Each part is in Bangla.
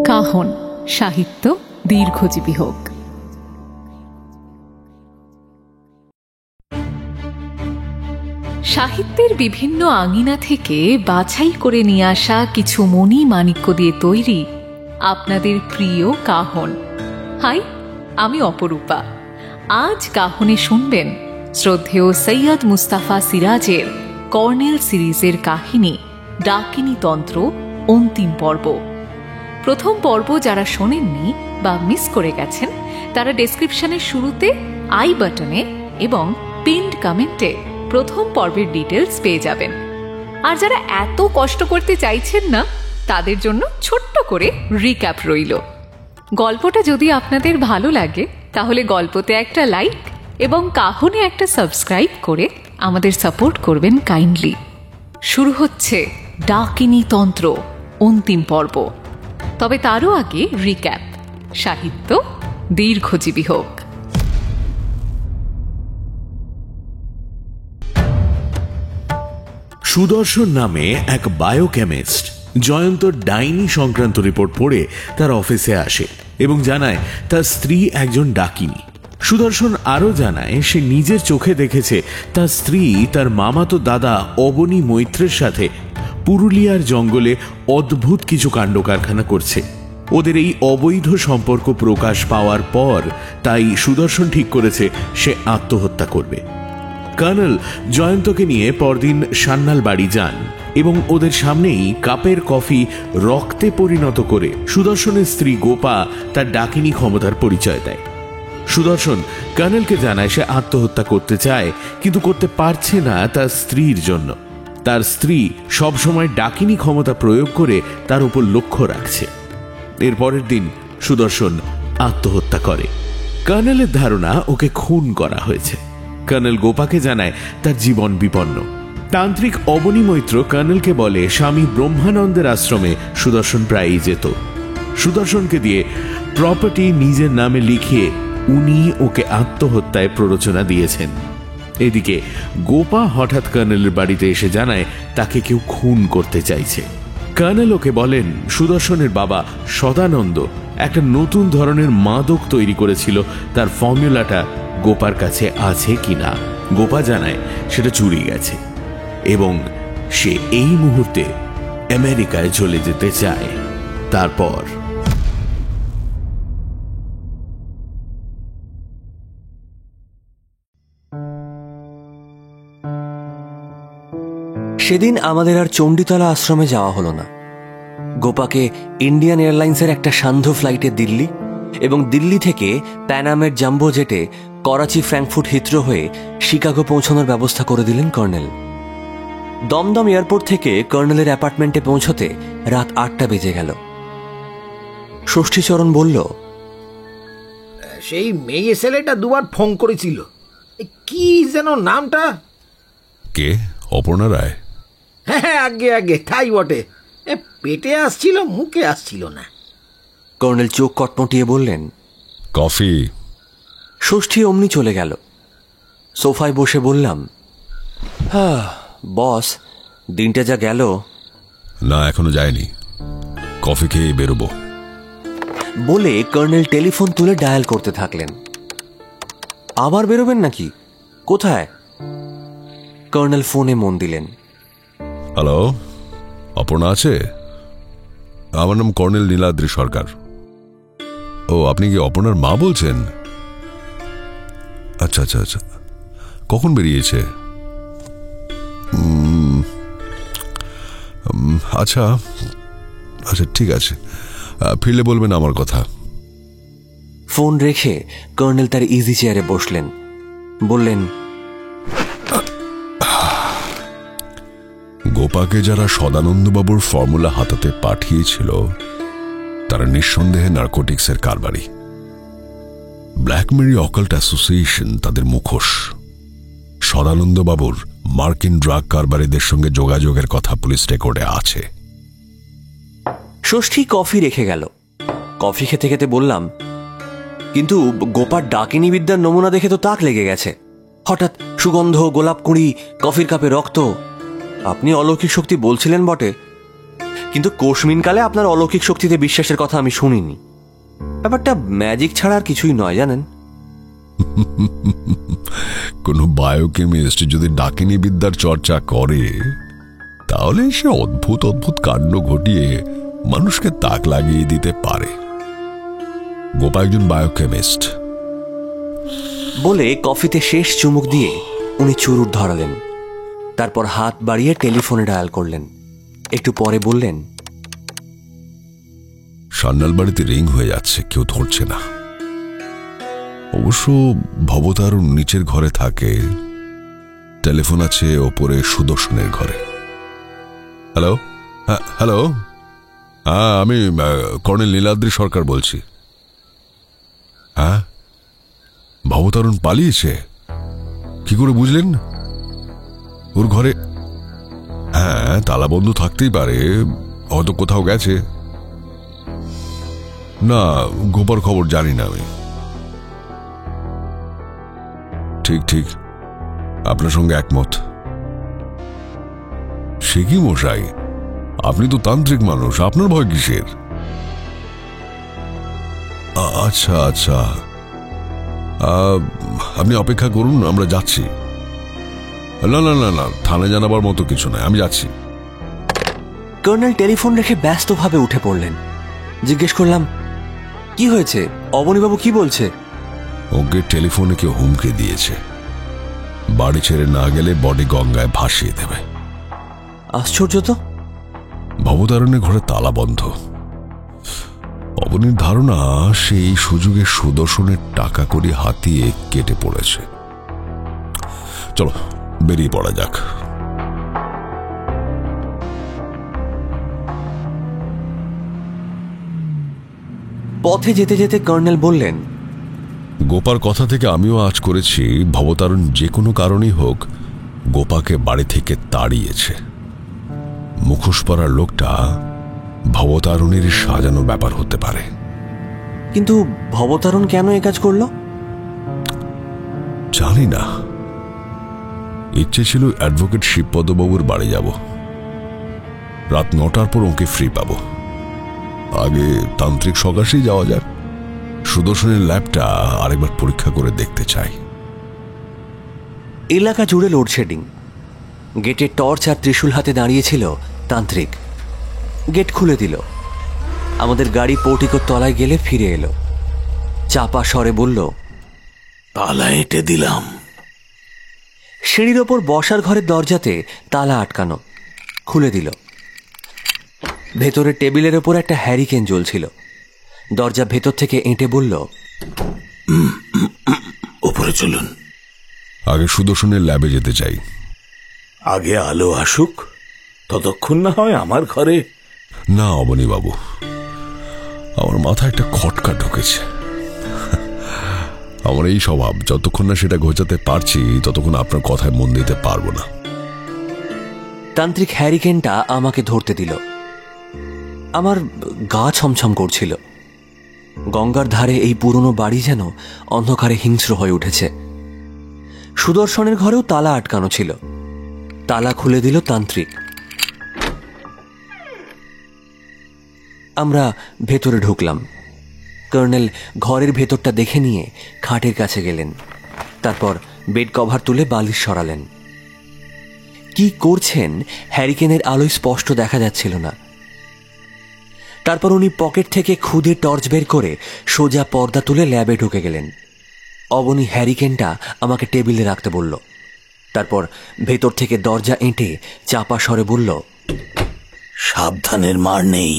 কাহন সাহিত্য দীর্ঘজীবী হোক। সাহিত্যের বিভিন্ন আঙিনা থেকে বাছাই করে নিয়ে আসা কিছু মণি মাণিক্য দিয়ে তৈরি আপনাদের প্রিয় কাহন। হাই, আমি অপরূপা। আজ কাহনে শুনবেন শ্রদ্ধেয় সৈয়দ মুস্তাফা সিরাজের কর্নেল সিরিজের কাহিনী ডাকিনী তন্ত্র অন্তিম পর্ব। প্রথম পর্ব যারা শোনেননি বা মিস করে গেছেন তারা ডেসক্রিপশনের শুরুতে আই বাটনে এবং পিনড কমেন্টে প্রথম পর্বের ডিটেলস পেয়ে যাবেন। আর যারা এত কষ্ট করতে চাইছেন না তাদের জন্য ছোট্ট করে রিক্যাপ রইল। গল্পটা যদি আপনাদের ভালো লাগে তাহলে গল্পতে একটা লাইক এবং কাহনে একটা সাবস্ক্রাইব করে আমাদের সাপোর্ট করবেন কাইন্ডলি। শুরু হচ্ছে ডাকিনী তন্ত্র অন্তিম পর্ব। তবে তারও আগে রিক্যাপ। সাহিত্য দীর্ঘজীবী হোক। সুদর্শন নামে এক বায়োকেমিস্ট জয়ন্তর ডাইনি সংক্রান্ত রিপোর্ট পড়ে তার অফিসে আসে এবং জানায় তার স্ত্রী একজন ডাকিনী। সুদর্শন আরও জানায় সে নিজের চোখে দেখেছে তার স্ত্রী তার মামাতো দাদা অবনী মৈত্রের সাথে পুরুলিয়ার জঙ্গলে অদ্ভুত কিছু কাণ্ড কারখানা করছে। ওদের এই অবৈধ সম্পর্ক প্রকাশ পাওয়ার পর তাই সুদর্শন ঠিক করেছে সে আত্মহত্যা করবে। কর্নেল জয়ন্তকে নিয়ে পরদিন সান্যাল বাড়ি যান এবং ওদের সামনেই কাপের কফি রক্তে পরিণত করে সুদর্শনের স্ত্রী গোপা তার ডাকিনী ক্ষমতার পরিচয় দেয়। সুদর্শন কর্নেলকে জানায় সে আত্মহত্যা করতে চায় কিন্তু করতে পারছে না তার স্ত্রীর জন্য। তার স্ত্রী সবসময় ডাকিনী ক্ষমতা প্রয়োগ করে তার উপর লক্ষ্য রাখছে। এর পরের দিন সুদর্শন আত্মহত্যা করে। কর্নেলের ধারণা ওকে খুন করা হয়েছে। কর্নেল গোপাকে জানায় তার জীবন বিপন্ন। তান্ত্রিক অবনী মৈত্র কর্নেলকে বলে স্বামী ব্রহ্মানন্দের আশ্রমে সুদর্শন প্রায়ই যেত। সুদর্শনকে দিয়ে প্রপার্টি নিজের নামে লিখিয়ে উনি ওকে আত্মহত্যায় প্ররোচনা দিয়েছেন। এদিকে গোপা হঠাৎ কর্নেলের বাড়িতে এসে জানায় তাকে কেউ খুন করতে চাইছে। কর্নেল ওকে বলেন সুদর্শনের বাবা সদানন্দ একটা নতুন ধরনের মাদক তৈরি করেছিল, তার ফর্মুলাটা গোপার কাছে আছে কিনা। গোপা জানায় সেটা চুরি গেছে এবং সে এই মুহূর্তে আমেরিকায় চলে যেতে চায়। তারপর সেদিন আমাদের আর চণ্ডীতলা আশ্রমে যাওয়া হলো না। গোপাকে ইন্ডিয়ান এয়ারলাইন্সের একটা সান্ধ্য ফ্লাইটে দিল্লি এবং দিল্লি থেকে প্যানামের জাম্বো জেটে করাচি, ফ্র্যাঙ্কফুর্ট, হিথ্রো হয়ে শিকাগো পৌঁছানোর ব্যবস্থা করে দিলেন কর্নেল। দমদম এয়ারপোর্ট থেকে কর্নেলের অ্যাপার্টমেন্টে পৌঁছতে রাত 8টা বেজে গেল। ষষ্ঠীচরণ বলল, সেই মেয়ে ছেলেটা দুবার ফোন করেছিল, কি যেন নামটা? কে? অপর্ণা রায়? হ্যাঁ, আগে আগে তাই বটে। পেটে আসছিল, মুখে আসছিল না। কর্নেল চোখ কটমটিয়ে বললেন, কফি। ষষ্ঠী অমনি চলে গেল। সোফায় বসে বললাম, বস, দিনটা যা গেল। না, এখনো যায়নি, কফি খেয়ে বেরোবো বলে কর্নেল টেলিফোন তুলে ডায়াল করতে থাকলেন। আবার বেরোবেন নাকি? কোথায়? কর্নেল ফোনে মন দিলেন। হ্যালো, অপর্ণা আছে? আমার নাম কর্নেল নীলাদ্রি সরকার। ও, আপনি কি অপর্ণার মা বলছেন? আচ্ছা আচ্ছা আচ্ছা, কখন বেরিয়েছে? আচ্ছা আচ্ছা, ঠিক আছে, ফিরলে বলবেন আমার কথা। ফোন রেখে কর্নেল তার ইজি চেয়ারে বসলেন। বললেন, গোপাকে যারা সদানন্দবাবুর ফর্মুলা হাতাতে পাঠিয়েছিল তারা নিঃসন্দেহে নার্কোটিক্সের কারবারি। ব্ল্যাকমেরি অকাল্ট অ্যাসোসিয়েশন তাদের মুখোশ। সদানন্দবাবুর মার্কিন ড্রাগ কারবারিদের সঙ্গে যোগাযোগের কথা পুলিশ রেকর্ডে আছে। ষষ্ঠী কফি রেখে গেল। কফি খেতে খেতে বললাম, কিন্তু গোপার ডাকিনী বিদ্যার নমুনা দেখে তো তাক লেগে গেছে। হঠাৎ সুগন্ধ, গোলাপ কুঁড়ি, কফির কাপে রক্ত। আপনি অলৌকিক শক্তি বলছিলেন বটে, কিন্তু কোশমিনকালে আপনার অলৌকিক শক্তিতে বিশ্বাসের কথা আমি শুনিনি। ব্যাপারটা ম্যাজিক ছাড়া আর কিছুই নয়, জানেন। কোনো বায়োকেমিস্ট যদি ডাকিনী বিদ্যার চর্চা করে, তাহলে সে অদ্ভুত অদ্ভুত কাণ্ড ঘটিয়ে মানুষকে তাক লাগিয়ে দিতে পারে। গোপা একজন বায়োকেমিস্ট। বলে কফিতে শেষ চুমুক দিয়ে উনি চুরুট ধরালেন। তারপর হাত বাড়িয়ে টেলিফোনে ডায়াল করলেন। একটু পরে বললেন, সান্যাল বাড়িতে রিং হয়ে যাচ্ছে, কেউ ধরছে না। অবশ্য ভবতারুণ নিচের ঘরে থাকে, টেলিফোন আছে ওপরে সুদর্শনের ঘরে। হ্যালো, হ্যালো, হ্যাঁ আমি কর্নেল নীলাদ্রি সরকার বলছি। হ্যাঁ, ভবতারুণ পালিয়েছে? কি করে বুঝলেন? ওর ঘরে হ্যাঁ তালাবন্ধ থাকতেই পারে, হয়তো কোথাও গেছে। না, গোপার খবর জানি না আমি। ঠিক ঠিক, আপনার সঙ্গে একমত। সে কি মশাই, আপনি তো তান্ত্রিক মানুষ, আপনার ভয় কিসের? আচ্ছা আচ্ছা, আপনি অপেক্ষা করুন, আমরা যাচ্ছি। না না না না, থানায় জানাবার মতো কিছু নয়, আমি যাচ্ছি। কর্নেল টেলিফোন রেখে ব্যস্তভাবে উঠে পড়লেন। জিজ্ঞেস করলাম, কি হয়েছে? অবনীবাবু কি বলছে? ওকে টেলিফোনে কেউ হুমকি দিয়েছে, বাড়ি ছেড়ে না গেলে বডি গঙ্গায় ভাসিয়ে দেবে। আশ্চর্য তো। ভবতারণের ঘরে তালা বন্ধ। অবনীর ধারণা সেই সুযোগে সুদর্শনের টাকা করি হাতিয়ে কেটে পড়েছে। চলো বেরিয়ে পড়া যাক। পথে যেতে যেতে কর্নেল বললেন, গোপার কথা থেকে আমিও আজ করেছি, ভবতারণ যে কোনো কারণেই হোক গোপাকে বাড়ি থেকে তাড়িয়েছে। মুখোশ পরার লোকটা ভবতারণের সাজানো ব্যাপার হতে পারে। কিন্তু ভবতারণ কেন এ কাজ করলো? জানি না। ইচ্ছে ছিল অ্যাডভোকেট শিবপদবাবুর বাড়ি যাব, রাত 9টার পর ওকে ফ্রি পাব। আগে তান্ত্রিক সকাশেই যাওয়া যাক। সুদর্শনের ল্যাবটা আরেকবার পরীক্ষা করে দেখতে চাই। এলাকা জুড়ে লোডশেডিং। গেটে টর্চ আর ত্রিশূল হাতে দাঁড়িয়েছিল তান্ত্রিক। গেট খুলে দিল। আমাদের গাড়ি পোর্টিকোর তলায় গেলে ফিরে এলো। চাপা স্বরে বলল, তালা এঁটে দিলাম। সিঁড়ির ওপর বসার ঘরের দরজাতে তালা আটকানো। খুলে দিল। ভেতরে টেবিলের ওপর একটা হ্যারিকেন জ্বলছিল। দরজা ভেতর থেকে এঁটে বলল, উপরে চলুন। আগে সুদর্শনের ল্যাবে যেতে চাই। আগে আলো আসুক, ততক্ষণ না হয় আমার ঘরে। না অবনী বাবু, আমার মাথায় একটা খটকা ঢুকেছে। আমার এই স্বভাব, যতক্ষণ না সেটা ঘোচাতে পারছি ততক্ষণ আপনার কথায় মন দিতে পারবো না। তান্ত্রিক হ্যারিকেনটা আমাকে ধরতে দিল। আমার গা ছমছম করছিল। গঙ্গার ধারে এই পুরনো বাড়ি যেন অন্ধকারে হিংস্র হয়ে উঠেছে। সুদর্শনের ঘরেও তালা আটকানো ছিল। তালা খুলে দিল তান্ত্রিক। আমরা ভেতরে ঢুকলাম। কর্নেল ঘরের ভেতরটা দেখে নিয়ে খাটের কাছে গেলেন। তারপর বেড কভার তুলে বালিশ সরালেন। কি করছেন হ্যারিকেনের আলোয় স্পষ্ট দেখা যাচ্ছিল না। তারপর উনি পকেট থেকে খুদে টর্চ বের করে সোজা পর্দা তুলে ল্যাবে ঢুকে গেলেন। অবনী হ্যারিকেনটা আমাকে টেবিলে রাখতে বলল। তারপর ভেতর থেকে দরজা এঁটে চাপা স্বরে বলল, সাবধানের মার নেই।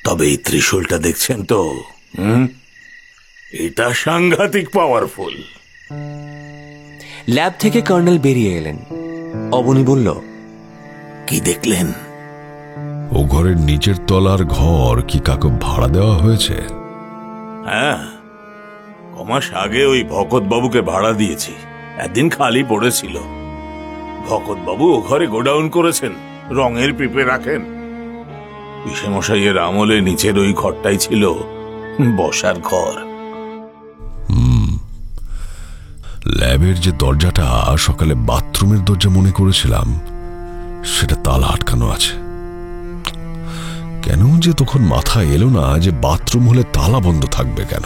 তবে এই ত্রিশূলটা দেখছেন তো, এটা সাংঘাতিক পাওয়ারফুল। ল্যাব থেকে কর্নেল বেরিয়ে এলেন। অবনী বলল, কি দেখলেন? ও ঘরের নিচের তলার ঘর কি কাকে ভাড়া দেওয়া হয়েছে? হ্যাঁ, কমাস আগে ওই ভকত বাবুকে ভাড়া দিয়েছি। একদিন খালি পড়েছিল। ভকত বাবু ও ঘরে গোডাউন করেছেন, রঙের পিপে রাখেন। পিসেমশাইয়ের আমলে নিচের ওই ঘরটাই ছিল বসার ঘর। ল্যাবের যে দরজাটা সকালে বাথরুমের দরজা মনে করেছিলাম, সেটা তালা আটকানো আছে। কেন যে তখন মাথা এলো না যে বাথরুম হলে তালা বন্ধ থাকবে কেন?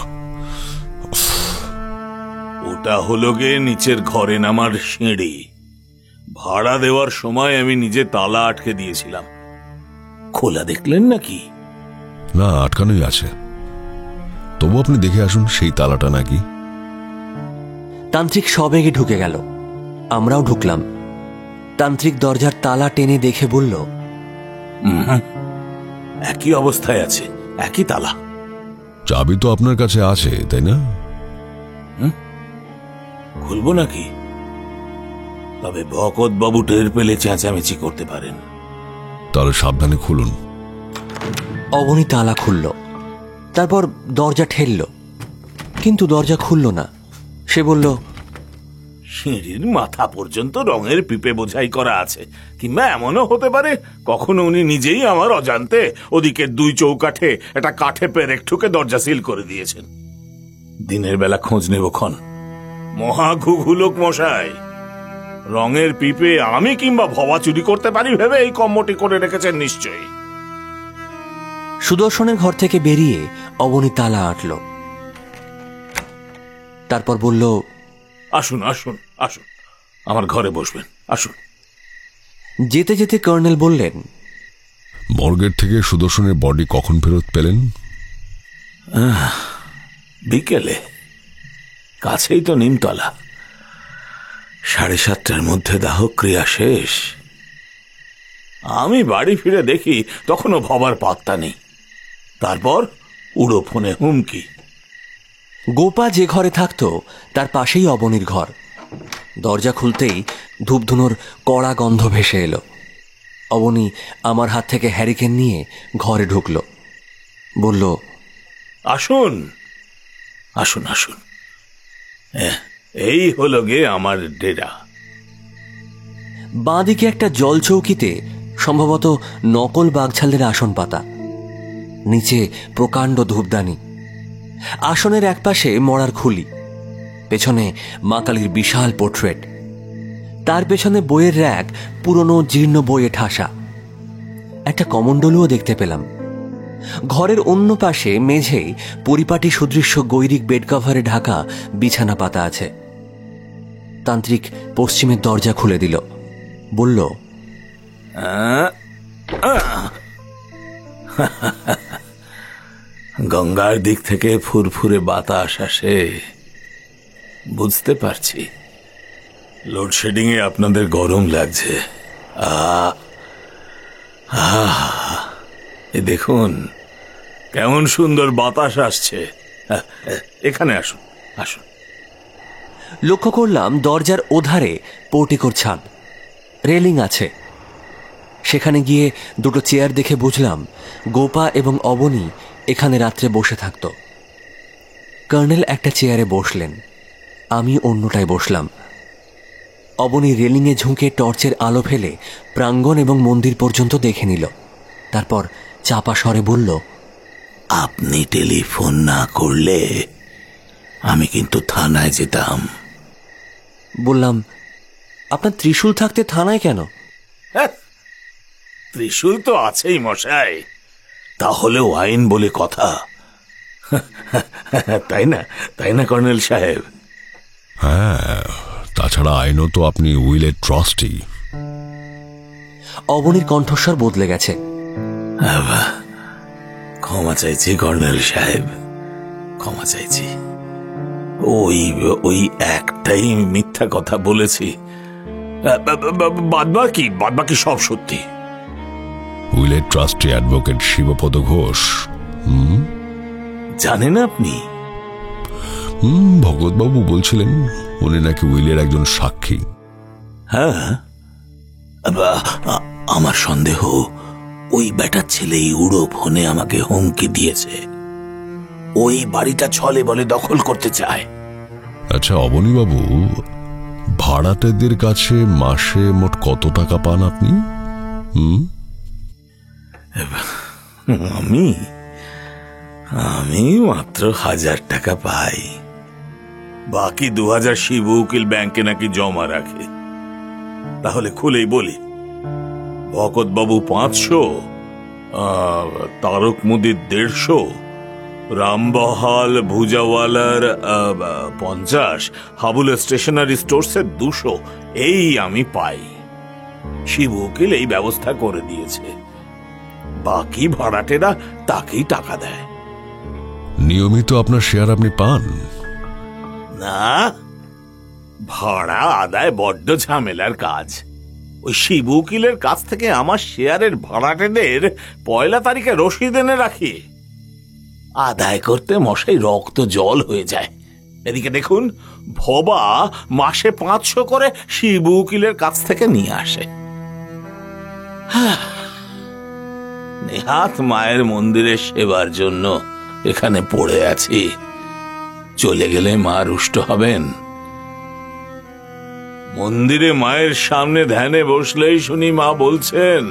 ওটা হলো গে নিচের ঘরে নামার সিঁড়ি। ভাড়া দেওয়ার সময় আমি নিজে তালা আটকে দিয়েছিলাম। খোলা দেখলেন নাকি? না, আটকানোই আছে। তবু আপনি দেখে আসুন সেই তালাটা নাকি। তান্ত্রিক সবেগে ঢুকে গেল, আমরাও ঢুকলাম। তান্ত্রিক দরজার তালা টেনে দেখে বলল, একই অবস্থায় আছে, একই তালা। চাবি তো আপনার কাছে আছে, তাই না? খুলবো নাকি? তবে ভকত বাবু টের পেলে চেঁচামেচি করতে পারেন। তাহলে সাবধানে খুলুন। অবনী তালা খুলল, তারপর দরজা ঠেলল, কিন্তু দরজা খুলল না। সে বলল, সিঁড়ির মাথা পর্যন্ত রঙের পিপে বোঝাই করা আছে, কিংবা এমনও হতে পারে কখনো উনি নিজেই আমার অজান্তে ওদিকে 2 চৌকাঠে একটা কাঠে পেরেক ঠুকে দরজা সিল করে দিয়েছেন। দিনের বেলা খোঁজ নেব ক্ষণ। মহা ঘুঘুলোক মশাই, রঙের পিপে আমি কিংবা ভবা চুরি করতে পারি ভেবে এই কম্মটি করে রেখেছেন নিশ্চয়ই। সুদর্শনের ঘর থেকে বেরিয়ে অবনী তালা আটল, তারপর বলল, আসুন আসুন আসুন, আমার ঘরে বসবেন, আসুন। যেতে যেতে কর্নেল বললেন, মর্গের থেকে সুদর্শনের বডি কখন ফেরত পেলেন? বিকেলে, কাছেই তো নিমতলা। 7:30টার মধ্যে দাহক্রিয়া শেষ। আমি বাড়ি ফিরে দেখি তখনও ভবার পাত্তা নেই। তারপর উড়ো ফোনে হুমকি। গোপা যে ঘরে থাকত তার পাশেই অবনীর ঘর। দরজা খুলতেই ধূপধুনোর কড়া গন্ধ ভেসে এলো। অবনী আমার হাত থেকে হ্যারিকেন নিয়ে ঘরে ঢুকল, বলল, আসুন আসুন আসুন, এই হলো গে আমার ডেরা। বাঁদিকে একটা জলচৌকিতে সম্ভবত নকল বাঘছালের আসন পাতা, নিচে প্রকাণ্ড ধূপদানি। আসনের একপাশে মরার খুলি, পেছনে মা কালীর বিশাল পোর্ট্রেট। তার পেছনে বইয়ের র্যাক পুরনো জীর্ণ বইয়ে ঠাসা। একটা কমণ্ডলুও দেখতে পেলাম। ঘরের অন্য পাশে মেঝেই পরিপাটি সুদৃশ্য গৈরিক বেড কভারে ঢাকা বিছানা পাতা আছে। তান্ত্রিক পশ্চিমের দরজা খুলে দিল, বলল, গঙ্গার দিক থেকে ফুরফুরে বাতাস আসে, বুঝতে পারছি। লোডশেডিং এ আপনাদের গরম লাগছে। দেখুন কেমন সুন্দর বাতাস আসছে। এখানে আসুন আসুন। লক্ষ্য করলাম দরজার ওধারে পোর্টিকোর ছাদ, রেলিং আছে। সেখানে গিয়ে 2টো চেয়ার দেখে বুঝলাম গোপা এবং অবনী এখানে রাত্রে বসে থাকত। কর্নেল একটা চেয়ারে বসলেন, আমি অন্যটায় বসলাম। অবনী রেলিংয়ে ঝুঁকে টর্চের আলো ফেলে প্রাঙ্গণ এবং মন্দির পর্যন্ত দেখে নিল। তারপর চাপা স্বরে বলল, আপনি টেলিফোন না করলে আমি কিন্তু থানায় যেতাম। বললাম, আপনার ত্রিশূল থাকতে থানায় কেন? ত্রিশূল তো আছেই মশাই, তাহলেও আইন বলে কথা। তাই না, তাই না কর্নেল সাহেব? হ্যাঁ, তাছাড়া আইনও তো আপনি উইলের ট্রাস্টি। অবনীর কণ্ঠস্বর বদলে গেছে। ক্ষমা চাইছি কর্নেল সাহেব, ক্ষমা চাইছি। ওই একটাই মিথ্যা কথা বলেছি, বাদবাকি সব সত্যি। উইলের ট্রাস্টি অ্যাডভোকেট শিবপদ ঘোষ জানেন আপনি? ভগৎবাবু বলছিলেন উনি নাকি উইলের একজন সাক্ষী। হ্যাঁ, আমার সন্দেহ ওই বেটার ছেলেই উড়ো ফোনে আমাকে হুমকি দিয়েছে। ওই বাড়িটা ছলে বলে দখল করতে চায়। আচ্ছা অবনীবাবু, ভাড়াটেদের কাছে মাসে মোট কত টাকা পান আপনি? আমি আমি মাত্র 1000 টাকা পাই, বাকি 2000 শিবু উকিল ব্যাংকে নাকি জমা রাখে। তাহলে খুলেই বলি, ভকত বাবু 500, তারক মুদির 150, রামবহাল ভুজাওয়ালার 50, হাবুল স্টেশনারি স্টোরসের 200, এই আমি পাই। শিবু উকিল এই ব্যবস্থা করে দিয়েছে, বাকি ভাড়াটেরা তাকেই টাকা দেয়। নিয়মিত আপনার শেয়ার আপনি পান? না, ভাড়া আদায় বড্ড ঝামেলার কাজ। ওই শিবু উকিলের কাছ থেকে আমার শেয়ারের ভাড়াটেদের 1 তারিখে রসিদ এনে রাখি, আদায় করতে মশাই রক্ত জল হয়ে যায়। এদিকে দেখুন, ভবা মাসে 500 করে শিবু উকিলের কাছ থেকে নিয়ে আসে। নেহাত মায়ের মন্দিরে সেবার জন্য এখানে পড়ে আছি, চলে গেলে মা রুষ্ট হবেন। মন্দিরে মায়ের সামনে ধ্যানে বসলেই শুনি মা বলছেন,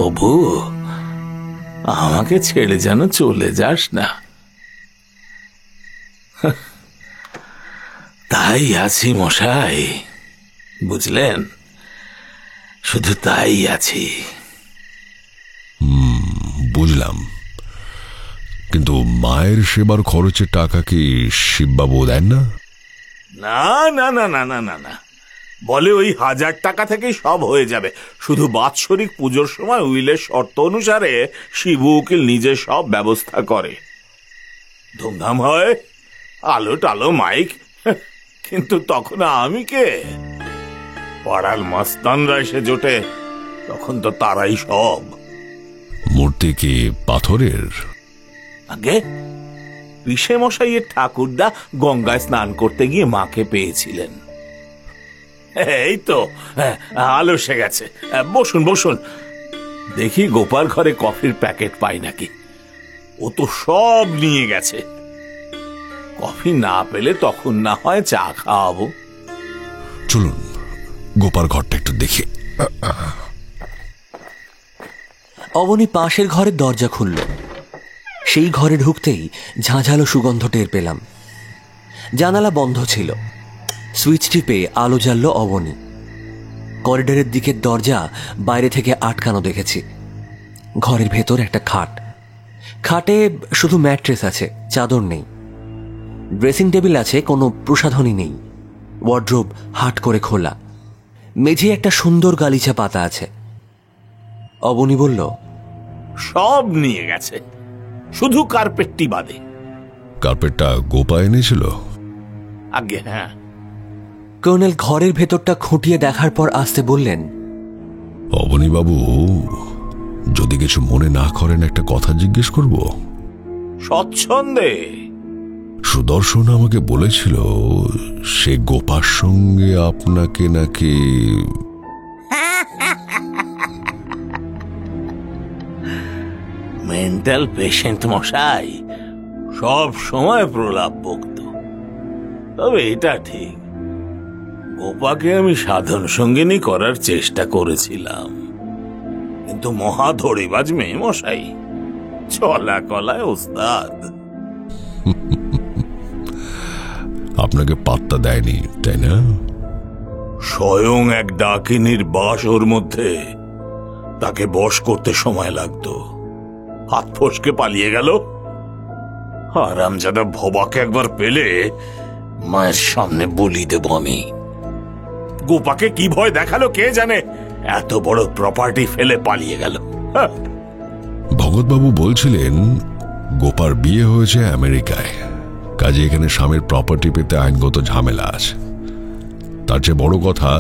অবু আমাকে ছেড়ে যেন চলে যাস না। তাই আছি মশাই, বুঝলেন, শুধু তাই আছি। বুঝলাম, কিন্তু মায়ের সেবার খরচের টাকা কি শিববাবু দেন না? না না না না না না না, বলে ওই 1000 টাকা থেকেই সব হয়ে যাবে। শুধু বাৎসরিক পুজোর সময় উইলের শর্ত অনুসারে শিবু উকিল নিজে সব ব্যবস্থা করে। ধুমধাম হয়, আলো টালো মাইক, কিন্তু তখন আমি কে? পাড়ার মাস্তানরা এসে জোটে, তখন তো তারাই সব। মূর্তি কি পাথরের? আগে পিসে মশাইয়ের ঠাকুরদা গঙ্গায় স্নান করতে গিয়ে মাকে পেয়েছিলেন। এই তো আলো এসে গেছে, বসুন বসুন, দেখি গোপাল ঘরে কফির প্যাকেট পাই নাকি। ও তো সব নিয়ে গেছে, কফি না পেলে তখন না হয় চা খাওয়াবো। চলুন গোপাল ঘরটা একটু দেখি। অবনী পাশের ঘরের দরজা খুলল। সেই ঘরে ঢুকতেই ঝাঁঝালো সুগন্ধ টের পেলাম। জানালা বন্ধ ছিল। সুইচ টিপে আলো জ্বালল অবনী। করিডোরের দিকের দরজা বাইরে থেকে আটকানো দেখেছি। ঘরের ভেতর একটা খাট, খাটে শুধু ম্যাট্রেস আছে, চাদর নেই। ড্রেসিং টেবিল আছে, কোনো প্রসাধনী নেই। ওয়ার্ড্রোব হাট করে খোলা। মেঝে একটা সুন্দর গালিচা পাতা আছে। অবনী বলল, সব নিয়ে গেছে, শুধু কার্পেটটি বাদে। কার্পেটটা গোপা এনেছিল? আগে হ্যাঁ। কর্নেল ঘরের ভেতরটা খুঁটিয়ে দেখার পর আসতে বললেন, অবনীবাবু, যদি কিছু মনে না করেন একটা কথা জিজ্ঞেস করব? স্বচ্ছন্দে। সুদর্শন আমাকে বলেছিল সে গোপার সঙ্গে আপনাকে নাকি... মেন্টাল পেশেন্ট মশাই, সব সময় প্রলাপ বকত। তবে এটা ঠিক, গোপাকে আমি সাধন সঙ্গিনী করার চেষ্টা করেছিলাম, কিন্তু মহা ধড়িবাজ মেয়ে মশাই, চলা কলায় ওস্তাদ। আপনাকে পাত্তা দেয়নি, তাই না? স্বয়ং এক ডাকিনীর বাস ওর মধ্যে, তাকে বশ করতে সময় লাগতো, হাত ফসকে পালিয়ে গেল। হারামজাদা ভবাকে একবার পেলে মায়ের সামনে বলি দেব আমি। গোপাকে কি ভয় দেখালো কে জানে, এত বড় প্রপার্টি ফেলে পালিয়ে গেল। ভগৎবাবু বলছিলেন গোপার বিয়ে হয়েছে আমেরিকায়, কাজে এখানে স্বামীর প্রপার্টি পেতে আইনগত ঝামেলা আছে। তার চেয়ে বড় কথা,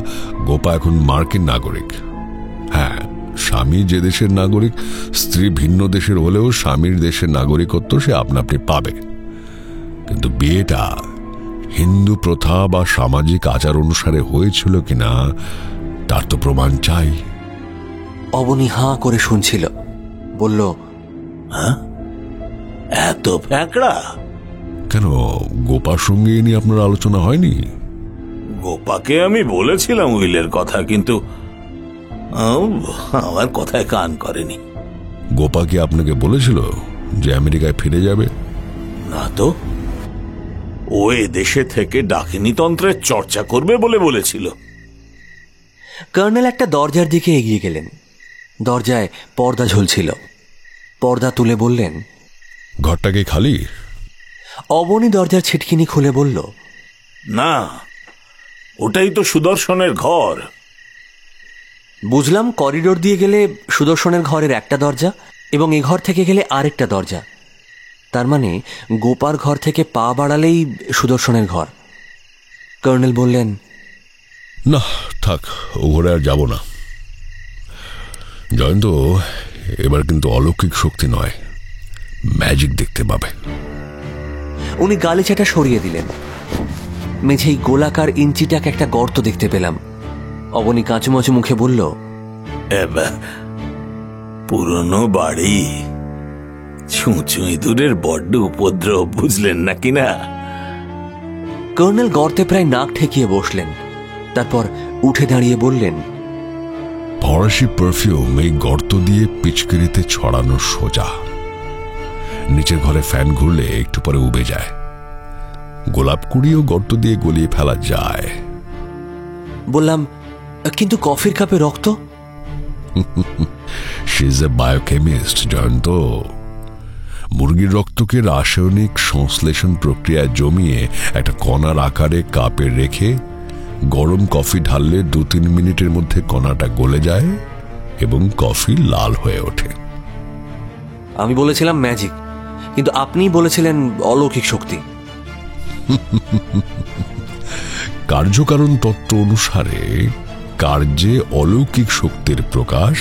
গোপা এখন মার্কিন নাগরিক। হ্যাঁ, স্বামী যে দেশের নাগরিক, স্ত্রী ভিন্ন দেশের হলেও স্বামীর দেশের নাগরিকত্ব সে আপনা আপনি পাবে। কিন্তু বিয়েটা হিন্দু প্রথা বা সামাজিক আচার অনুসারে হয়েছিল কিনা তার তো প্রমাণ চাই। অবনী হাঁ করে শুনছিল, বলল, হ্যাঁ, এত ফ্যাকড়া? কেন, গোপার সঙ্গে এ নিয়ে আপনার আলোচনা হয়নি? গোপাকে আমি বলেছিলাম উইলের কথা, কিন্তু আমার কথায় কান করেনি। গোপা কি আপনাকে বলেছিল যে আমেরিকায় ফিরে যাবে? না তো, ও দেশে থেকে ডাকিনী তন্ত্রের চর্চা করবে বলে বলেছিল। কর্নেল একটা দরজার দিকে এগিয়ে গেলেন। দরজায় পর্দা ঝুলছিল। পর্দা তুলে বললেন, ঘরটা কি খালি? অবনী দরজার ছিটকিনি খুলে বলল, না, ওটাই তো সুদর্শনের ঘর। বুঝলাম করিডোর দিয়ে গেলে সুদর্শনের ঘরের একটা দরজা এবং এ ঘর থেকে গেলে আরেকটা দরজা। তার মানে গোপার ঘর থেকে পা বাড়ালেই সুদর্শনের ঘর। কর্নেল বললেন, না থাক, ও ঘরে আর যাব না। জয়ন্ত এবার কিন্তু অলৌকিক শক্তি নয়, ম্যাজিক দেখতে পাবে। উনি গালিচাটা সরিয়ে দিলেন। মেঝেই গোলাকার ইঞ্চিটাক একটা গর্ত দেখতে পেলাম। অবনী কাঁচুমাচু মুখে বলল, পুরনো বাড়ি, ছুঁচু ইঁদুরের বড্ড উপদ্রব, বুঝলেন নাকি না? কর্নেল গর্তে প্রায় নাক ঠেকিয়ে বসলেন। তারপর উঠে দাঁড়িয়ে বললেন, ফরাসি পারফিউম এই গর্ত দিয়ে পিচকিরিতে ছড়ানো সোজা। নিচের ঘরে ফ্যান ঘুরলে একটু পরে উবে যায়। গোলাপ কুড়িও গর্ত দিয়ে গলিয়ে ফেলা যায়। বললাম, কিন্তু কফির কাপে রক্ত? She is a biochemist Jayanta. মুরগির রক্তকে রাসায়নিক সংশ্লেষণ প্রক্রিয়ায় জমিয়ে একটা কণার আকারে কাপে রেখে গরম কফি ঢাললে 2-3 মিনিটের মধ্যে কণাটা গলে যায় এবং কফি লাল হয়ে ওঠে। আমি বলেছিলাম ম্যাজিক, কিন্তু আপনি বলেছিলেন অলৌকিক শক্তি। কার্যকারণ তত্ত্ব অনুসারে কার্যে অলৌকিক শক্তির প্রকাশ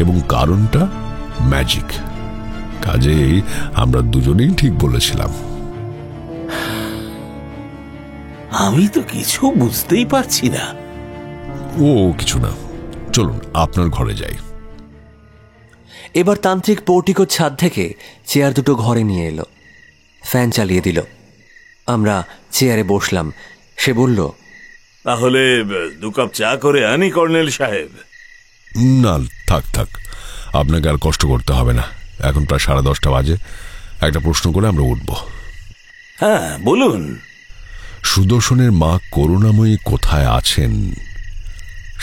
এবং কারণটা ম্যাজিক। কাজেই আমরা দুজনেই ঠিক বলেছিলাম। আমি তো কিছু বুঝতেই পারছি না। ও কিছু না, চলুন আপনার ঘরে যাই। এবার তান্ত্রিক পোর্টিকোর ছাদ থেকে চেয়ার দুটো ঘরে নিয়ে এলো, ফ্যান চালিয়ে দিল। আমরা চেয়ারে বসলাম। সে বলল, তাহলে 2 কাপ চা করে আনি কর্নেল সাহেব? না থাক থাক, আপনাকে আর কষ্ট করতে হবে না। এখন প্রায় 10:30 বাজে। একটা প্রশ্ন করে আমরা উঠব। হ্যাঁ বলুন। সুদর্শনের মা করুণাময়ী কোথায় আছেন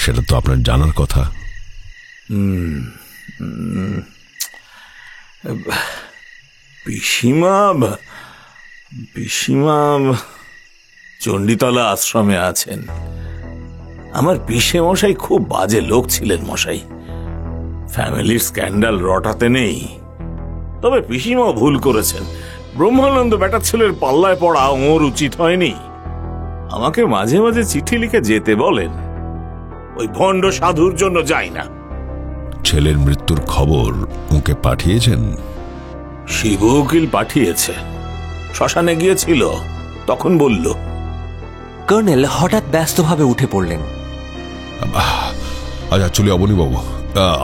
সেটা তো আপনার জানার কথা। পিসিমা পিসিমা চণ্ডীতলা আশ্রমে আছেন। আমার পিসে মশাই খুব বাজে লোক ছিলেন মশাই, ফ্যামিলির স্ক্যান্ডাল রটাতে নেই। তবে পিসিমাও ভুল করেছেন। ব্রহ্মানন্দ বেটার ছেলের পাল্লায় পড়া ওর উচিত হয়নি। আমাকে মাঝে মাঝে চিঠি লিখে যেতে বলেন, ওই ভণ্ড সাধুর জন্য যাই না। ছেলের মৃত্যুর খবর ওকে পাঠিয়েছেন? শিব উকিল পাঠিয়েছে, শ্মশানে গিয়েছিল, তখন বলল। কর্নেল হঠাৎ ব্যস্তভাবে উঠে পড়লেন। আচ্ছা চলি অবনীবাবু,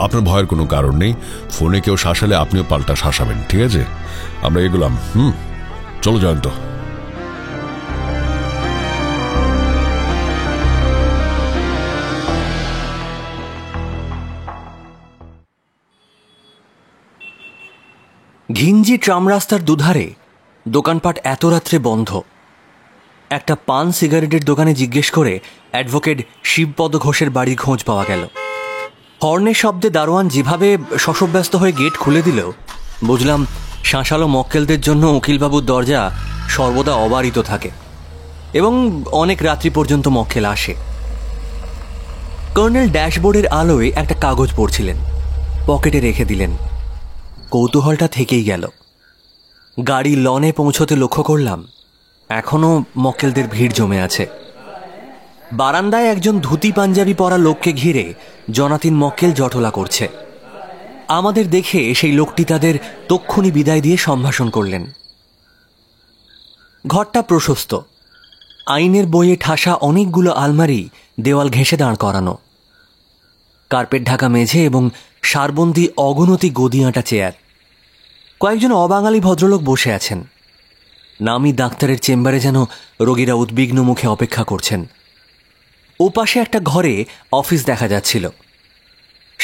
আপনার ভয়ের কোনো কারণ নেই। ফোনে কেউ শাসালে আপনিও পাল্টা শাসাবেন, ঠিক আছে? আমরা এগুলাম। চলো জয়ন্ত। ঘিঞ্জি ট্রাম রাস্তার দুধারে দোকানপাট এত রাত্রে বন্ধ। একটা পান সিগারেটের দোকানে জিজ্ঞেস করে অ্যাডভোকেট শিবপদ ঘোষের বাড়ির খোঁজ পাওয়া গেল। হর্নের শব্দে দারোয়ান যেভাবে শশব্যস্ত হয়ে গেট খুলে দিল, বুঝলাম শাঁসালো মক্কেলদের জন্য উকিলবাবুর দরজা সর্বদা অবারিত থাকে এবং অনেক রাত্রি পর্যন্ত মক্কেল আসে। কর্নেল ড্যাশবোর্ডের আলোয় একটা কাগজ পড়ছিলেন, পকেটে রেখে দিলেন। কৌতূহলটা থেকেই গেল। গাড়ি লনে পৌঁছতে লক্ষ্য করলাম এখনো মক্কেলদের ভিড় জমে আছে। বারান্দায় একজন ধুতি পাঞ্জাবি পরা লোককে ঘিরে জনাতিন মক্কেল জটলা করছে। আমাদের দেখে সেই লোকটি তাদের তক্ষুনি বিদায় দিয়ে সম্ভাষণ করলেন। ঘরটা প্রশস্ত, আইনের বইয়ে ঠাসা অনেকগুলো আলমারি দেওয়াল ঘেঁষে দাঁড় করানো, কার্পেট ঢাকা মেঝে এবং সারবন্দি অগণতি গদিয়াঁটা চেয়ার। কয়েকজন অবাঙালি ভদ্রলোক বসে আছেন। নামি ডাক্তারের চেম্বারে যেন রোগীরা উদ্বিগ্ন মুখে অপেক্ষা করছেন। ওপাশে একটা ঘরে অফিস দেখা যাচ্ছিল।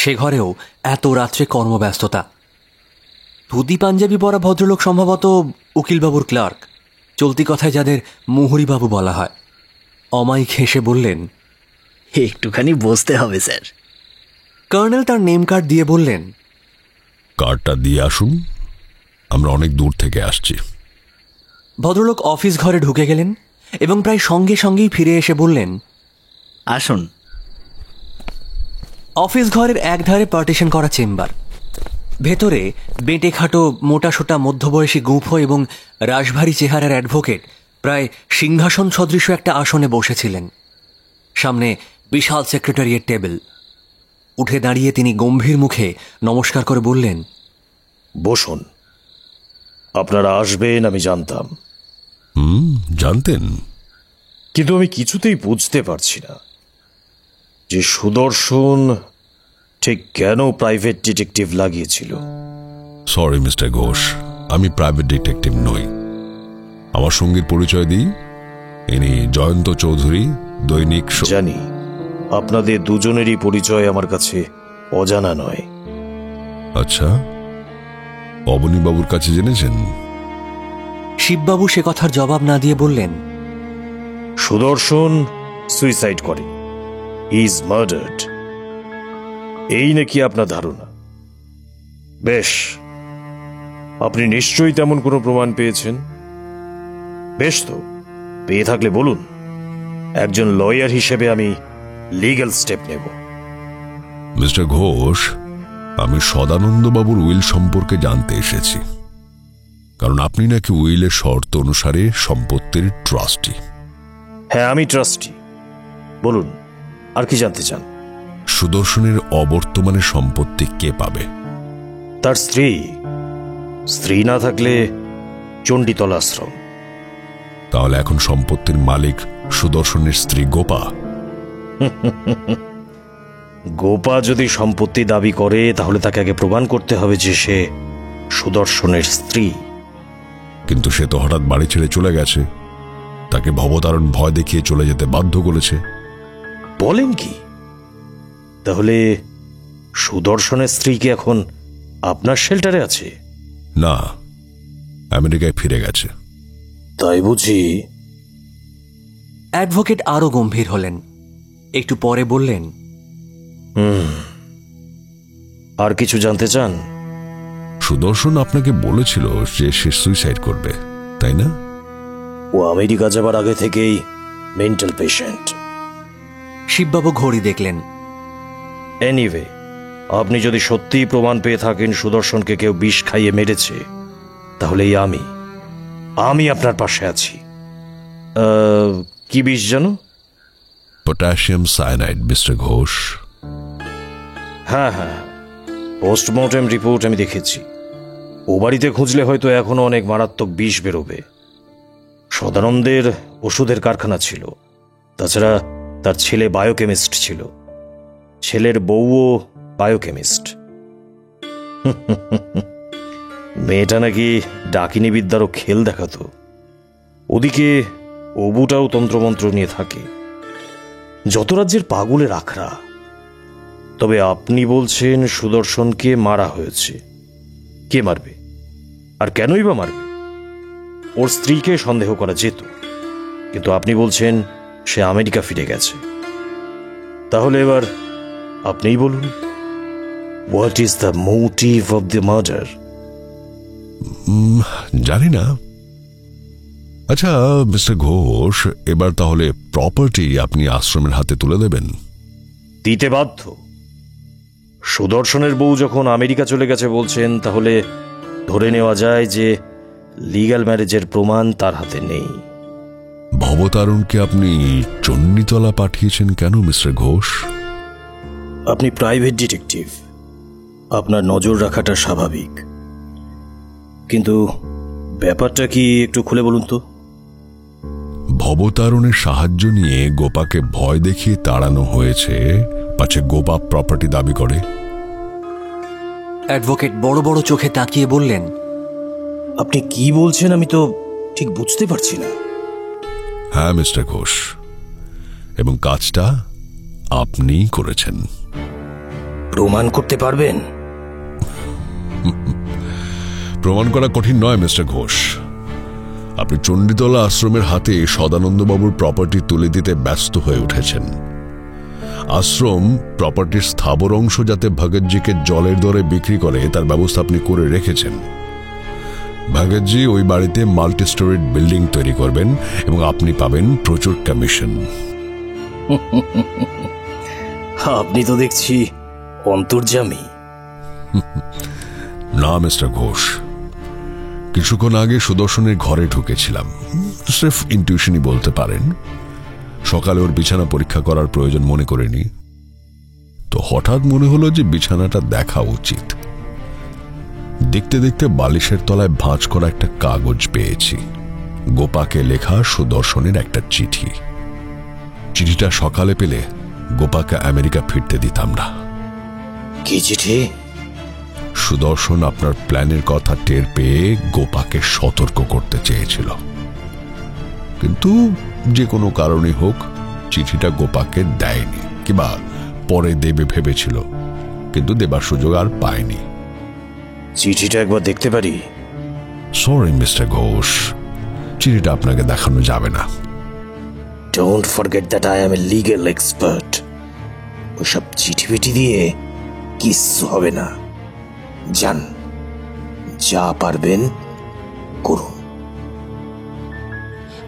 সে ঘরেও এত রাত্রে কর্মব্যস্ততা। ধুতি পাঞ্জাবি পরা ভদ্রলোক সম্ভবত উকিলবাবুর ক্লার্ক, চলতি কথায় যাদের মুহুরিবাবু বলা হয়। অমায়িক হেসে বললেন, একটুখানি বসতে হবে স্যার। কর্নেল তার নেম কার্ড দিয়ে বললেন, কার্ডটা দিয়ে আসুন, আমরা অনেক দূর থেকে আসছি। ভদ্রলোক অফিস ঘরে ঢুকে গেলেন এবং প্রায় সঙ্গে সঙ্গেই ফিরে এসে বললেন, আসুন। অফিস ঘরের একধারে পার্টিশন করা চেম্বার, ভেতরে বেঁটে খাটো মোটাসোটা মধ্যবয়সী গুঁফো এবং রাশভারী চেহারার অ্যাডভোকেট প্রায় সিংহাসন সদৃশ একটা আসনে বসেছিলেন। সামনে বিশাল সেক্রেটারিয়েট টেবিল। উঠে দাঁড়িয়ে তিনি গম্ভীর মুখে নমস্কার করে বললেন, বসুন। আপনারা আসবেন আমি জানতাম, জানতেন? কিন্তু আমি কিছুতেই বুঝতে পারছি না যে সুদর্শন ঠিক কেন প্রাইভেট ডিটেকটিভ লাগিয়েছিল। সরি মিস্টার ঘোষ, আমি প্রাইভেট ডিটেকটিভ নই। আমার সঙ্গীর পরিচয় দিই, ইনি জয়ন্ত চৌধুরী, দৈনিক। জানি আপনাদের দুজনেরই পরিচয় আমার কাছে অজানা নয়। আচ্ছা, অবনীবাবুর কাছে জেনেছেন? শিববাবু সে কথার জবাব না দিয়ে বললেন, সুদর্শন সুইসাইড করে, হি ইজ মার্ডার্ড, এই নাকি আপনার ধারণা? বেশ, আপনি নিশ্চয়ই তেমন কোনো প্রমাণ পেয়েছেন। বেশ, তো পেয়ে থাকলে বলুন, একজন লয়ার হিসেবে আমি লিগ্যাল স্টেপ নেব। মিস্টার ঘোষ, আমি সদানন্দবাবুর উইল সম্পর্কে জানতে এসেছি, কারণ আপনি নাকি উইলের শর্ত অনুসারে সম্পত্তির ট্রাস্টি। হ্যাঁ, আমি ট্রাস্টি। বলুন, আর কি জানতে চান? সুদর্শনের অবর্তমানে সম্পত্তি কে পাবে? তার স্ত্রী। স্ত্রী না থাকলে চণ্ডীতলা আশ্রম। তাহলে এখন সম্পত্তির মালিক সুদর্শনের স্ত্রী গোপা। গোপা যদি সম্পত্তি দাবি করে তাহলে তাকে আগে প্রমাণ করতে হবে যে সে সুদর্শনের স্ত্রী। কিন্তু সে তো হঠাৎ বাড়ি ছেড়ে চলে গেছে, তাকে ভবতারণ ভয় দেখিয়ে চলে যেতে বাধ্য করেছে। বলেন কি? তাহলে সুদর্শনের স্ত্রী কি এখন আপনার শেল্টারে আছে? না, আমেরিকায় ফিরে গেছে। তাই বুঝি? অ্যাডভোকেট আরো গম্ভীর হলেন। একটু পরে বললেন, আর কিছু জানতে চান? সুদর্শন আপনাকে বলেছিল যে সে সুইসাইড করবে, তাই না? ও আমেরিকা যাবার আগে থেকেই মেন্টাল পেশেন্ট। শিববাবু ঘড়ি দেখলেন। এনিওয়ে, আপনি যদি সত্যিই প্রমাণ পেয়ে থাকেন সুদর্শনকে কেউ বিষ খাইয়ে মেরেছে, তাহলেই আমি আপনার পাশে আছি। কি বিষ জানো? Potassium cyanide, mister Ghosh. হ্যাঁ, পোস্টমর্টেম রিপোর্ট আমি দেখেছি। ও বাড়িতে খুঁজলে হয়তো এখনো অনেক মারাত্মক বিষ বেরোবে। সদানন্দের ওষুধের কারখানা ছিল, তাছাড়া তার ছেলে বায়োকেমিস্ট ছিল, ছেলের বউও বায়োকেমিস্ট। মেয়েটা নাকি ডাকিনী বিদ্যারও খেল দেখাতো। ওদিকে অবুটাও তন্ত্রমন্ত্র নিয়ে থাকে। যত রাজ্যের পাগলের আখড়া। তবে আপনি বলছেন সুদর্শনকে মারা হয়েছে। কে মারবে? আর কেনই বা মারবে? ওর স্ত্রীকে সন্দেহ করা যেত, কিন্তু আপনি বলছেন সে আমেরিকা ফিরে গেছে। তাহলে এবার আপনিই বলুন, what is the motive of the murder? জানি না। আচ্ছা মিস্টার ঘোষ, এবার তাহলে প্রপার্টি আপনি আশ্রমের হাতে তুলে দেবেন? দিতে বাধ্য। সুদর্শনের বউ যখন আমেরিকা চলে গেছে বলছেন, তাহলে ধরে নেওয়া যায় যে লিগ্যাল ম্যারেজের প্রমাণ তার হাতে নেই। ভবতারণকে আপনি চণ্ডীতলা পাঠিয়েছেন কেন মিস্টার ঘোষ? আপনি প্রাইভেট ডিটেকটিভ, আপনার নজর রাখাটা স্বাভাবিক, কিন্তু ব্যাপারটা কি একটু খুলে বলুন তো। ভবতারণের সাহায্য নিয়ে গোপাকে ভয় দেখিয়ে তাড়ানো হয়েছে, পাছে গোপা প্রপার্টি দাবি করে। অ্যাডভোকেট বড় বড় চোখে তাকিয়ে বললেন, আপনি কি বলছেন আমি তো ঠিক বুঝতে পারছি না। হ্যাঁ মিস্টার ঘোষ, এবং কাজটা আপনিই করেছেন। প্রমাণ করতে পারবেন? প্রমাণ করা কঠিন নয় মিস্টার ঘোষ। আপনি চণ্ডীতলা আশ্রমের হাতে সদানন্দবাবুর প্রপার্টি তুলে দিতে ব্যস্ত হয়ে উঠেছেন। আশ্রম প্রপার্টির স্থাবর অংশ যাতে ভগৎজিকে জলের দরে বিক্রি করে তার ব্যবস্থা আপনি করে রেখেছেন। ভগৎজি ওই বাড়িতে মাল্টি স্টোরিড বিল্ডিং তৈরি করবেন এবং আপনি পাবেন প্রচুর কমিশন। আপনি তো দেখছি অন্তর্যামী। না মিস্টার ঘোষ, কিছুক্ষণ আগে সুদর্শনের ঘরে ঢুকেছিলাম, স্রেফ ইনটিউশনই বলতে পারেন। সকালে ওর বিছানা পরীক্ষা করার প্রয়োজন মনে করিনি, তো হঠাৎ মনে হলো যে বিছানাটা দেখা উচিত। দেখতে দেখতে বালিশের তলায় ভাঁজ করা একটা কাগজ পেয়েছি, গোপাকে লেখা সুদর্শনের একটা চিঠি। চিঠিটা সকালে পেলে গোপাকে আমেরিকা ফিরতে দিতাম না। কি চিঠি? সুদর্শন আপনার প্ল্যানের কথা টের পেয়ে গোপাকে সতর্ক করতে চেয়েছিল, কিন্তু যে কোনো কারণে হোক চিঠিটা গোপাকে দেয়নি, কিংবা পরে দেবে ভেবেছিল, কিন্তু দেবার সুযোগ আর পায়নি। চিঠিটা একবার দেখতে পারি? সরি মিস্টার ঘোষ, চিঠিটা আপনাকে দেখানো যাবে না। Don't forget that I M A legal expert. ওসব চিঠি পিঠি দিয়ে কিচ্ছু হবে না। যান, যা পারবেন করুন।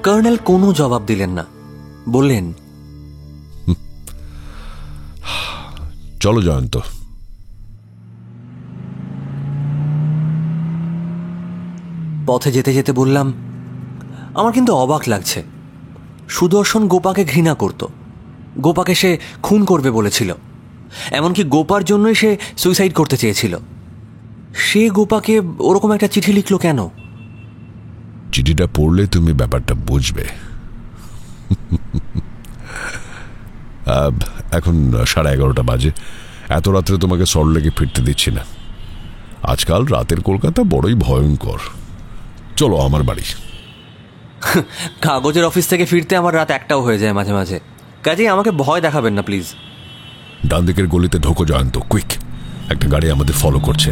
কর্নেল কোনো জবাব দিলেন না, বললেন, চলো জয়ন্ত। পথে যেতে যেতে বললাম, আমার কিন্তু অবাক লাগছে। সুদর্শন গোপাকে ঘৃণা করত, গোপাকে সে খুন করবে বলেছিল, এমনকি গোপার জন্যই সে সুইসাইড করতে চেয়েছিল। সে গোপাকে ওরকম একটা চিঠি লিখলো কেন? চিঠিটা পড়লে তুমি ব্যাপারটা বুঝবে। এখন 11:30 বাজে, এত রাত্রে তোমাকে সল্টলেকে ফিরতে দিচ্ছি না। আজকাল রাতের কলকাতা বড়ই ভয়ঙ্কর। চলো আমার বাড়ি। কাগজের অফিস থেকে ফিরতে আমার রাত 1টাও হয়ে যায় মাঝে মাঝে, কাজেই আমাকে ভয় দেখাবেন না প্লিজ। ডান দিকের গলিতে ঢোকো জয়ন্ত, কুইক। একটা গাড়ি আমাদের ফলো করছে।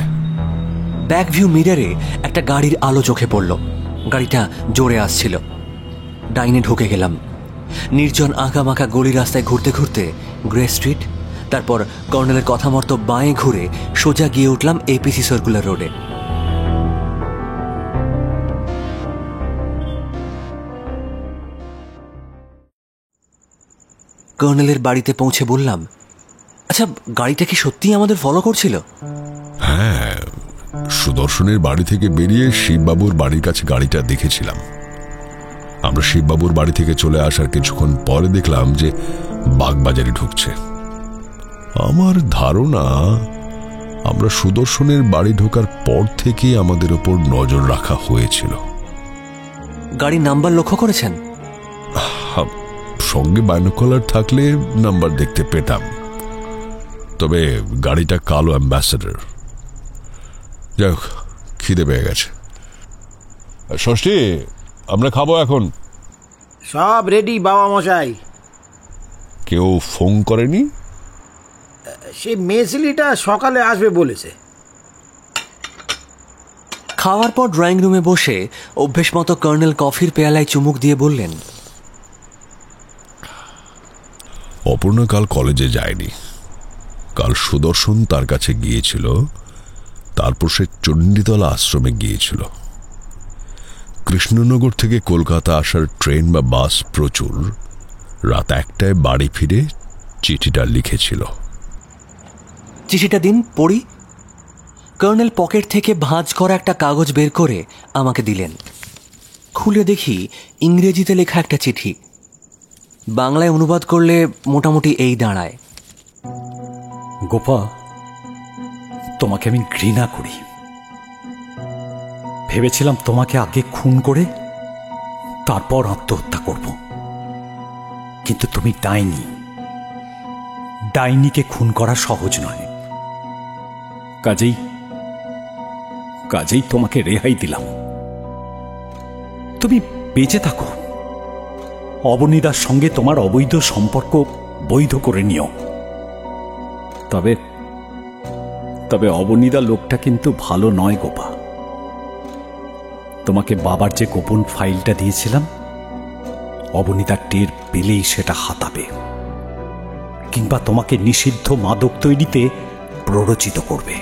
ব্যাক ভিউ মিররে একটা গাড়ির আলো চোখে পড়ল, গাড়িটা জোরে আসছিল। ডাইনে ঢুকে গেলাম। নির্জন আঁকামাঁকা গলি রাস্তায় ঘুরতে ঘুরতে গ্রে স্ট্রিট, তারপর কর্নেলের কথা মতো বাঁয়ে ঘুরে সোজা গিয়ে উঠলাম এপিসি সার্কুলার রোডে। কর্নেলের বাড়িতে পৌঁছে বললাম, আচ্ছা গাড়িটা কি সত্যিই আমাদের ফলো করছিল? হ্যাঁ, সুদর্শনের বাড়ি থেকে বেরিয়ে শিববাবুর বাড়ির কাছে গাড়িটা দেখেছিলাম। আমরা শিববাবুর বাড়ি থেকে চলে আসার কিছুক্ষণ পরে দেখলাম যে বাগবাজারে ঢুকছে। আমার ধারণা আমরা সুদর্শনের বাড়ি ঢোকার পর থেকেই আমাদের ওপর নজর রাখা হয়েছিল। গাড়ির নাম্বার লক্ষ্য করেছেন? সঙ্গে বাইনোকুলার থাকলে নাম্বার দেখতে পেতাম, তবে গাড়িটা কালো অ্যাম্বাসেডর। যাই হোক, খিদে পেয়ে গেছে। ষষ্ঠী, আমরা খাবো এখন। সব রেডি বাবা মশাই। কেউ ফোন করেনি? সেই মেসিলিটা সকালে আসবে বলেছে। খাওয়ার পর ড্রয়িং রুমে বসে অভ্যেস মতো কর্নেল কফির পেয়ালায় চুমুক দিয়ে বললেন, অপর্ণা কাল কলেজে যায়নি। কাল সুদর্শন তার কাছে গিয়েছিল, তারপর সে চণ্ডীতলা আশ্রমে গিয়েছিল। কৃষ্ণনগর থেকে কলকাতা আসার ট্রেন বা বাস প্রচুর। রাত 1টায় বাড়ি ফিরে চিঠিটা লিখেছিল। চিঠিটা দিন পড়ি। কর্নেল পকেট থেকে ভাঁজ করা একটা কাগজ বের করে আমাকে দিলেন। খুলে দেখি ইংরেজিতে লেখা একটা চিঠি। বাংলায় অনুবাদ করলে মোটামুটি এই দাঁড়ায়, গোপা, তোমাকে আমি ঘৃণা করি। ভেবেছিলাম তোমাকে আগে খুন করে তারপর আত্মহত্যা করব, কিন্তু তুমি ডাইনি। ডাইনিকে খুন করা সহজ নয়। কাজেই তোমাকে রেহাই দিলাম। তুমি বেঁচে থাকো, অবনীদার সঙ্গে তোমার অবৈধ সম্পর্ক বৈধ করে নিও। তবে তবে অবনীদা লোকটা কিন্তু ভালো নয় গোপা। তোমাকে বাবার যে গোপন ফাইলটা দিয়েছিলাম, অবনীদা টের পেলেই সেটা হাতাবে, কিংবা তোমাকে নিষিদ্ধ মাদক তৈরিতে প্ররোচিত করবে।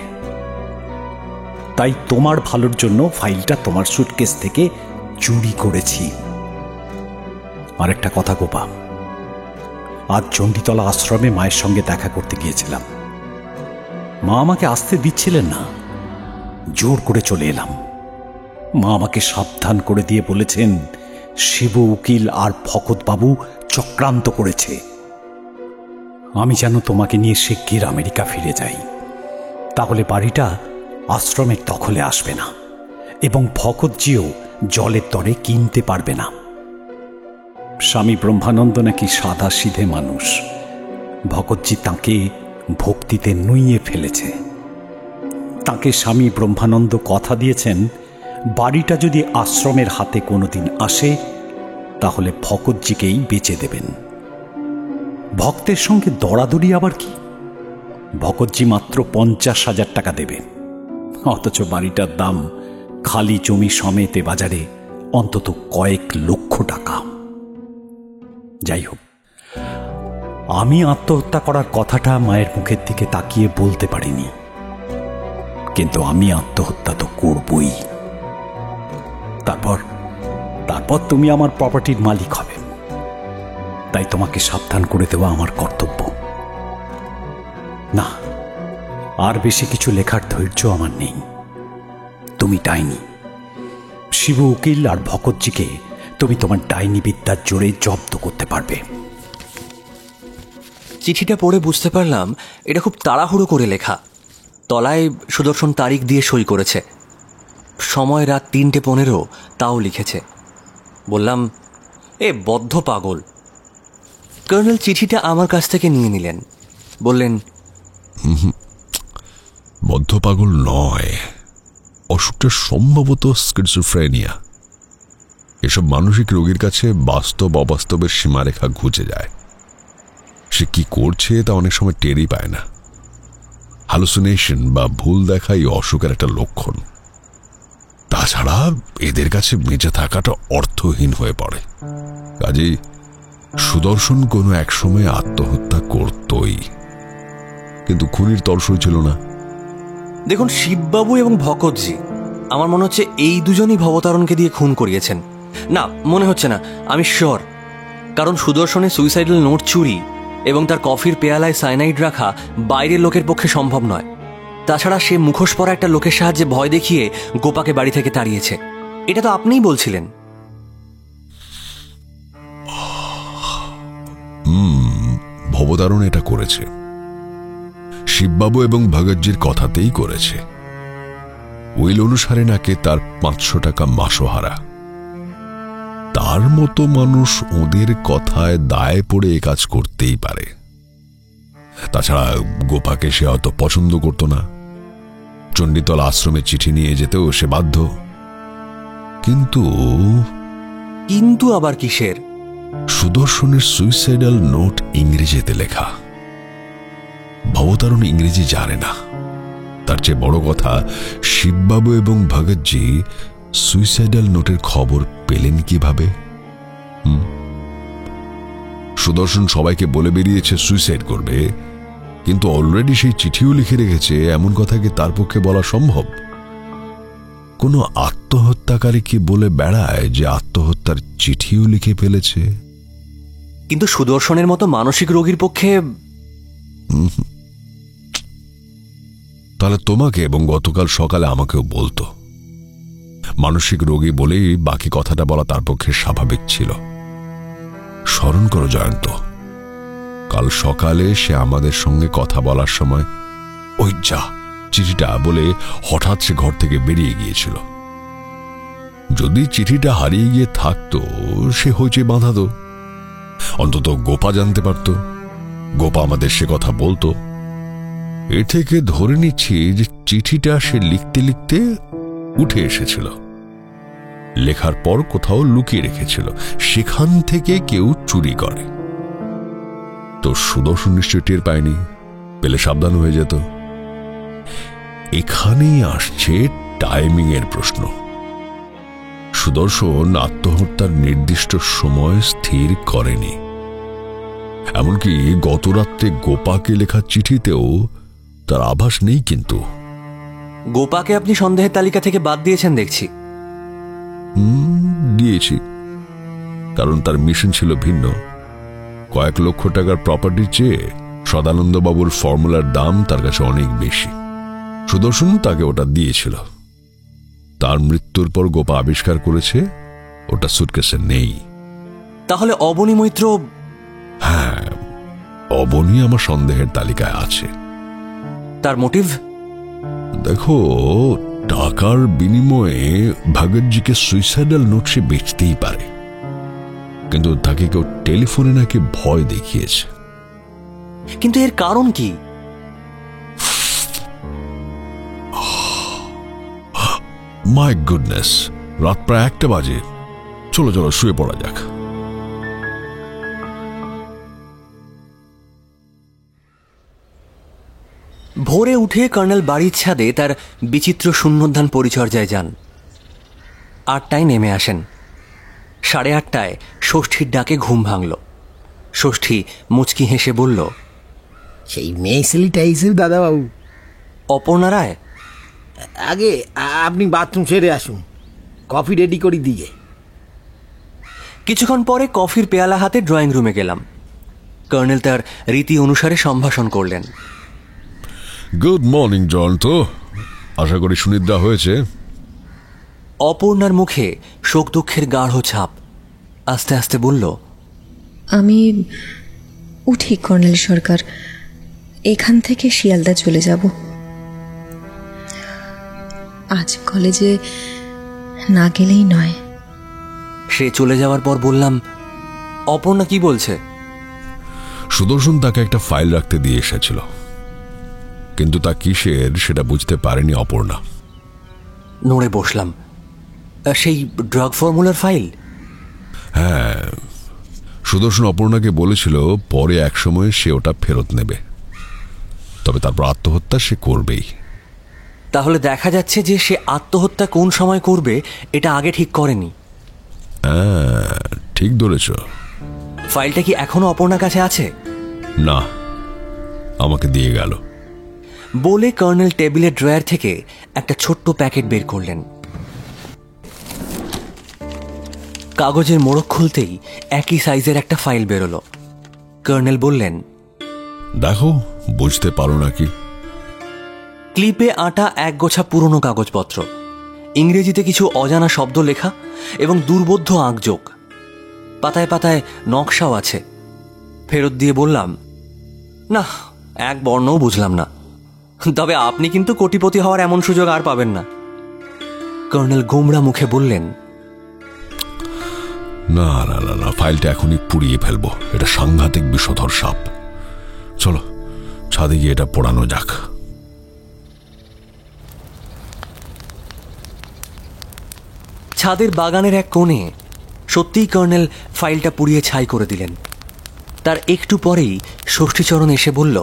তাই তোমার ভালোর জন্য ফাইলটা তোমার সুটকেস থেকে চুরি করেছি। আরেকটা কথা গোপা, আজ চণ্ডীতলা আশ্রমে মায়ের সঙ্গে দেখা করতে গিয়েছিলাম। মা আমাকে আসতে দিচ্ছিলেন না, জোর করে চলে এলাম। মা আমাকে সাবধান করে দিয়ে বলেছেন শিবু উকিল আর ভকতবাবু চক্রান্ত করেছে। আমি যেন তোমাকে নিয়ে শিগগির আমেরিকা ফিরে যাই, তাহলে বাড়িটা আশ্রমের দখলে আসবে না এবং ভকতজিও জলের দরে কিনতে পারবে না। স্বামী ব্রহ্মানন্দ নাকি সাদা সিধে মানুষ, ভকতজি তাঁকে ভক্তিতে নুইয়ে ফেলেছে। তাঁকে স্বামী ব্রহ্মানন্দ কথা দিয়েছেন বাড়িটা যদি আশ্রমের হাতে কোনোদিন আসে তাহলে ভকতজিকেই বেচে দেবেন। ভক্তের সঙ্গে দরাদরি আবার কি? ভকতজি মাত্র 50,000 টাকা দেবেন, অথচ বাড়িটার দাম খালি জমি সমেতে বাজারে অন্তত কয়েক লক্ষ টাকা। যাই হোক, আমি আত্মহত্যা করার কথাটা মায়ের মুখের দিকে তাকিয়ে বলতে পারিনি, কিন্তু আমি আত্মহত্যা তো করবই। তারপর তুমি আমার প্রপার্টির মালিক হবে, তাই তোমাকে সাবধান করে দেওয়া আমার কর্তব্য। না, আর বেশি কিছু লেখার ধৈর্য আমার নেই। তুমি ডাইনি, শিবু উকিল আর ভকতজিকে তুমি তোমার ডাইনি বিদ্যার জোরে জব্দ করতে পারবে। চিঠিটা পড়ে বুঝতে পারলাম এটা খুব তাড়াহুড়ো করে লেখা। তলায় সুদর্শন তারিখ দিয়ে সই করেছে, সময় রাত 3:15, তাও লিখেছে। বললাম, এ বদ্ধ পাগল। কর্নেল চিঠিটা আমার কাছ থেকে নিয়ে নিলেন, বললেন, বদ্ধ পাগল নয়, অসুখটা সম্ভবত স্কিজোফ্রেনিয়া। এসব মানসিক রোগীর কাছে বাস্তব অবাস্তবের সীমারেখা ঘুচে যায়। সে কি করছে তা অনেক সময় টেরই পায় না। হ্যালুসিনেশন বা ভুল দেখা এই অসুখের একটা লক্ষণ। তাছাড়া এদের কাছে বেঁচে থাকাটা অর্থহীন হয়ে পড়ে। কাজেই সুদর্শন কোনো এক সময় আত্মহত্যা করতই, কিন্তু খুনির তলসই ছিল না। দেখুন, শিববাবু এবং ভকতজি, আমার মনে হচ্ছে এই দুজনই ভবতারণকে দিয়ে খুন করিয়েছেন। না, মনে হচ্ছে না, আমি শিওর। কারণ সুদর্শনের সুইসাইডাল নোট চুরি এবং তার কফির পেয়ালায় সাইনাইড রাখা বাইরের লোকের পক্ষে সম্ভব নয়। তাছাড়া সে মুখোশ পরা একটা লোকের সাহায্যে ভয় দেখিয়ে গোপাকে বাড়ি থেকে তাড়িয়েছে, এটা তো আপনিই বলছিলেন। ভবতারণ এটা করেছে, শিববাবু এবং ভগতজির কথাতেই করেছে। উইল অনুসারে নাকি তার 500 টাকা মাসোহারা। তার মতো মানুষ ওদের কথায় দায়ে পড়ে এ কাজ করতেই পারে। তাছাড়া গোপাকে সে হয়তো পছন্দ করত না। চণ্ডীতলা আশ্রমে চিঠি নিয়ে যেতেও সে বাধ্য। কিন্তু আবার কিসের? সুদর্শনের সুইসাইডাল নোট ইংরেজিতে লেখা। ভবতারণ ইংরেজি জানে না। তার চেয়ে বড় কথা, শিববাবু এবং ভগতজি সুইসাইডাল নোটের খবর পেলেন কিভাবে? সুদর্শন সবাইকে বলে বেরিয়েছে সুইসাইড করবে, কিন্তু অলরেডি সেই চিঠিও লিখে রেখেছে। এমন কথা কি তার পক্ষে বলা সম্ভব? কোনো আত্মহত্যাকারী কি বলে বেড়ায় যে আত্মহত্যার চিঠিও লিখে ফেলেছে? কিন্তু সুদর্শনের মতো মানসিক রোগীর পক্ষে। তাহলে তোমাকে এবং গতকাল সকালে আমাকেও বলতো। মানসিক রোগী বলেই বাকি কথাটা বলা তার পক্ষে স্বাভাবিক ছিল। স্মরণ করো জয়ন্ত, কাল সকালে সে আমাদের সঙ্গে কথা বলার সময় ওই যা চিঠিটা বলে হঠাৎ সে ঘর থেকে বেরিয়ে গিয়েছিল। যদি চিঠিটা হারিয়ে গিয়ে থাকতো, সে হইচে বাঁধাতো। অন্তত গোপা জানতে পারত, গোপা আমাদের সে কথা বলতো। এ থেকে ধরে নিচ্ছি যে চিঠিটা সে লিখতে লিখতে উঠে এসেছিল, লেখার পর কোথাও লুকিয়ে রেখেছিল, সেখান থেকে কেউ চুরি করে। তো সুদর্শন নিশ্চয় টের পায়নি, পেলে সাবধান হয়ে যেত। এখানেই আসছে টাইমিং এর প্রশ্ন। সুদর্শন আত্মহত্যার নির্দিষ্ট সময় স্থির করেনি। এমনকি গত রাত্রে গোপাকে লেখা চিঠিতেও তার আভাস নেই। কিন্তু গোপাকে আপনি সন্দেহের তালিকা থেকে বাদ দিয়েছেন দেখছি। দিয়েছি, কারণ তার মিশন ছিল ভিন্ন। কয়েক লক্ষ টাকার প্রপার্টির চেয়ে সদানন্দবাবুর ফর্মুলার দাম তার কাছে অনেক বেশি। সুদর্শন তাকে ওটা দিয়েছিল। তার মৃত্যুর পর গোপা আবিষ্কার করেছে ওটা সুটকেসে নেই। তাহলে অবনী মৈত্র? হ্যাঁ, অবনী আমার সন্দেহের তালিকায় আছে। তার মোটিভ? দেখো, টাকার বিনিময়ে ভগৎজিকে সুইসাইডাল নোট সে বেচতেই পারে, কিন্তু তাকে কেউ টেলিফোনে নাকি ভয় দেখিয়েছে। কিন্তু এর কারণ কি? মাই গুডনেস, রাত প্রায় 1টা বাজে। চলো চলো শুয়ে পড়া যাক। ভোরে উঠে কর্নেল বাড়ির ছাদে তার বিচিত্র শূন্যোদ্যান পরিচর্যায় যান। 8টায় নেমে আসেন। 8:30টায় ষষ্ঠীর ডাকে ঘুম ভাঙল। ষষ্ঠী মুচকি হেসে বলল, সেই মেয়ে ছেলেটা এসে দাদাবাবু। অপর্ণা রায়? আগে আপনি বাথরুম সেরে আসুন, কফি রেডি করি দিয়ে। কিছুক্ষণ পরে কফির পেয়ালা হাতে ড্রয়িং রুমে গেলাম। কর্নেল তার রীতি অনুসারে সম্ভাষণ করলেন। গুড মর্নিং জয়ন্ত, আশা করি সুনিদ্রা হয়েছে। অপর্ণার মুখে শোক দুঃখের গাঢ় ছাপ। আস্তে আস্তে বলল, আমি উঠি কর্নেল সরকার, এখান থেকে শিয়ালদা চলে যাব। আজ কলেজে না গেলেই নয়। সে চলে যাওয়ার পর বললাম, অপর্ণা কি বলছে? সুদর্শন তাকে একটা ফাইল রাখতে দিয়ে এসেছিল, কিন্তু তা কিসের সেটা বুঝতে পারেনি অপর্ণা। নড়ে বসলাম। সেই ড্রাগ ফর্মুলার ফাইল? হ্যাঁ, সুদর্শন অপর্ণাকে বলেছিল পরে এক সময় সে ওটা ফেরত নেবে, তবে তারপর আত্মহত্যা সে করবেই। তাহলে দেখা যাচ্ছে যে সে আত্মহত্যা কোন সময় করবে এটা আগে ঠিক করেনি। হ্যাঁ, ঠিক ধরেছ। ফাইলটা কি এখনো অপর্ণার কাছে আছে? না, আমাকে দিয়ে গেল। বলে কর্নেল টেবিলের ড্রয়ার থেকে একটা ছোট্ট প্যাকেট বের করলেন। কাগজের মোড়ক খুলতেই একই সাইজের একটা ফাইল বেরোলো। কর্নেল বললেন, দেখো, বুঝতে পারো নাকি? ক্লিপে আটা এক গোছা পুরনো কাগজপত্র, ইংরেজিতে কিছু অজানা শব্দ লেখা এবং দুর্বোধ্য আঁকযোগ। পাতায় পাতায় নকশাও আছে। ফেরত দিয়ে বললাম, না, এক বর্ণও বুঝলাম না, তবে আপনি কিন্তু কোটিপতি হওয়ার এমন সুযোগ আর পাবেন না। কর্নেল গোমরা মুখে বললেন, না না না না, ফাইলটা এখনই পুড়িয়ে ফেলবো। এটা সাংঘাতিক বিষধর সাপ। চলো ছাদে গিয়ে এটা পোড়ানো যাক। ছাদের বাগানের এক কোণে সত্যিই কর্নেল ফাইলটা পুড়িয়ে ছাই করে দিলেন। তার একটু পরেই ষষ্ঠীচরণ এসে বলল,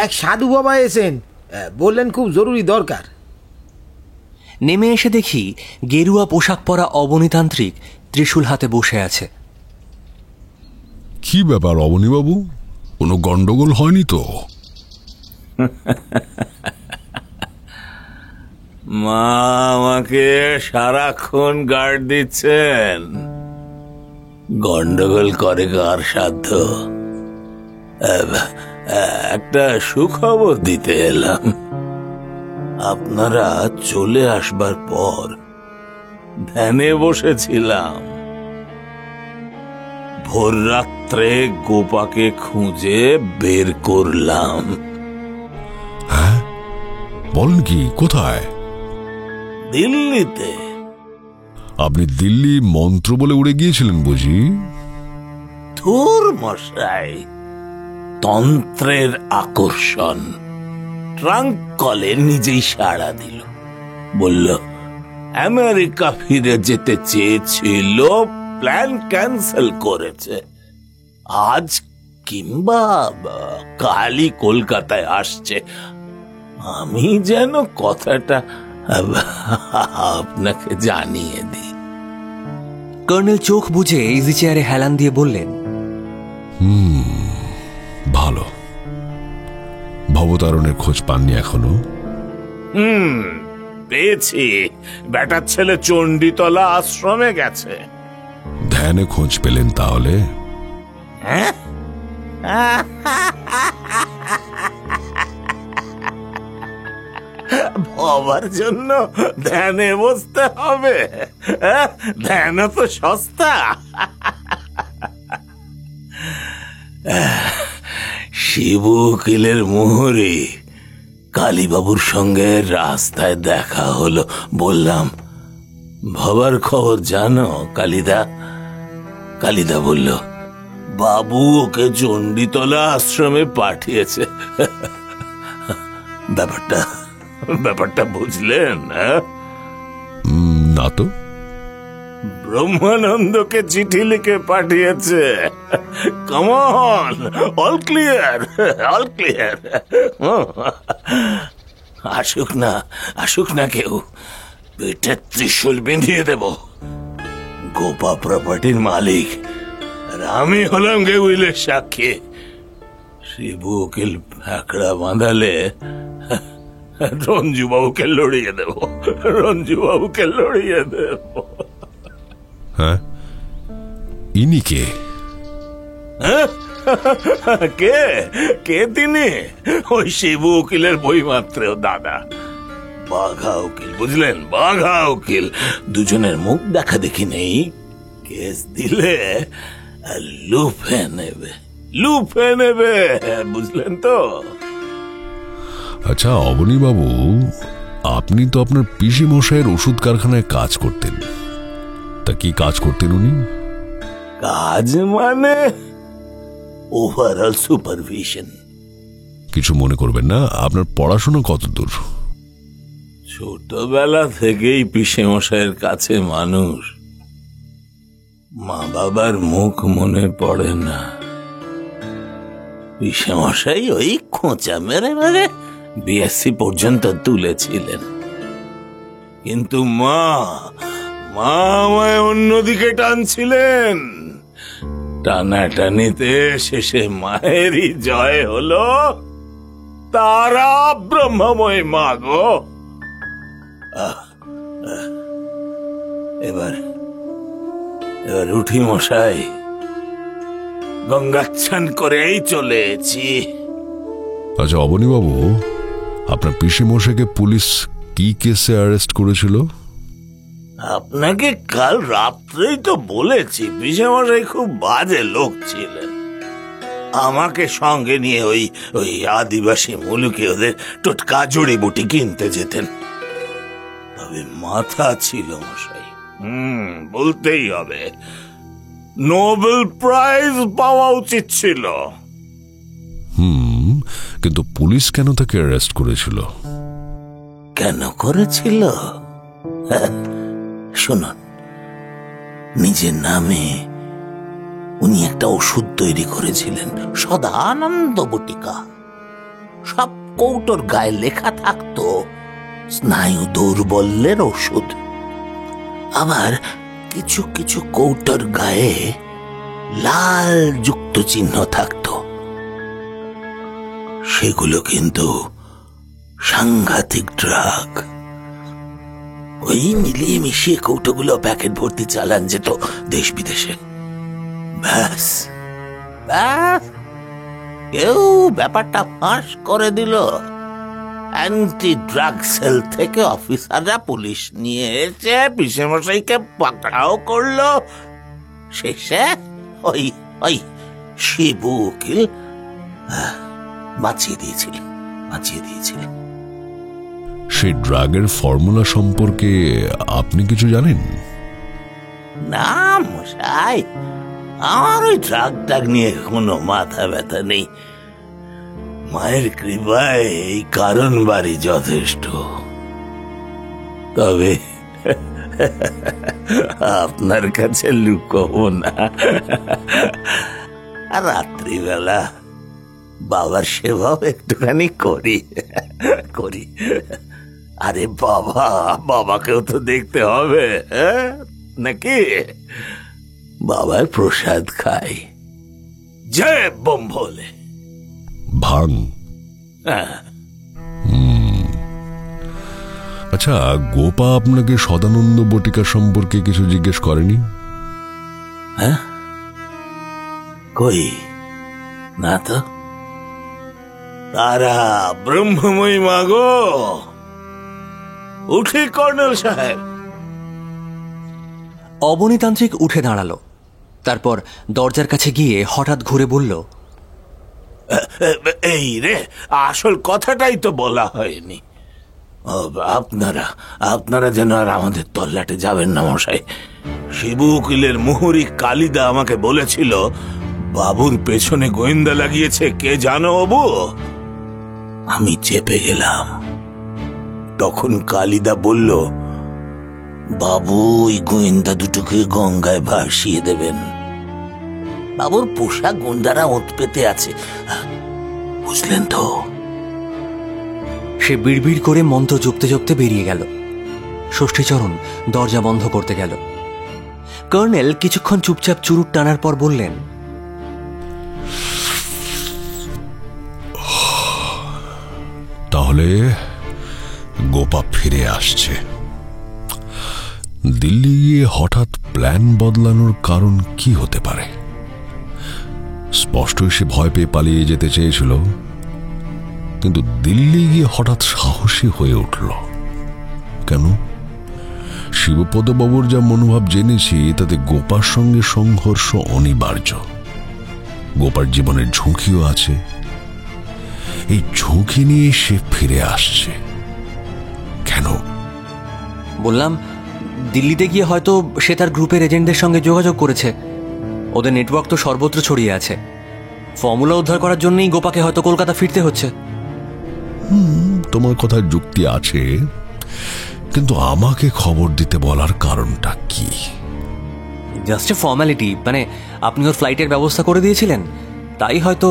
এক সাধু বাবা এসেন, বললেন খুব জরুরি দরকার। নেমে এসে দেখি গেরুয়া পোশাক পরা অবনীতান্ত্রিক ত্রিশূল হাতে বসে আছে। কি ব্যাপার অবনীবাবু, কোনো গন্ডগোল হয়নি তো? মা আমাকে সারাক্ষণ গার্ড দিচ্ছেন। গন্ডগোল করে কার সাধ্য? একটা সুখবর দিতে এলাম। আপনারা চলে আসবার পর ধ্যানে বসেছিলাম। ভোর রাত্রে গোপাকে খুঁজে বের করলাম। হ্যাঁ, বলেন কি? কোথায়? দিল্লিতে। আপনি দিল্লি মন্ত্র বলে উড়ে গিয়েছিলেন বুঝি? ধুর মশাই, তন্ত্রের আকর্ষণ। ট্রাঙ্ক কলে নিজেই সাড়া দিল, বলল আমেরিকা ফিরে যেতে চেয়েছিল, প্ল্যান ক্যান্সেল করেছে। আজ কিংবা কালই কলকাতায় আসছে। আমি যেন কথাটা আপনাকে জানিয়ে দিই। কর্নেল চোখ বুজে ইজি চেয়ারে হেলান দিয়ে বললেন, ভালো। ভবতারণের খোঁজ পাননি এখনো? পেয়েছি। বেটার ছেলে চণ্ডীতলা আশ্রমে গেছে। ধ্যানে খোঁজ পেলেন তাহলে? হ্যাঁ, ভবার জন্য ধ্যানে বসতে হবে? ধ্যান তো সস্তা। শিবু উকিলের মোহরে কালীবাবুর সঙ্গে রাস্তায় দেখা হলো। বললাম, ভবার খবর জানো কালিদা? কালিদা বলল, বাবু ওকে চণ্ডীতলা আশ্রমে পাঠিয়েছে। ব্যাপারটা বুঝলেন? না তো। ব্রহ্মানন্দকে চিঠি লিখে পাঠিয়েছে। Come on, all clear, all clear. আসুক না কেউ, পেটে ত্রিশূল বিঁধিয়ে দেব। গোপা প্রপার্টির মালিক আর আমি হলাম গে উইলের সাক্ষী। শিবু উকিল ফ্যাকড়া বাঁধালে রঞ্জুবাবুকে লড়িয়ে দেব, রঞ্জুবাবুকে লড়িয়ে দেব। হ্যাঁ, ইনি কে? কে তিনি? ওই শিবু উকিলের বই মাত্র দাদা, বাঘা উকিল। বুঝলেন, বাঘা উকিল। দুজনের মুখ দেখা দেখি নেই। কেস দিলে লুফে নেবে, লুফে নেবে। বুঝলেন তো? আচ্ছা অবনী বাবু, আপনি তো আপনার পিসি মশাইয়ের ওষুধ কারখানায় কাজ করতেন। তা কি কাজ করতেন উনি? কাজ মানে ওভারঅল সুপারভিশন। কিছু মনে করবেন না, আপনার পড়াশোনা কত দূর? ছোটবেলা থেকেই পিসে মশাইয়ের কাছে মানুষ। মা বাবার মুখ মনে পড়ে না। পিসে মশাই ওই খোঁচা মেরে মেরে বিএসসি পর্যন্ত তুলেছিলেন, কিন্তু মা আমায় অন্যদিকে টানছিলেন। টানাটানিতে শেষে মায়েরই জয় হলো। তারা ব্রহ্মময় মা গো। এবার উঠি মশাই, গঙ্গাচ্ছান করেই চলে এসেছি। আচ্ছা অবনী বাবু, আপনার পিসি মশাইকে পুলিশ কি কেসে অ্যারেস্ট করেছিল? আপনাকে কাল রাত্রেই তো বলেছি, পিসে মশাই খুব বাজে লোক ছিলেন। আমাকে সঙ্গে নিয়ে ওই আদিবাসী মুলুকে ওদের টোটকা জড়িবুটি কিনতে যেতেন। তবে মাথা ছিল মশাই, বলতেই হবে, নোবেল প্রাইজ পাওয়া উচিত ছিল। কিন্তু পুলিশ কেন তাকে অ্যারেস্ট করেছিল? কেন করেছিল শুনুন। নিজের নামে উনি একটা ওষুধ তৈরি করেছিলেন, সদানন্দ বটিকা। সব কৌটোর গায়ে লেখা থাকতো স্নায়ু দৌর্বল্যের ওষুধ। আবার কিছু কিছু কৌটোর গায়ে লাল যুক্ত চিহ্ন থাকতো। সেগুলো কিন্তু সাংঘাতিক ড্রাগ। ওই মিলিয়ে মিশিয়ে কৌটোগুলো প্যাকেট ভর্তি চালান যেত দেশ বিদেশে। ব্যাস কেউ ব্যাপারটা ফাঁস করে দিল। অ্যান্টি ড্রাগ সেল থেকে অফিসাররা পুলিশ নিয়ে এসে পিসে মশাইকে পাকড়াও করলো। শেষে ওই শিবু উকিল বাঁচিয়ে দিয়েছিলেন। সেই ড্রাগের ফর্মুলা সম্পর্কে আপনি কিছু জানেন? না মশাই, আমার ওই ড্রাগ নিয়ে কোনো মাথা ব্যথা নেই। মায়ের কৃপায় এই কারণ বাড়ি যথেষ্ট। তবে আপনার কাছে লুকোবো না, রাত্রিবেলা বাবার সেবাও একটুখানি করি করি। আরে বাবা, বাবাকেও তো দেখতে হবে নাকি? বাবার প্রসাদ খাই। জয় বোম ভোলে। ভাং। আচ্ছা, গোপা আপনাকে সদানন্দ বটিকা সম্পর্কে কিছু জিজ্ঞেস করেনি? হ্যাঁ, কই না তো। তারা ব্রহ্মময়ী মাগো, উঠি কর্নেল সাহেব। অবনীতান্ত্রিক উঠে দাঁড়ালো, তারপর দরজার কাছে গিয়ে হঠাৎ ঘুরে বলল, এই রে, আসল কথাটাই তো বলা হয়নি। আপনারা যেন আর আমাদের তল্লাটে যাবেন না মশাই। শিবু উকিলের মুহুরি কালিদা আমাকে বলেছিল বাবুর পেছনে গোয়েন্দা লাগিয়েছে কে জানো অবু? আমি চেপে গেলাম। তখন কালিদা বলল, বাবু ওই গোয়েন্দা দুটোকে গঙ্গায় ভাসিয়ে দেবেন। বাবুর পোশাক গুন্ডারা ওঁত পেতে আছে, বুঝলেন তো? সে বিড়বিড় করে মন্ত্র জপতে জপতে বেরিয়ে গেল। ষষ্ঠীচরণ দরজা বন্ধ করতে গেল। কর্নেল কিছুক্ষণ চুপচাপ চুরুট টানার পর বললেন, তাহলে গোপা ফিরে আসছে। দিল্লি গিয়ে হঠাৎ প্ল্যান বদলানোর কারণ কি হতে পারে? স্পষ্টই সে ভয় পেয়ে পালিয়ে যেতে চেয়েছিল, কিন্তু দিল্লি গিয়ে হঠাৎ সাহসী হয়ে উঠল কেন? শিবপদবাবুর যা মনোভাব জেনেছি তাতে গোপার সঙ্গে সংঘর্ষ অনিবার্য। গোপার জীবনের ঝুঁকিও আছে। এই ঝুঁকি নিয়ে সে ফিরে আসছে কেন? বললাম, দিল্লিতে গিয়ে হয়তো সে তার গ্রুপের এজেন্টদের সঙ্গে যোগাযোগ করেছে। ওদের নেটওয়ার্ক তো সর্বত্র ছড়িয়ে আছে। ফর্মুলা উদ্ধার করার জন্যই গোপাকে হয়তো কলকাতা ফিরতে হচ্ছে। তোমার কথার যুক্তি আছে, কিন্তু আমাকে খবর দিতে বলার কারণটা কি? জাস্ট এ ফর্মালিটি, মানে আপনি ওর ফ্লাইটের ব্যবস্থা করে দিয়েছিলেন, তাই হয়তো।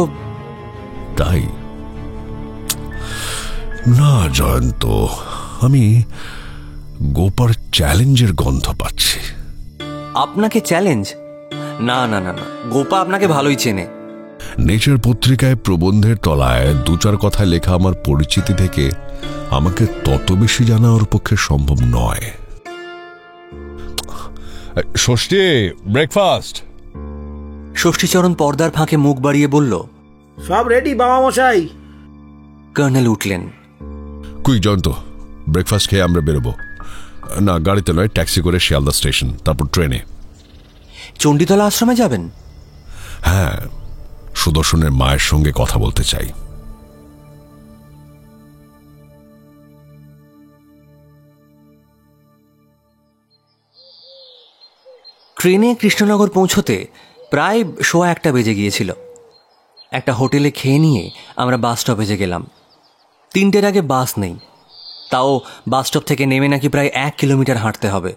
তাই না জয়ন্ত, আমি গোপার চ্যালেঞ্জের গন্ধ পাচ্ছি। আপনাকে চ্যালেঞ্জ? না না না না, গোপা আপনাকে ভালোই চেনে। নেচার পত্রিকায় প্রবন্ধের তলায় দু চার কথা লেখা আমার পরিচিতি থেকে আমাকে তত বেশি জানা ওর পক্ষে সম্ভব নয়। ষষ্ঠী, ব্রেকফাস্ট। ষষ্ঠীচরণ পর্দার ফাঁকে মুখ বাড়িয়ে বলল, সব রেডি বাবা মশাই। কর্নেল উঠলেন। কুই জয়ন্ত, ব্রেকফাস্ট খেয়ে আমরা বেরোবো। না, গাড়িতে নয়, ট্যাক্সি করে শিয়ালদা স্টেশন, তারপর ট্রেনে। চণ্ডীতলা আশ্রমে যাবেন? হ্যাঁ, সুদর্শনের মায়ের সঙ্গে কথা বলতে চাই। ট্রেনে কৃষ্ণনগর পৌঁছতে প্রায় 1:15 বেজে গিয়েছিল। একটা হোটেলে খেয়ে নিয়ে আমরা বাস স্টপেজে গেলাম। 3টের আগে বাস নেই, তাও বাস স্টপ থেকে নেমে নাকি প্রায় 1 কিলোমিটার হাঁটতে হবে।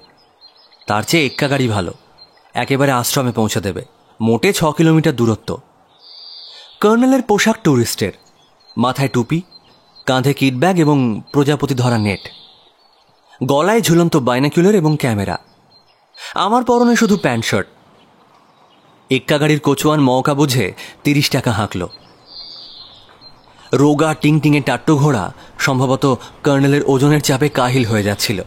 তার চেয়ে এক্কা গাড়ি ভালো, একেবারে আশ্রমে পৌঁছে দেবে। মোটে 6 কিলোমিটার দূরত্ব। কর্নেলের পোশাক ট্যুরিস্টের, মাথায় টুপি, কাঁধে কিট ব্যাগ এবং প্রজাপতি ধরা নেট, গলায় ঝুলন্ত বাইনাকুলার এবং ক্যামেরা। আমার পরনে শুধু প্যান্ট শার্ট। এক্কা গাড়ির কোচওয়ান মৌকা বুঝে 30 টাকা হাঁকল। রোগা টিংটিংয়ে টাট্টু ঘোড়া সম্ভবত কর্নেলের ওজনের চাপে কাহিল হয়ে যাচ্ছিল।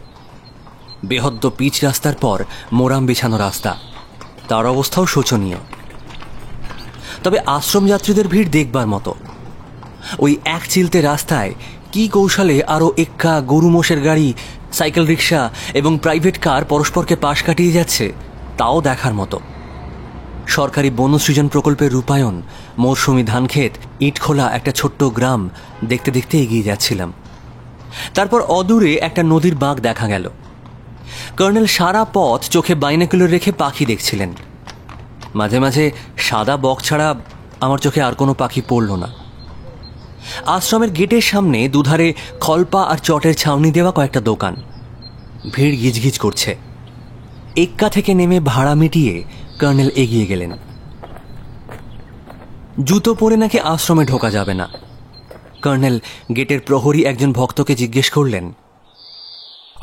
বেহদ্দ পিচ রাস্তার পর মোরাম বিছানো রাস্তা, তার অবস্থাও শোচনীয়। তবে আশ্রম যাত্রীদের ভিড় দেখবার মতো। ওই এক চিলতে রাস্তায় কি কৌশলে আরও এক্কা, গরু মোষের গাড়ি, সাইকেল রিক্সা এবং প্রাইভেট কার পরস্পরকে পাশ কাটিয়ে যাচ্ছে, তাও দেখার মতো। সরকারি বনসৃজন প্রকল্পের রূপায়ণ, মৌসুমি ধানক্ষেত, ইটখোলা একটা ছোট্ট গ্রাম দেখতে দেখতে এগিয়ে যাচ্ছিলাম। তারপর অদূরে একটা নদীর বাঁক দেখা গেল। কর্নেল সারা পথ চোখে বাইনাকুলার রেখে পাখি দেখছিলেন। মাঝে মাঝে সাদা বক ছাড়া আমার চোখে আর কোনো পাখি পড়ল না। আশ্রমের গেটের সামনে দুধারে খলপা আর চটের ছাউনি দেওয়া কয়েকটা দোকান। ভিড় গিজগিজ করছে। এক্কা থেকে নেমে ভাড়া মিটিয়ে কর্নেল এগিয়ে গেলেন। জুতো পরে নাকি আশ্রমে ঢোকা যাবে না। কর্নেল গেটের প্রহরী একজন ভক্তকে জিজ্ঞেস করলেন,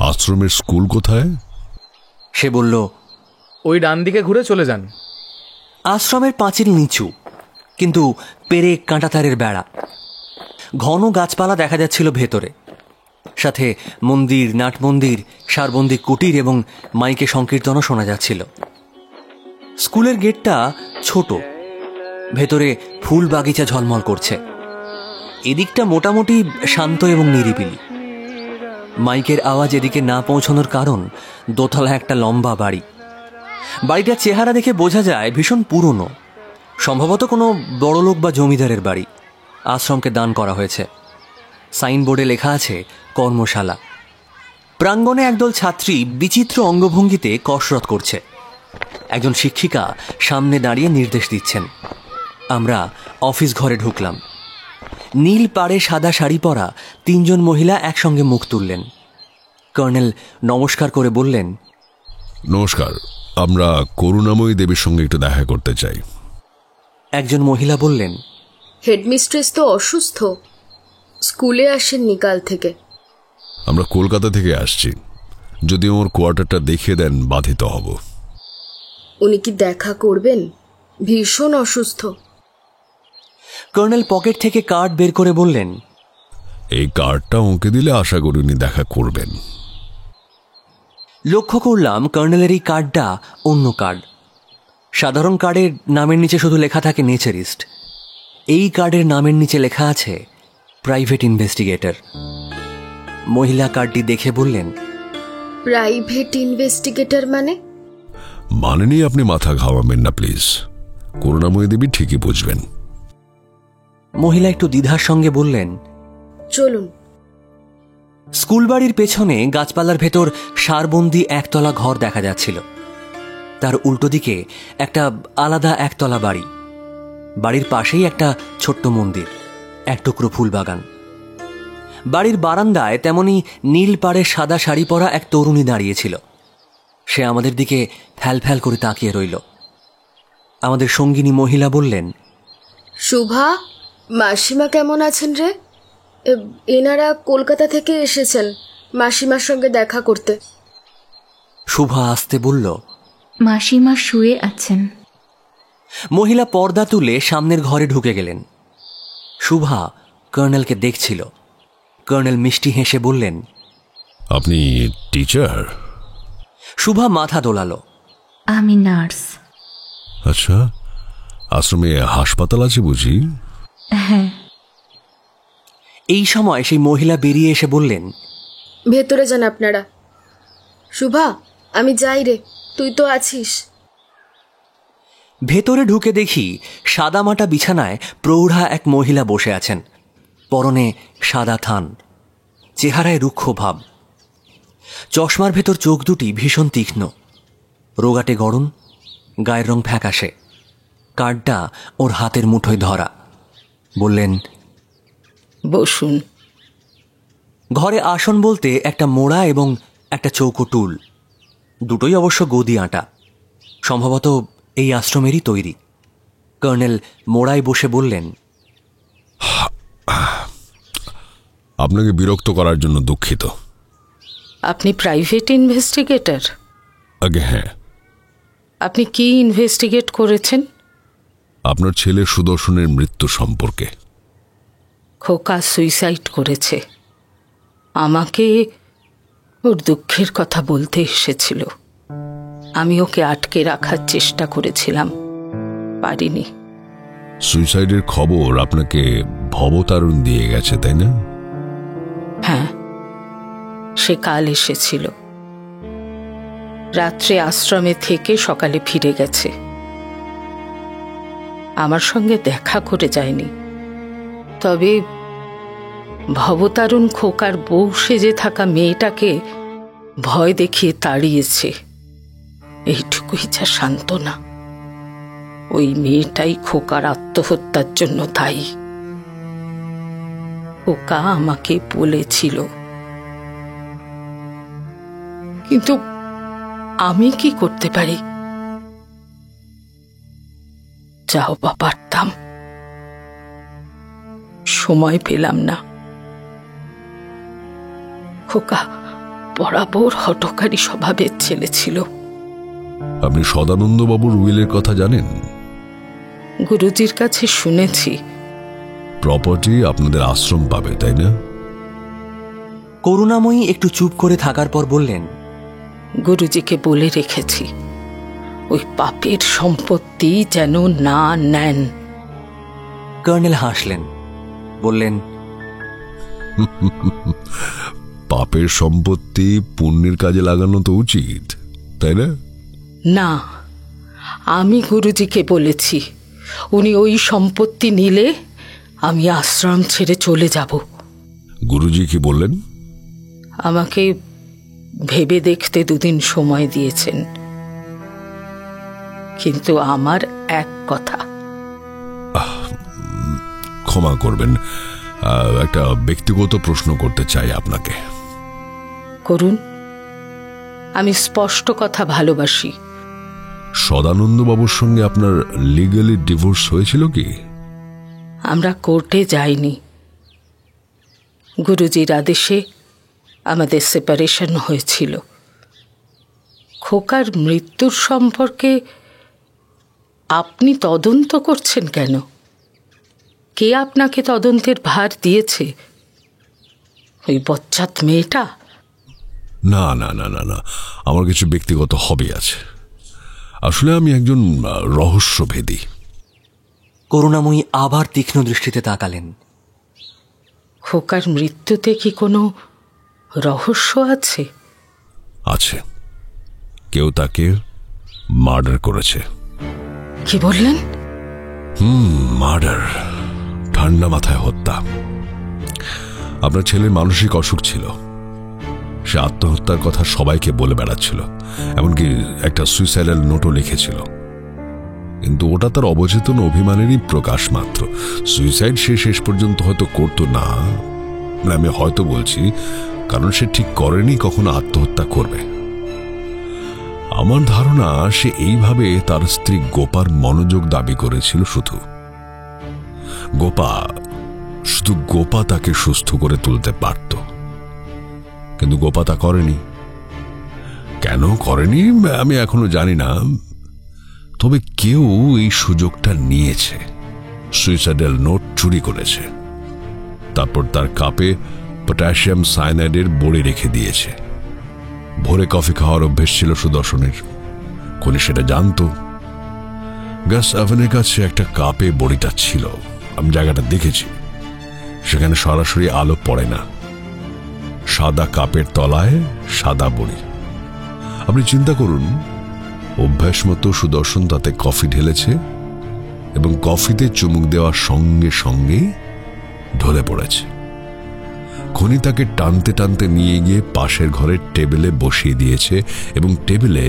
আশ্রমের স্কুল কোথায়? সে বলল, ওই ডান দিকে ঘুরে চলে যান। আশ্রমের পাঁচিল নিচু, কিন্তু পেরেক কাঁটাতারের বেড়া। ঘন গাছপালা দেখা যাচ্ছিল ভেতরে, সাথে মন্দির, নাট মন্দির, সারবন্দি কুটির এবং মাইকে সংকীর্তনও শোনা যাচ্ছিল। স্কুলের গেটটা ছোট, ভেতরে ফুল বাগিচা ঝলমল করছে। এদিকটা মোটামুটি শান্ত এবং নিরিবিলি। মাইকের আওয়াজ এদিকে না পৌঁছানোর কারণ দোতলা একটা লম্বা বাড়ি। বাড়িটার চেহারা দেখে বোঝা যায় ভীষণ পুরনো, সম্ভবত কোনো বড়লোক বা জমিদারের বাড়ি। আশ্রমকে দান করা হয়েছে। সাইনবোর্ডে লেখা আছে কর্মশালা। প্রাঙ্গণে একদল ছাত্রী বিচিত্র অঙ্গভঙ্গিতে কসরত করছে। একজন শিক্ষিকা সামনে দাঁড়িয়ে নির্দেশ দিচ্ছেন। আমরা অফিস ঘরে ঢুকলাম। নীল পাড়ে সাদা শাড়ি পরা 3 জন মহিলা একসঙ্গে মুখ তুললেন। কর্নেল নমস্কার করে বললেন, নমস্কার, আমরা করুণাময়ী দেবীর সঙ্গে একটু দেখা করতে চাই। একজন মহিলা বললেন, হেডমিস্ট্রেস তো অসুস্থ, স্কুলে আসেননি কাল থেকে। আমরা কলকাতা থেকে আসছি, যদি ওর কোয়ার্টারটা দেখিয়ে দেন বাধিত হব। উনি কি দেখা করবেন? ভীষণ অসুস্থ। কর্নেল পকেট থেকে কার্ড বের করে বললেন, এই কার্ডটা ওকে দিলে আশা করি উনি দেখা করবেন। লক্ষ্য করলাম কর্নেলের এই কার্ডটা অন্য কার্ড। সাধারণ কার্ডের নামের নিচে শুধু লেখা থাকে নেচারিস্ট। এই কার্ডের নামের নিচে লেখা আছে প্রাইভেট ইনভেস্টিগেটর। মহিলা কার্ডটি দেখে বললেন, প্রাইভেট ইনভেস্টিগেটর মানে? মানে নিয়ে আপনি মাথা ঘামাবেন না প্লিজ, করুণাময়ী দেবী ঠিকই বুঝবেন। মহিলা একটু দ্বিধার সঙ্গে বললেন, চলুন। স্কুল বাড়ির পেছনে গাছপালার ভেতর সারবন্দি একতলা ঘর দেখা যাচ্ছিল। তার উল্টো দিকে একটা আলাদা একতলা বাড়ি। বাড়ির পাশেই একটা ছোট্ট মন্দির, এক টুকরো ফুল বাগান। বাড়ির বারান্দায় তেমনি নীল পাড়ে সাদা শাড়ি পরা এক তরুণী দাঁড়িয়েছিল। সে আমাদের দিকে ফ্যাল ফ্যাল করে তাকিয়ে রইল। আমাদের সঙ্গিনী মহিলা বললেন, শুভা, মাসিমা কেমন আছেন রে? এনারা কলকাতা থেকে এসেছেন মাসিমার সঙ্গে দেখা করতে। শুভা আসতে বলল, মাসিমা শুয়ে আছেন। মহিলা পর্দা তুলে সামনের ঘরে ঢুকে গেলেন। শুভা কর্নেলকে দেখছিল। কর্নেল মিষ্টি হেসে বললেন, আপনি টিচার? শুভা মাথা দোলালো, আমি নার্স। আচ্ছা, আশ্রমে হাসপাতাল আছে বুঝি? হ্যাঁ। এই সময় সেই মহিলা বেরিয়ে এসে বললেন, ভেতরে যান আপনারা। শুভা, আমি যাই রে, তুই তো আছিস। ভেতরে ঢুকে দেখি সাদামাটা বিছানায় প্রৌঢ়া এক মহিলা বসে আছেন। পরনে সাদা থান, চেহারায় রুক্ষ ভাব। চশমার ভেতর চোখ দুটি ভীষণ তীক্ষ্ণ, রোগাটে গড়ন, গায়ের রং ফ্যাকাশে। কার্ডটা ওর হাতের মুঠোয় ধরা। বললেন, বসুন। ঘরে আসন বলতে একটা মোড়া এবং একটা চৌকো টুল, দুটোই অবশ্য গদি আঁটা, সম্ভবত এই আশ্রমেরই তৈরি। কর্নেল মোড়ায় বসে বললেন, আপনাকে বিরক্ত করার জন্য দুঃখিত। আপনি প্রাইভেট ইনভেস্টিগেটর? আগে হ্যাঁ। আপনি কি ইনভেস্টিগেট করেছেন? আপনার ছেলে সুদর্শনের মৃত্যু সম্পর্কে। খোকা সুইসাইড করেছে। আমাকে ওর দুঃখের কথা বলতে এসেছিল। আমি ওকে আটকে রাখার চেষ্টা করেছিলাম, পারিনি। সুইসাইডের খবর আপনাকে ভবতারণ দিয়ে গেছে, তাই না? হ্যাঁ, সে কাল এসেছিল। রাত্রে আশ্রমে থেকে সকালে ফিরে গেছে। আমার সঙ্গে দেখা করে যায়নি, তবে ভবতারণ খোকার বউ সেজে থাকা মেয়েটাকে ভয় দেখিয়ে তাড়িয়েছে। এইটুকুই যা সান্ত্বনা। ওই মেয়েটাই খোকার আত্মহত্যার জন্য দায়ী। খোকা আমাকে বলেছিল, কিন্তু আমি কি করতে পারি? যাও বা পারতাম, সময় পেলাম না। খোকা বরাবর হঠকারী স্বভাবের ছেলে ছিল। আপনি সদানন্দ বাবুর উইলের কথা জানেন? গুরুজির কাছে শুনেছি। প্রপার্টি আপনাদের আশ্রম পাবে, তাই না? করুণাময়ী একটু চুপ করে থাকার পর বললেন, গুরুজিকে বলে রেখেছি ওই পাপের সম্পত্তি যেন না নেন। কর্নেল হাসলেন, বললেন, পাপের সম্পত্তি পুণ্যের কাজে লাগানো তো উচিত, তাই না? না, আমি গুরুজিকে বলেছি উনি ওই সম্পত্তি নিলে আমি আশ্রম ছেড়ে চলে যাব। গুরুজি কি বললেন? আমাকে ভেবে দেখতে 2 দিন সময় দিয়েছেন, কিন্তু আমার এক কথা। ক্ষমা করবেন, একটা ব্যক্তিগত প্রশ্ন করতে চাই আপনাকে। করুন। আমি স্পষ্ট কথা ভালোবাসি। সদানন্দ বাবুর সঙ্গে আপনার লিগালি ডিভোর্স হয়েছিল কি? আমরা কোর্টে যাইনি। গুরুজির আদেশে আমাদের সেপারেশন হয়েছিল। খোকার মৃত্যুর সম্পর্কে আপনি তদন্ত করছেন কেন? কে আপনাকে তদন্তের ভার দিয়েছে? ওই বচ্চাত মেয়েটা? না না না না না, আমার কিছু ব্যক্তিগত হবি আছে। আসলে আমি একজন রহস্যভেদী। করুণাময়ী আবার তীক্ষ্ণ দৃষ্টিতে তাকালেন। খোকার মৃত্যুতে কি কোনো রহস্য আছে? আছে। কেউ তাকে মার্ডার করেছে। কি বললেন? মার্ডার, ঠান্ডা মাথায় হত্যা। আপনার ছেলের মানসিক অসুখ ছিল, সে আত্মহত্যার কথা সবাইকে বলে বেড়াচ্ছিল, এমনকি একটা সুইসাইডাল নোটও লিখেছিল। কিন্তু ওটা তার অবচেতন অভিমানেরই প্রকাশ মাত্র। সুইসাইড সে শেষ পর্যন্ত হয়তো করতো না, আমি হয়তো বলছি, কারণ সে ঠিক করেনি কখনো আত্মহত্যা করবে। আমার ধারণা সে এইভাবে তার স্ত্রী গোপার মনোযোগ দাবি করেছিল। শুধু গোপা তাকে সুস্থ করে তুলতে পারত, কিন্তু গোপা তা করেনি। কেন করেনি আমি এখনো জানি না, তবে কেউ এই সুযোগটা নিয়েছে, সুইসাইডাল নোট চুরি করেছে, তারপর তার কাপে পটাশিয়াম সায়ানাইডের বড়ি রেখে দিয়েছে। ভোরে কফি খাওয়ার অভ্যেস ছিল সুদর্শনের, খুনি সেটা জানতো। গ্যাস ওভেনের কাছে একটা কাপে বড়িটা ছিল, আমি জায়গাটা দেখেছি। সেখানে সরাসরি আলো পড়ে না, সাদা কাপের তলায় সাদা বড়ি। আপনি চিন্তা করুন, অভ্যাস মতো সুদর্শন তাতে কফি ঢেলেছে এবং কফিতে চুমুক দেওয়ার সঙ্গে সঙ্গে ঢলে পড়েছে। খনি তাকে টানতে টানতে নিয়ে গিয়ে পাশের ঘরের টেবিলে বসিয়ে দিয়েছে এবং টেবিলে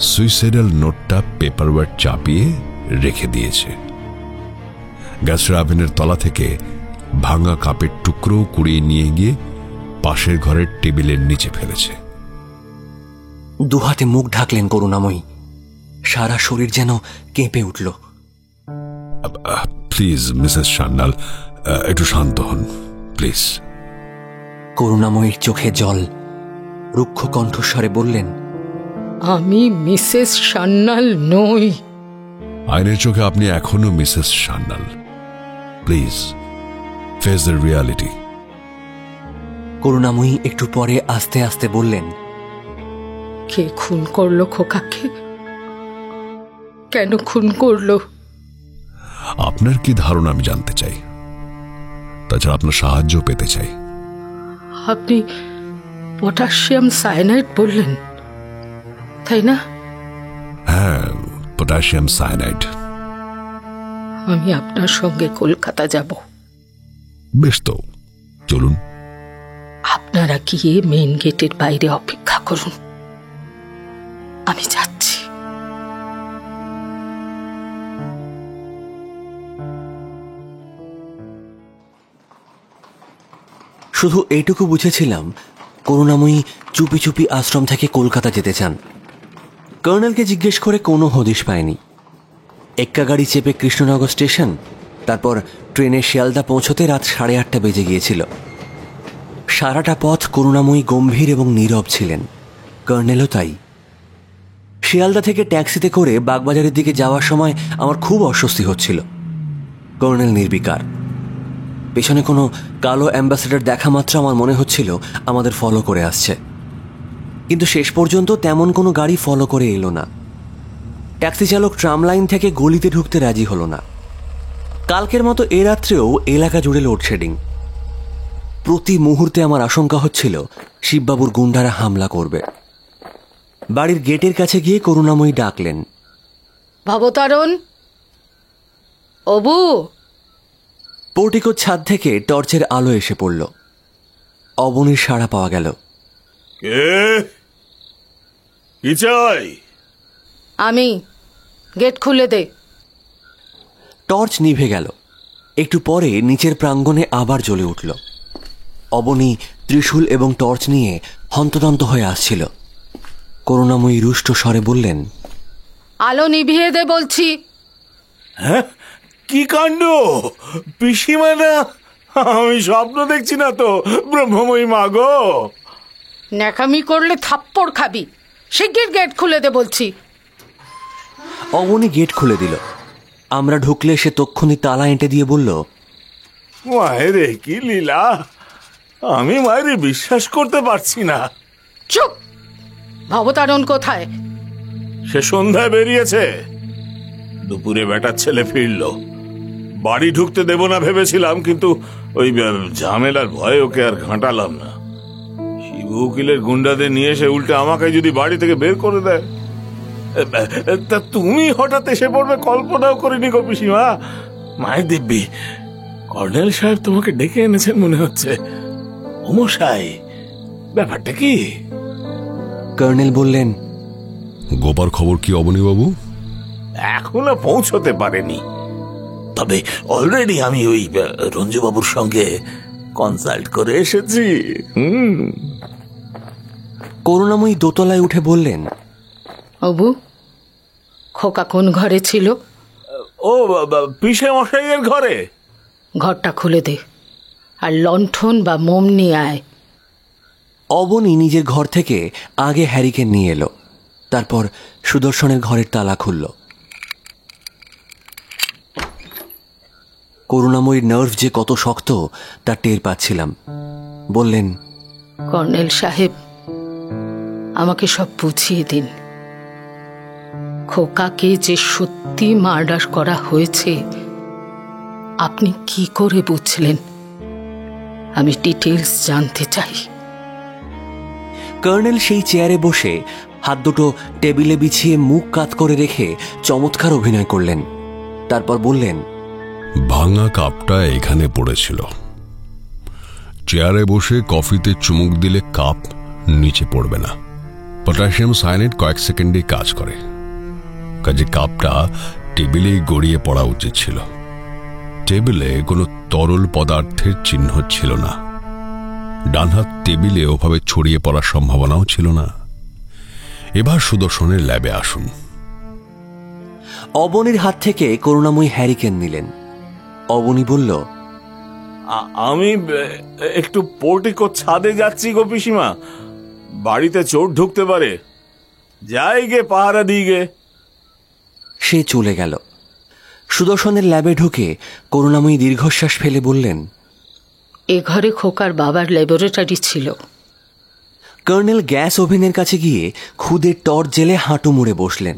সুইসাইডাল নোটটা পেপারওয়েট চাপিয়ে রেখে দিয়েছে। গ্যাসের ওভেনের তলা থেকে ভাঙা কাপের টুকরো কুড়িয়ে নিয়ে গিয়ে পাশের ঘরের টেবিলের নিচে ফেলেছে। দুহাতে মুখ ঢাকলেন করুণাময়ী, সারা শরীর যেন কেঁপে উঠল। প্লিজ মিসেস সান্যাল, একটু শান্ত হন প্লিজ। করুণাময়ীর চোখে জল, রুক্ষ কণ্ঠস্বরে বললেন, আমি মিসেস সান্যাল নই। আইনের চোখে আপনি এখনো mrs Sanyal. Please face the reality. Karunamoyee একটু পরে আস্তে আস্তে বললেন, কে খুন করলো খোকাকে? কেন খুন করলো? আপনার কি ধারণা আমি জানতে চাই, তাছাড়া আপনার সাহায্য পেতে চাই। আপনি পটাশিয়াম সায়ানাইড বললেন, তাই না? হ্যাঁ, পটাশিয়াম সায়ানাইড। আমি আপনার সঙ্গে কলকাতা যাব। বেশ তো, চলুন। আপনারা গিয়ে মেইন গেটের বাইরে অপেক্ষা করুন, আমি যাচ্ছি। শুধু এইটুকু বুঝেছিলাম করুণাময়ী চুপি চুপি আশ্রম থেকে কলকাতা যেতে চান। কর্নেলকে জিজ্ঞেস করে কোনো হদিশ পায়নি। এক্কা গাড়ি চেপে কৃষ্ণনগর স্টেশন তারপর ট্রেনে শিয়ালদা পৌঁছতে রাত 8:30 বেজে গিয়েছিল। সারাটা পথ করুণাময়ী গম্ভীর এবং নীরব ছিলেন, কর্নেলও তাই। শিয়ালদা থেকে ট্যাক্সিতে করে বাগবাজারের দিকে যাওয়ার সময় আমার খুব অস্বস্তি হচ্ছিল। কর্নেল নির্বিকার, পেছনে কোনো কালো অ্যাম্বাসেডর দেখা মাত্র আমার মনে হচ্ছিল আমাদের ফলো করে আসছে, কিন্তু শেষ পর্যন্ত তেমন কোনো গাড়ি ফলো করে এলো না। ট্যাক্সি চালক ট্রাম লাইন থেকে গলিতে ঢুকতে রাজি হলো না। কালকের মতো এ রাত্রেও এলাকা জুড়ে লোডশেডিং। প্রতি মুহূর্তে আমার আশঙ্কা হচ্ছিল শিববাবুর গুন্ডারা হামলা করবে। বাড়ির গেটের কাছে গিয়ে করুণাময়ী ডাকলেন, ভবতারণ, অবু। পোর্টিকোর ছাদ থেকে টর্চের আলো এসে পড়ল। অবনীর সাড়া পাওয়া গেল। কি চাই? আমি, গেট খুলে দে। টর্চ নিভে গেল। একটু পরে নিচের প্রাঙ্গণে আবার জ্বলে উঠল। অবনী ত্রিশূল এবং টর্চ নিয়ে হন্তদন্ত হয়ে আসছিল। করুণাময়ী রুষ্ট স্বরে বললেন, আলো নিভিয়ে দে বলছি। হ্যাঁ, কি কাণ্ড পিসিমা! না, আমি স্বপ্ন দেখছি না তো ব্রহ্মময়ী মা গো। ন্যাকামি করলে থাপ্পড় খাবি। শিগগির গেট খুলে দে বলছি। অবনী গেট খুলে দিল। আমরা ঢুকলে সে তক্ষুনি তালা এঁটে দিয়ে বলল, মায়েরে কি লীলা! আমি মায়েরে বিশ্বাস করতে পারছি না। চুপ! ভবতারণ কোথায়? সে সন্ধ্যায় বেরিয়েছে। দুপুরে বেটার ছেলে ফিরল। বাড়ি ঢুকতে দেব না ভেবেছিলাম, কিন্তু ওই ঝামেলার ভয়ে ওকে আর ঘাঁটালাম না। শিবু উকিলের গুন্ডাদের নিয়ে এসে উল্টে আমাকে যদি বাড়ি থেকে বের করে দেয়, তা তুমি হঠাৎ এসে পড়বে কল্পনাও করিনি গো পিসিমা। মায়ের দিব্যি, কর্নেল সাহেব তোমাকে ডেকে এনেছেন মনে হচ্ছে। ও মশাই, ব্যাপারটা কি? কর্নেল বললেন, গোপার খবর কি অবনী বাবু? এখনো পৌঁছতে পারেনি, তবে অলরেডি আমি ওই রঞ্জুবাবুর সঙ্গে কনসাল্ট করে এসেছি। করুণাময়ী দোতলায় উঠে বললেন, অবু, খোকা কোন ঘরে ছিল? ও পিসে মশাইয়ের ঘরে। ঘরটা খুলে দে, আর লণ্ঠন বা মোম নিয়ে আয়। অবনী নিজের ঘর থেকে আগে হ্যারিকেন নিয়ে এলো। তারপর সুদর্শনের ঘরের তালা খুলল। করুণাময়ীর নার্ভ যে কত শক্ত তা টের পাচ্ছিলাম। বললেন, কর্নেল সাহেব, আমাকে সব বুঝিয়ে দিন। খোকাকে যে সত্যি মার্ডার করা হয়েছে আপনি কি করে বুঝলেন? আমি ডিটেলস জানতে চাই। কর্নেল সেই চেয়ারে বসে হাত দুটো টেবিলে বিছিয়ে মুখ কাত করে রেখে চমৎকার অভিনয় করলেন। তারপর বললেন, ভাঙা কাপটা এখানে পড়েছিল। চেয়ারে বসে কফিতে চুমুক দিলে কাপ নিচে পড়বে না। পটাশিয়াম সায়ানাইড কয়েক সেকেন্ডে কাজ করে, কাজে কাপটা টেবিলেই গড়িয়ে পড়া উচিত ছিল। টেবিলে কোনো তরল পদার্থের চিহ্ন ছিল না। ডান হাত টেবিলে ওভাবে ছড়িয়ে পড়ার সম্ভাবনাও ছিল না। এবার সুদর্শনের ল্যাবে আসুন। অবনীর হাত থেকে করুণাময়ী হ্যারিকেন নিলেন। অবনী বলল, আমি একটু পোর্টিকোর ছাদে যাচ্ছি গো পিসিমা, বাড়িতে চোর ঢুকতে পারে। যাই গে, পাহারা দিই গে। সে চলে গেল। সুদর্শনের ল্যাবে ঢুকে করুণাময়ী দীর্ঘশ্বাস ফেলে বললেন, এ ঘরে খোকার বাবার ল্যাবরেটরি ছিল। কর্নেল গ্যাস ওভেনের কাছে গিয়ে খুদে টর্চ জেলে হাঁটু মুড়ে বসলেন।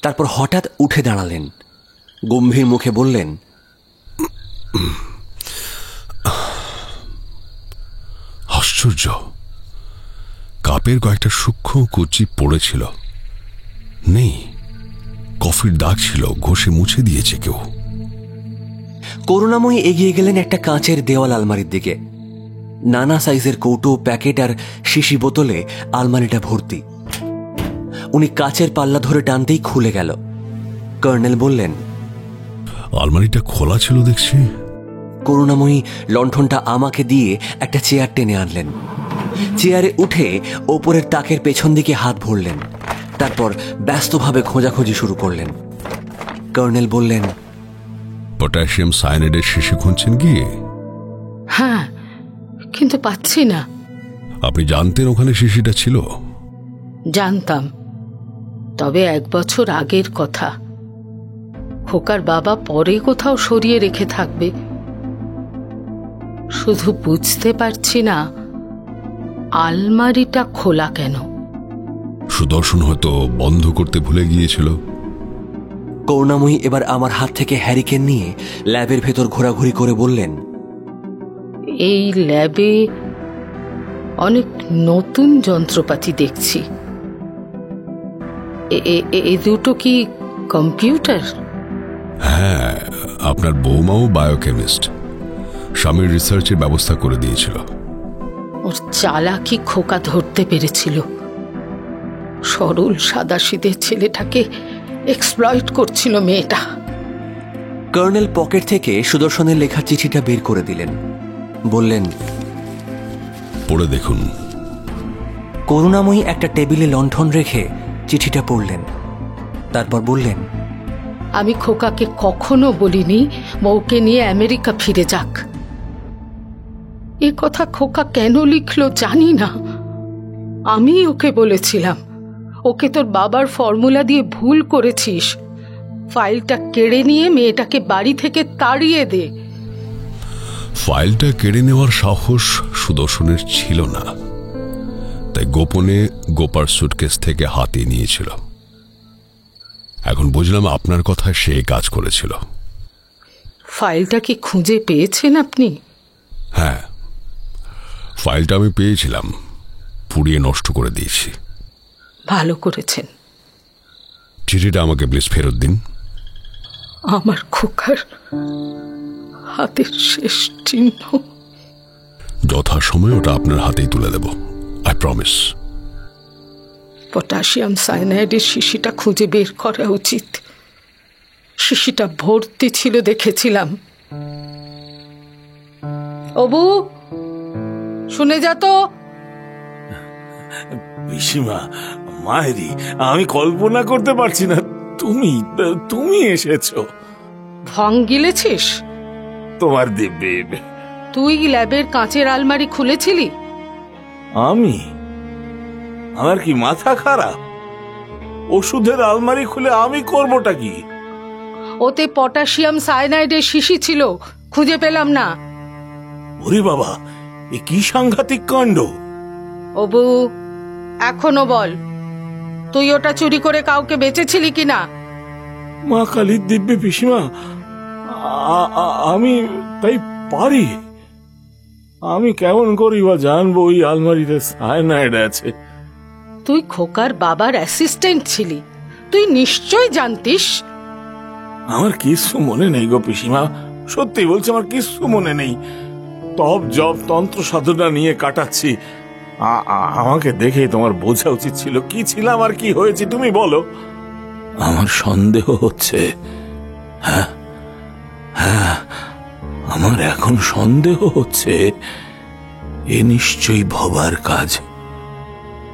তারপর হঠাৎ উঠে দাঁড়ালেন। গম্ভীর মুখে বললেন, আশ্চর্য, কাপের কয়েকটা সূক্ষ্ম কুচি পড়েছিল। নেই, কফির দাগ ছিল, ঘষে মুছে দিয়েছে কেউ। করুণাময়ী এগিয়ে গেলেন একটা কাঁচের দেওয়াল আলমারির দিকে। নানা সাইজের কৌটো, প্যাকেট আর শিশি বোতলে আলমারিটা ভর্তি। উনি কাচের পাল্লা ধরে টানতেই খুলে গেল। কর্নেল বললেন, আলমারিটা খোলা ছিল দেখছি। করুণাময়ী লণ্ঠনটা আমাকে দিয়ে একটা চেয়ার টেনে আনলেন। চেয়ারে উঠে ওপরের তাকের পেছন দিকে হাত ভরলেন। তারপর ব্যস্তভাবে খোঁজাখুঁজি শুরু করলেন। কর্নেল বললেন, পটাশিয়াম সায়ানাইডের শিশি খুঁজছেন কি? হ্যাঁ, কিন্তু পাচ্ছি না। আপনি জানতেন ওখানে শিশিটা ছিল? জানতাম, তবে 1 বছর আগের কথা। খোকার বাবা পরে কোথাও সরিয়ে রেখে থাকবে। শুধু বুঝতে পারছি না আলমারিটা খোলা কেন। সুদর্শন হয়তো বন্ধ করতে ভুলে গিয়েছিল। করুণাময়ী এবার আমার হাত থেকে হ্যারিকেন নিয়ে ল্যাবের ভেতর ঘোরাঘুরি করে বললেন, এই ল্যাবে অনেক নতুন যন্ত্রপাতি দেখছি। এই দুটো কি কম্পিউটার? হ্যাঁ, আপনার বৌমাও বায়োকেমিস্ট। স্বামীর রিসার্চের ব্যবস্থা করে দিয়েছিল। ওর চালাকি খোকা ধরতে পেরেছিল। সরল সাদাসিধে ছেলেটাকে এক্সপ্লয়েট করছিল মেয়েটা। কর্নেল পকেট থেকে সুদর্শনের লেখা চিঠিটা বের করে দিলেন। বললেন, পড়ে দেখুন। করুণাময়ী একটা টেবিলে লণ্ঠন রেখে চিঠিটা পড়লেন। তারপর বললেন, আমি খোকাকে কখনো বলিনি বউকে নিয়ে আমেরিকা ফিরে যাক। এ কথা খোকা কেন লিখলো জানি না। আমি ওকে বলেছিলাম, ওকে তোর বাবার ফর্মুলা দিয়ে ভুল করেছিস, ফাইলটা কেড়ে নিয়ে মেয়েটাকে বাড়ি থেকে তাড়িয়ে দে। ফাইলটা কেড়ে নেওয়ার সাহস সুদর্শনের ছিল না, তাই গোপনে গোপার সুটকেস থেকে হাতে নিয়েছিল। এখন বুঝলাম আপনার কথায় সে কাজ করেছিল। ফাইলটা কি খুঁজে পেয়েছেন আপনি? হ্যাঁ, ফাইলটা আমি পেয়েছিলাম, পুড়িয়ে নষ্ট করে দিয়েছি। ভালো করেছেন। চিঠিটা আমাকে প্লিজ ফেরত দিন। আমার খোকার হাতের শেষ চিহ্ন। যথাসময়ে ওটা আপনার হাতেই তুলে দেব, আই প্রমিস। পটাশিয়াম সায়ানাইডের শিশিটা খুঁজে বের করা উচিত। শিশিটা ভর্তি ছিল দেখেছিলাম। অবু, শুনে যা তো। পিসিমা, মায়েরি, আমি কল্পনা করতে পারছি না তুমি এসেছো। ভং গিলেছিস? তোমার দিব্যি। তুই ল্যাবের কাঁচের আলমারি খুলেছিলি? আমার কি মাথা খারাপ? ওষুধের আলমারি খুলে আমি করবোটা কি? ওতে পটাশিয়াম সায়ানাইডের শিশি ছিল, খুঁজে পেলাম না। ওরে বাবা, এ কি সাংঘাতিক কাণ্ড! অবু, এখনো বল, তুই ওটা চুরি করে কাউকে বেচেছিলি কিনা? মা কালীর দিব্যি পিসিমা, আমি তাই পারি? আমি কেমন করি বা জানবো ওই আলমারিতে সায়ানাইড আছে? তুই খোকার বাবার অ্যাসিস্ট্যান্ট ছিলি, তুই নিশ্চয় জানতিস। আমার কিছু মনে নেই গো পিসিমা, সত্যি বলছি, আমার কিছু মনে নেই। তব জব তন্ত্র সাধনা নিয়ে কাটাচ্ছি। আমাকে দেখে তোমার বোঝা উচিত ছিল কি ছিলাম আর কি হয়েছে। তুমি বলো। আমার সন্দেহ হচ্ছে, হ্যাঁ, আমার এখন সন্দেহ হচ্ছে এ নিশ্চয়ই ভবার কাজ।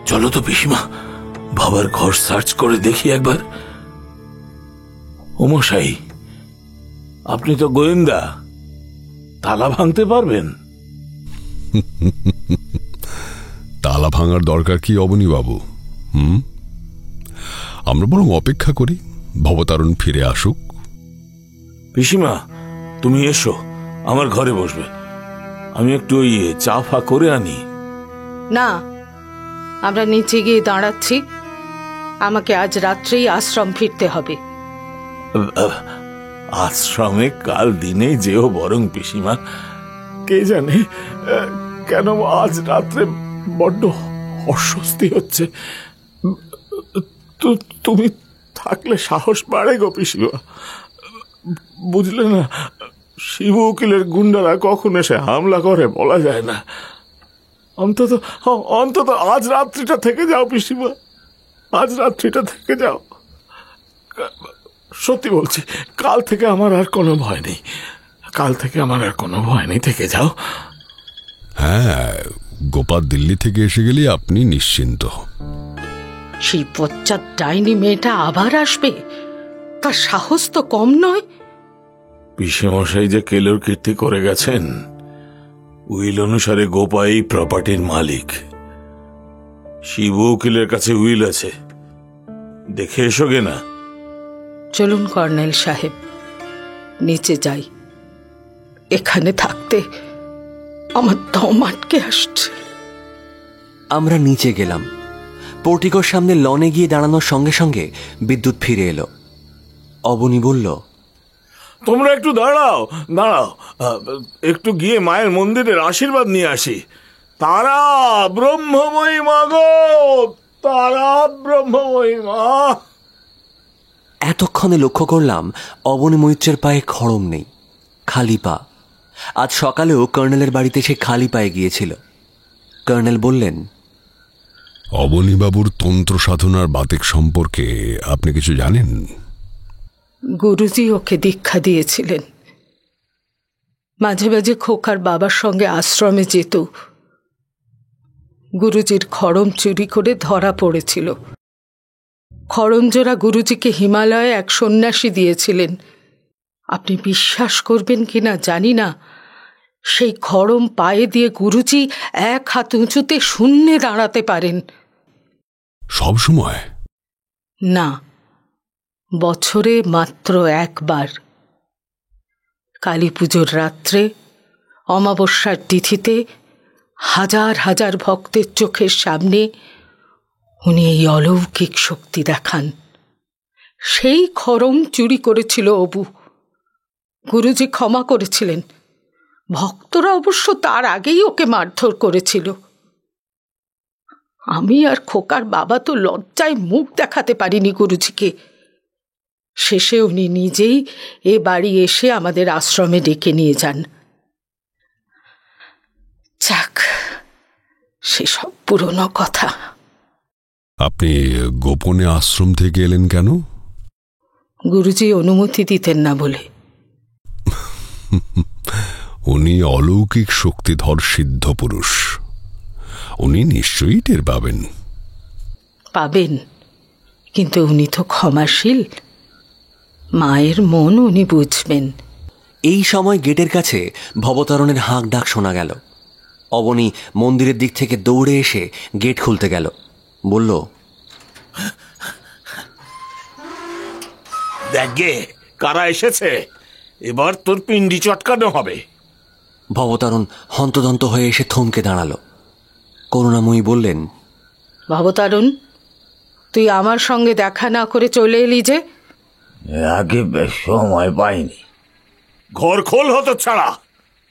চলো তো পিসিমা, ভবার ঘর সার্চ করে দেখি একবার। ও মশাই, আপনি তো গোয়েন্দা, তালা ভাঙতে পারবেন? তালা ভাঙার দরকার কি অবনী বাবু? আমরা বরং অপেক্ষা করি ভবতারণ ফিরে আসুক। পিসিমা, তুমি এসো, আমার ঘরে বসবে। আমি একটু ওই চা ফা করে আনি। না, আমরা নিচে গিয়ে দাঁড়াচ্ছি। আমাকে আজ রাত্রেই আশ্রম ফিরতে হবে। আশ্রমে কাল দিনে যেও বরং পিসিমা। কে জানে কেন আজ রাত্রে বড্ড অস্বস্তি হচ্ছে। তুমি থাকলে সাহস বাড়ে গো পিসিমা। বুঝলে না, শিবু উকিলের গুন্ডারা কখন এসে হামলা করে বলা যায় না। অন্তত আজ রাত্রিটা থেকে যাও পিসিমা, আজ রাত্রিটা থেকে যাও। সত্যি বলছি, কাল থেকে আমার আর কোনো ভয় নেই। কাল থেকে আমার আর কোনো ভয় নেই, থেকে যাও। হ্যাঁ, গোপাল দিল্লি থেকে এসে গেলে আপনি নিশ্চিন্ত। সেই পশ্চাৎ ডাইনি মেয়েটা আবার আসবে, তার সাহস তো কম নয়। পিসেমশাই যে কেলোর কীর্তি করে গেছেন, উইল অনুসারে গোপা এই প্রপার্টির মালিক। শিবু উকিলের কাছে উইল আছে, দেখে এসো গে না। চলুন কর্নেল সাহেব, নিচে যাই। এখানে থাকতে আমার দম আটকে আসছে। আমরা নিচে গেলাম। পোর্টিকোর সামনে লনে গিয়ে দাঁড়ানোর সঙ্গে সঙ্গে বিদ্যুৎ ফিরে এলো। অবনী বলল, তোমরা একটু দাঁড়াও দাঁড়াও, একটু গিয়ে মায়ের মন্দিরের আশীর্বাদ নিয়ে আসি। তারা ব্রহ্মময়ী মা গো, তারা ব্রহ্মময়ী মা। এতক্ষণে লক্ষ্য করলাম অবনী মৈত্রের পায়ে খড়ম নেই, খালি পা। আজ সকালেও কর্নেলের বাড়িতে সে খালি পায়ে গিয়েছিল। কর্নেল বললেন, অবনীবাবুর তন্ত্র সাধনার বাতিক সম্পর্কে আপনি কিছু জানেন? গুরুজি ওকে দীক্ষা দিয়েছিলেন। মাঝে মাঝে খোকার বাবার সঙ্গে আশ্রমে যেত। গুরুজির খড়ম চুরি করে ধরা পড়েছিল। খড়মজোড়া গুরুজিকে হিমালয়ে এক সন্ন্যাসী দিয়েছিলেন। আপনি বিশ্বাস করবেন কিনা জানি না, সেই খড়ম পায়ে দিয়ে গুরুজি এক হাত উঁচুতে শূন্যে দাঁড়াতে পারেন। সব সময় না, বছরে মাত্র একবার। কালী পুজোর রাত্রে, অমাবস্যার তিথিতে হাজার হাজার ভক্তের চোখের সামনে উনি এই অলৌকিক শক্তি দেখান। সেই খড়ম চুরি করেছিল অবু। গুরুজি ক্ষমা করেছিলেন। ভক্তরা অবশ্য তার আগেই ওকে মারধর করেছিল। আমি আর খোকার বাবা তো লজ্জায় মুখ দেখাতে পারিনি গুরুজিকে। শেষে উনি নিজেই এ বাড়ি এসে আমাদের আশ্রমে ডেকে নিয়ে যান। যাক, সেসব পুরনো কথা। আপনি গোপনে আশ্রম থেকে এলেন কেন? গুরুজি অনুমতি দিতেন না বলে। উনি অলৌকিক শক্তিধর সিদ্ধ পুরুষ, উনি নিশ্চয়ই টের পাবেন। পাবেন, কিন্তু উনি তো ক্ষমাশীল। মায়ের মন উনি বুঝবেন। এই সময় গেটের কাছে ভবতারণের হাঁক ডাক শোনা গেল। অবনী মন্দিরের দিক থেকে দৌড়ে এসে গেট খুলতে গেল। বলল, দেখ গে কারা এসেছে, এবার তোর পিন্ডি চটকানো হবে। ভবতারণ হন্তদন্ত হয়ে এসে থমকে দাঁড়ালো। করুণাময়ী বললেন, ভবতারণ, তুই আমার সঙ্গে দেখা না করে চলে এলি যে? আগে সময় পাইনি। ঘর খোল হতো ছাড়া,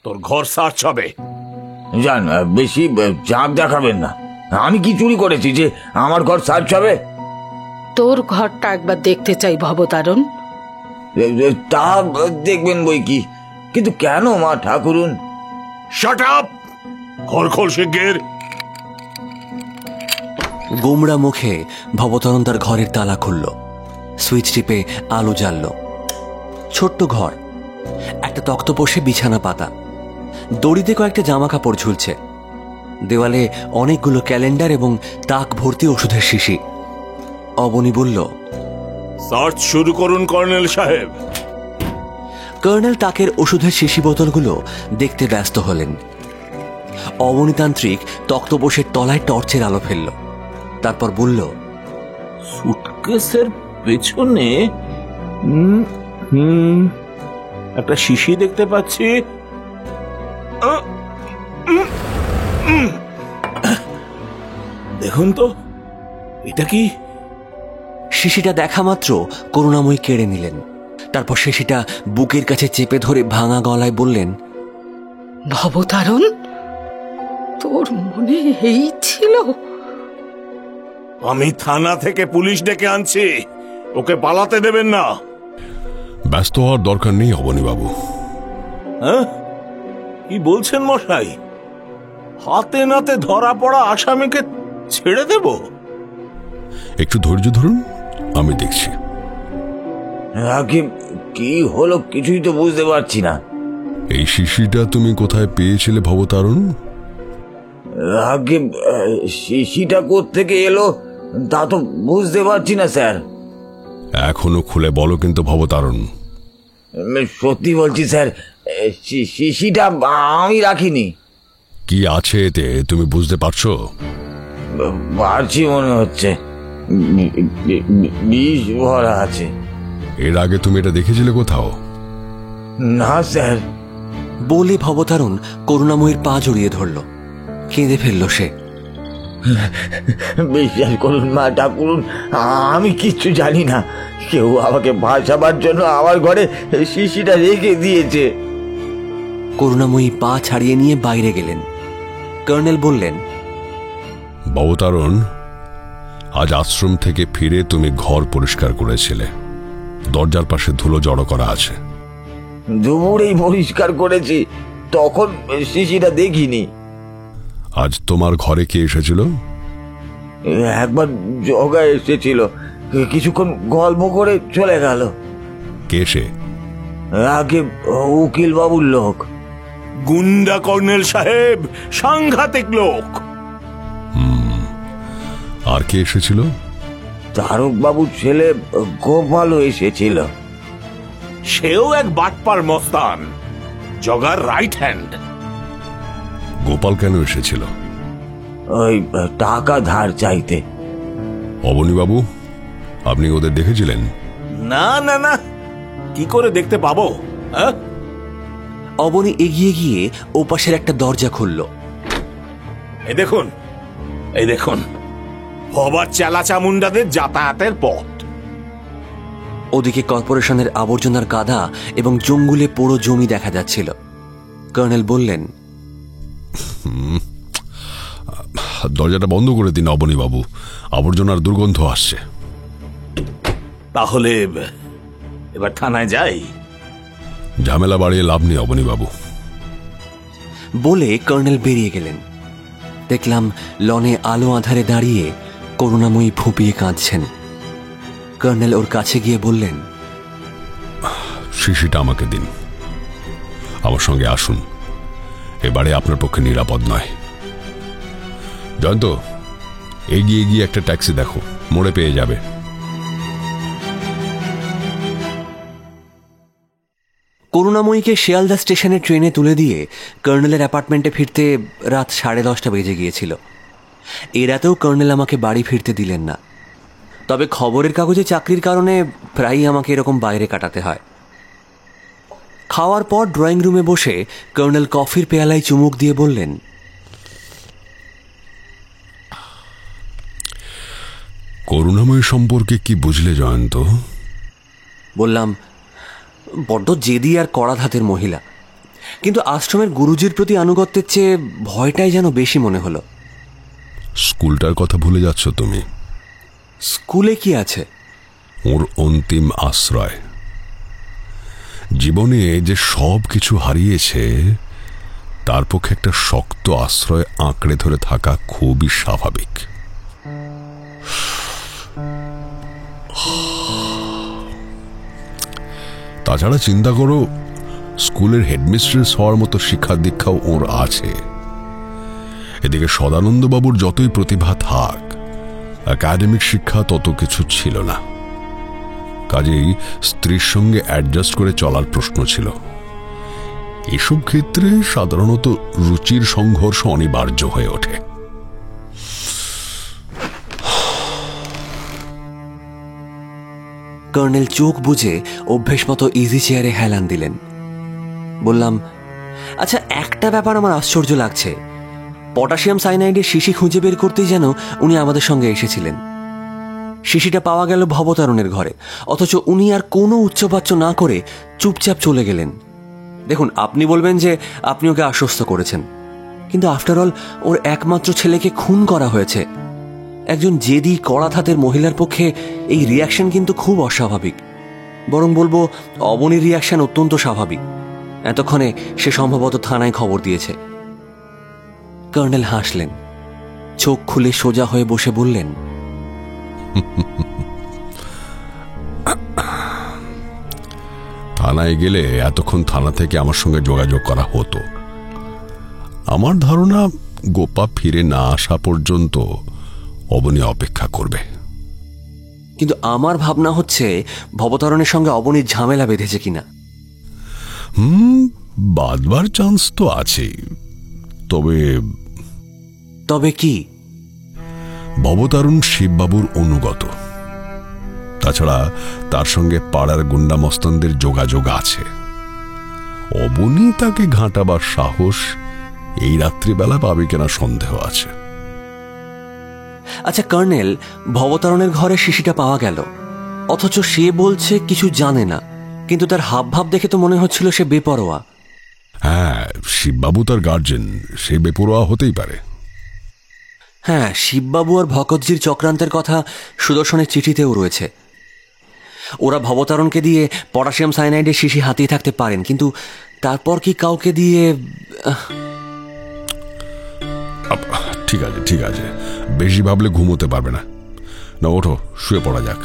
তোর ঘর সার্চ হবে। জান, বেশি চাপ দেখাবেন না। আমি কি চুরি করেছি যে আমার ঘর সার্চ হবে? তোর ঘরটা একবার দেখতে চাই ভবতারণ। তা দেখবেন বই কি, কিন্তু কেন মা ঠাকুরুন? Shut up! ঘর খোল শিগগির। গোমড়া মুখে ভবতারণ তার ঘরের তালা খুলল। সুইচ টিপে আলো জ্বালল। ছোট্ট ঘর, একটা তক্তপোষে বিছানা পাতা, দড়িতে কয়েকটা জামা কাপড় ঝুলছে। দেওয়ালে অনেকগুলো ক্যালেন্ডার এবং তাক ভর্তি ওষুধের শিশি। অবনী বলল, সার্চ শুরু করুন কর্নেল সাহেব। কর্নেল তাকের ওষুধের শিশি বোতলগুলো দেখতে ব্যস্ত হলেন। অবনীতান্ত্রিক তক্তপোষের তলায় টর্চের আলো ফেলল। তারপর বলল, সুটকেসের পেছনে একটা শিশি দেখতে পাচ্ছি। দেখুন তো, এটা কি? শিশিটা দেখা মাত্র করুণাময়ী কেড়ে নিলেন। তারপর শিশিটা বুকের কাছে চেপে ধরে ভাঙা গলায় বললেন, ভবতারণ, তোর মনে এই ছিল? আমি থানা থেকে পুলিশ ডেকে আনছি, ওকে পালাতে দেবেন না। ব্যস্ত হওয়ার দরকার নেই অবনীবাবু। হ্যাঁ, কি বলছেন মশাই? হাতে নাতে ধরা পড়া আসামিকে ছেড়ে দেব? একটু ধৈর্য ধরুন, আমি দেখছি। আগে কি হলো কিছুই তো বুঝতে পারছি না। এই শিশিটা তুমি কোথায় পেয়েছিলে ভবতারণ? আগে শিশিটা কোত্থেকে এলো তা তো বুঝতে পারছি না স্যার। এখনো খুলে বলো কিন্তু ভবতারণ। সত্যি বলছি স্যার, শিশিটা আমি রাখিনি। কি আছে এতে তুমি বুঝতে পারছো? পারছি মনে হচ্ছে, বিষ ভরা আছে। এর আগে তুমি এটা দেখেছিলে কোথাও? না স্যার। বলে ভবতারণ করুণাময়ীর পা জড়িয়ে ধরল, কেঁদে ফেলল সে। বিশ্বাস করুন মা ঠাকুরুন, আমি কিচ্ছু জানি না। কেউ আমাকে ভাসাবার জন্য আমার ঘরে শিশিটা রেখে দিয়েছে। করুণাময়ী পা ছাড়িয়ে নিয়ে বাইরে গেলেন। কর্নেল বললেন, ভবতারণ, আজ আশ্রম থেকে ফিরে তুমি ঘর পরিষ্কার করেছিলে, দরজার পাশে ধুলো জড়ো করা আছে। দুপুরেই পরিষ্কার করেছি, তখন শিশিটা দেখিনি। আজ তোমার ঘরে কে এসেছিল? একবার জগা এসেছিল, কিছুক্ষণ গল্প করে চলে গেল। কে সে? আগে উকিল বাবুর লোক। গুন্ডা কর্নেল সাহেব, সাংঘাতিক লোক। আর কে এসেছিল? তারক বাবুর ছেলে গোপালও এসেছিল। সেও এক বাটপার মস্তান, জগার রাইট হ্যান্ড। গোপাল কেন এসেছিল? ওই টাকা ধার চাইতে। অবনীবাবু, আপনি ওদের দেখেছিলেন? না না না, কি করে দেখতে পাবো? অবনী এগিয়ে গিয়ে ওপাশের একটা দরজা খুলল। এই দেখুন, এই দেখুন, হবার চেলা চামুন্ডাদের যাতায়াতের পথ। ওদিকে কর্পোরেশনের আবর্জনার গাদা এবং জঙ্গলে পোড়ো জমি দেখা যাচ্ছিল। কর্নেল বললেন, দরজাটা বন্ধ করে দিন অবনীবাবু, আবর্জনার দুর্গন্ধ আসছে। তাহলে এবার থানায় যাই। ঝামেলা বাড়িয়ে লাভ নেই অবনীবাবু। বলে কর্নেল বেরিয়ে গেলেন। দেখলাম লনে আলো আধারে দাঁড়িয়ে করুণাময়ী ফুপিয়ে কাঁদছেন। কর্নেল ওর কাছে গিয়ে বললেন, শিশিটা আমাকে দিন, আমার সঙ্গে আসুন, এবারে আপনার পক্ষে নিরাপদ নয়। জয়ন্ত, এগিয়ে গিয়ে একটা ট্যাক্সি দেখো, মোড়ে পেয়ে যাবে। করুণাময়ীকে শিয়ালদা স্টেশনে ট্রেনে তুলে দিয়ে কর্নেলের অ্যাপার্টমেন্টে ফিরতে রাত 10:30 বেজে গিয়েছিল। এ রাতেও কর্নেল আমাকে বাড়ি ফিরতে দিলেন না। তবে খবরের কাগজে চাকরির কারণে প্রায়ই আমাকে এরকম বাইরে কাটাতে হয়। খাওয়ার পর ড্রয়িং রুমে বসে কর্নেল কফির পেয়ালায় চুমুক দিয়ে বললেন, করুণাময়ী সম্পর্কে কি বুঝলে জয়ন্ত? বললাম, বড্ড জেদি আর কড়া ধাতের মহিলা, কিন্তু আশ্রমের গুরুজির প্রতি আনুগত্যের চেয়ে ভয়টাই যেন বেশি মনে হলো। স্কুলটার কথা ভুলে যাচ্ছ তুমি। স্কুলে কি আছে? ওর অন্তিম আশ্রয়। জীবনে যে সব কিছু হারিয়েছে, তার পক্ষে একটা শক্ত আশ্রয় আঁকড়ে ধরে থাকা খুবই স্বাভাবিক। তাছাড়া চিন্তা করো, স্কুলের হেডমিস্ট্রেস হওয়ার মতো শিক্ষা দীক্ষাও ওর আছে। এদিকে সদানন্দবাবুর যতই প্রতিভা থাক, একাডেমিক শিক্ষা তত কিছু ছিল না। কাজেই স্ত্রীর সঙ্গে অ্যাডজাস্ট করে চলার প্রশ্ন ছিল। এসব ক্ষেত্রে সাধারণত রুচির সংঘর্ষ অনিবার্য হয়ে ওঠে। কর্নেল চোখ বুঝে অভ্যেস মতো ইজি চেয়ারে হেলান দিলেন। বললাম, আচ্ছা, একটা ব্যাপার আমার আশ্চর্য লাগছে। পটাশিয়াম সাইনাইডের শিশি খুঁজে বের করতেই যেন উনি আমাদের সঙ্গে এসেছিলেন। শিশিটা পাওয়া গেল ভবতারণের ঘরে, অথচ উনি আর কোনো উচ্চবাচ্য না করে চুপচাপ চলে গেলেন। দেখুন, আপনি বলবেন যে আপনি ওকে আশ্বস্ত করেছেন, কিন্তু আফটার অল ওর একমাত্র ছেলেকে খুন করা হয়েছে। একজন জেদি কড়া ধাতের মহিলার পক্ষে এই রিয়াকশন কিন্তু খুব অস্বাভাবিক। বরং বলবো, অবনীর রিয়াকশন অত্যন্ত স্বাভাবিক। এতক্ষণে সে সম্ভবত থানায় খবর দিয়েছে। কর্নেল হাসলেন, চোখ খুলে সোজা হয়ে বসে বললেন, থানায় গেলে এতক্ষণ থানা থেকে আমার সঙ্গে যোগাযোগ করা হতো। আমার ধারণা, গোপা ফিরে না আসা পর্যন্ত অবনী অপেক্ষা করবে। কিন্তু আমার ভাবনা হচ্ছে ভবতারণের সঙ্গে অবনীর ঝামেলা বেঁধেছে কিনা। বাদবার চান্স তো আছেই, তবে তবে কি? ভবতারণ শিববাবুর অনুগত, তাছাড়া তার সঙ্গে পাড়ার গুন্ডা মস্তানদের যোগাযোগ আছে। অবনী তাকে ঘাঁটাবার সাহস এই রাত্রিবেলা পাবে কিনা সন্দেহ আছে। আচ্ছা কর্নেল, ভবতারণের ঘরে শিশিটা পাওয়া গেল, অথচ সে বলছে কিছু জানে না, কিন্তু তার হাবভাব দেখে তো মনে হচ্ছিল সে বেপরোয়া। হ্যাঁ, শিববাবু তার গার্জেন, সে বেপরোয়া হতেই পারে। হ্যাঁ, শিববাবু আর ভকতজির চক্রান্তের কথা সুদর্শনের চিঠিতেও রয়েছে। ওরা ভবতারণকে দিয়ে পটাশিয়াম সায়ানাইডের শিশি হাতিয়ে থাকতে পারেন, কিন্তু তারপর কি কাউকে দিয়ে? ঠিক আছে ঠিক আছে, বেশি ভাবলে ঘুমোতে পারবে না। না, ওঠো, শুয়ে পড়া যাক।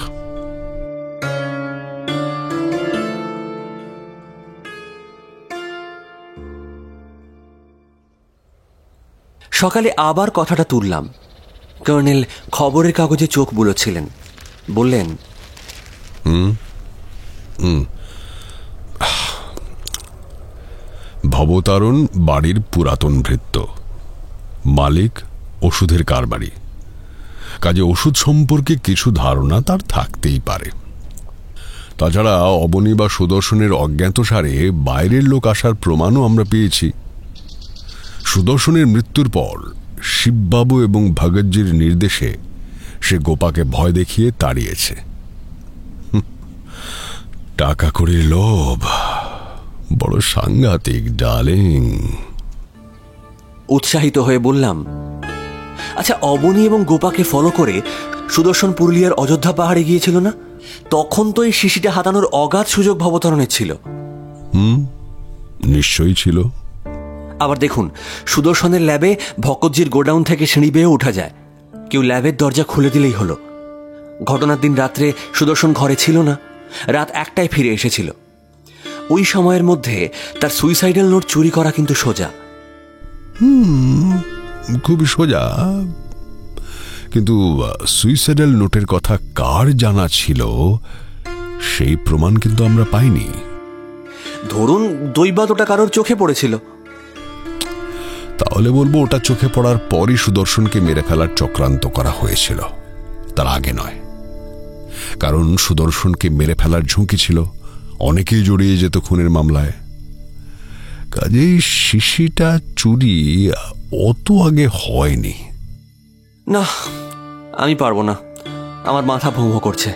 সকালে আবার কথাটা তুললাম। কর্নেল খবরের কাগজে চোখ বুলোচ্ছিলেন, বললেন, ভবতারণ বাড়ির পুরাতন ভৃত্য, মালিক ওষুধের কারবারি, কাজে ওষুধ সম্পর্কে কিছু ধারণা তার থাকতেই পারে। তাছাড়া অবনী বা সুদর্শনের অজ্ঞাতসারে বাইরের লোক আসার প্রমাণও আমরা পেয়েছি। সুদর্শনের মৃত্যুর পর শিববাবু এবং ভগতজির নির্দেশে সে গোপাকে ভয় দেখিয়ে তাড়িয়েছে। টাকা কড়ির লোভ বড় সাংঘাতিক ডার্লিং। উৎসাহিত হয়ে বললাম, আচ্ছা অবনী এবং গোপাকে ফলো করে সুদর্শন পুরুলিয়ার অযোধ্যা পাহাড়ে গিয়েছিল না? তখন তো এই শিশিটা হাতানোর অগাধ সুযোগ ভবতারণের ছিল। নিশ্চয়ই ছিল। আবার দেখুন, সুদর্শনের ল্যাবে ভকতজির গোডাউন থেকে সিঁড়ি বেয়ে ওঠা যায়, কেউ ল্যাবের দরজা খুলে দিলেই হলো। ঘটনার দিন রাত্রে সুদর্শন ঘরে ছিল না, রাত 1টায় ফিরে এসেছিল। ওই সময়ের মধ্যে তার সুইসাইডাল নোট চুরি করা কিন্তু সোজা। খুবই সোজা, কিন্তু সুইসাইডাল নোটের কথা কার জানা ছিল সেই প্রমাণ কিন্তু আমরা পাইনি। ধরুন দৈবাত ওটা কারোর চোখে পড়েছিল, তাহলে বলবো ওটা চোখে পড়ার পরই সুদর্শনকে মেরে ফেলার চক্রান্ত করা হয়েছিল, তার আগে নয়। কারণ সুদর্শনকে মেরে ফেলার ঝুঁকি ছিল, অনেকেই জড়িয়ে যেত খুনের মামলায়। কাজেই শিশিটা চুরি অত আগে হয়নি। না, আমি পারবো না, আমার মাথা ভোঁ ভোঁ করছে।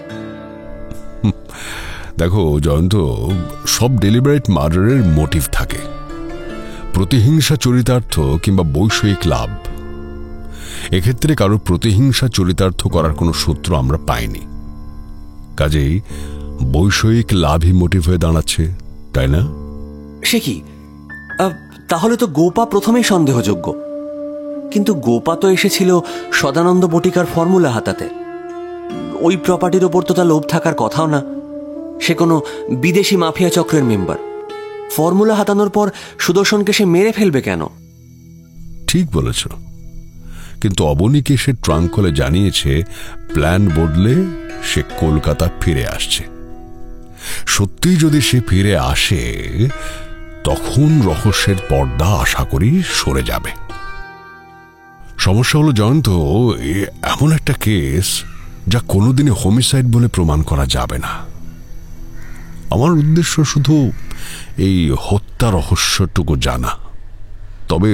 দেখো জয়ন্ত, সব ডেলিবারেট মার্ডারের মোটিভ থাকে, প্রতিহিংসা চরিতার্থ কিংবা বৈষয়িক লাভ। এক্ষেত্রে কারো প্রতিহিংসা চরিতার্থ করার কোনো সূত্র আমরা পাইনি, কাজেই বৈষয়িক লাভই মোটিভ হয়ে দাঁড়াচ্ছে, তাই না? সে কি? তাহলে তো গোপা প্রথমেই সন্দেহযোগ্য। কিন্তু গোপা তো এসেছিল সদানন্দ বটিকার ফর্মুলা হাতাতে। ওই প্রপার্টির ওপর তো তার লোভ থাকার কথাও না। সে কোনো বিদেশি মাফিয়া চক্রের মেম্বার। ফর্মুলা হাতানোর পর সুদর্শনকে সে মেরে ফেলবে কেন? ঠিক বলেছ, কিন্তু অবনীকে সে ট্রাঙ্ক কলে জানিয়েছে প্ল্যান বদলে সে কলকাতা ফিরে আসছে। সত্যি যদি সে ফিরে আসে, তখন রহস্যের পর্দা আশা করি সরে যাবে। সমস্যা হলো জয়ন্ত, এমন একটা কেস যা কোনোদিনই হোমিসাইড বলে প্রমাণ করা যাবে না। আমার উদ্দেশ্য শুধু এই হত্যা রহস্যটুকু জানা। তবে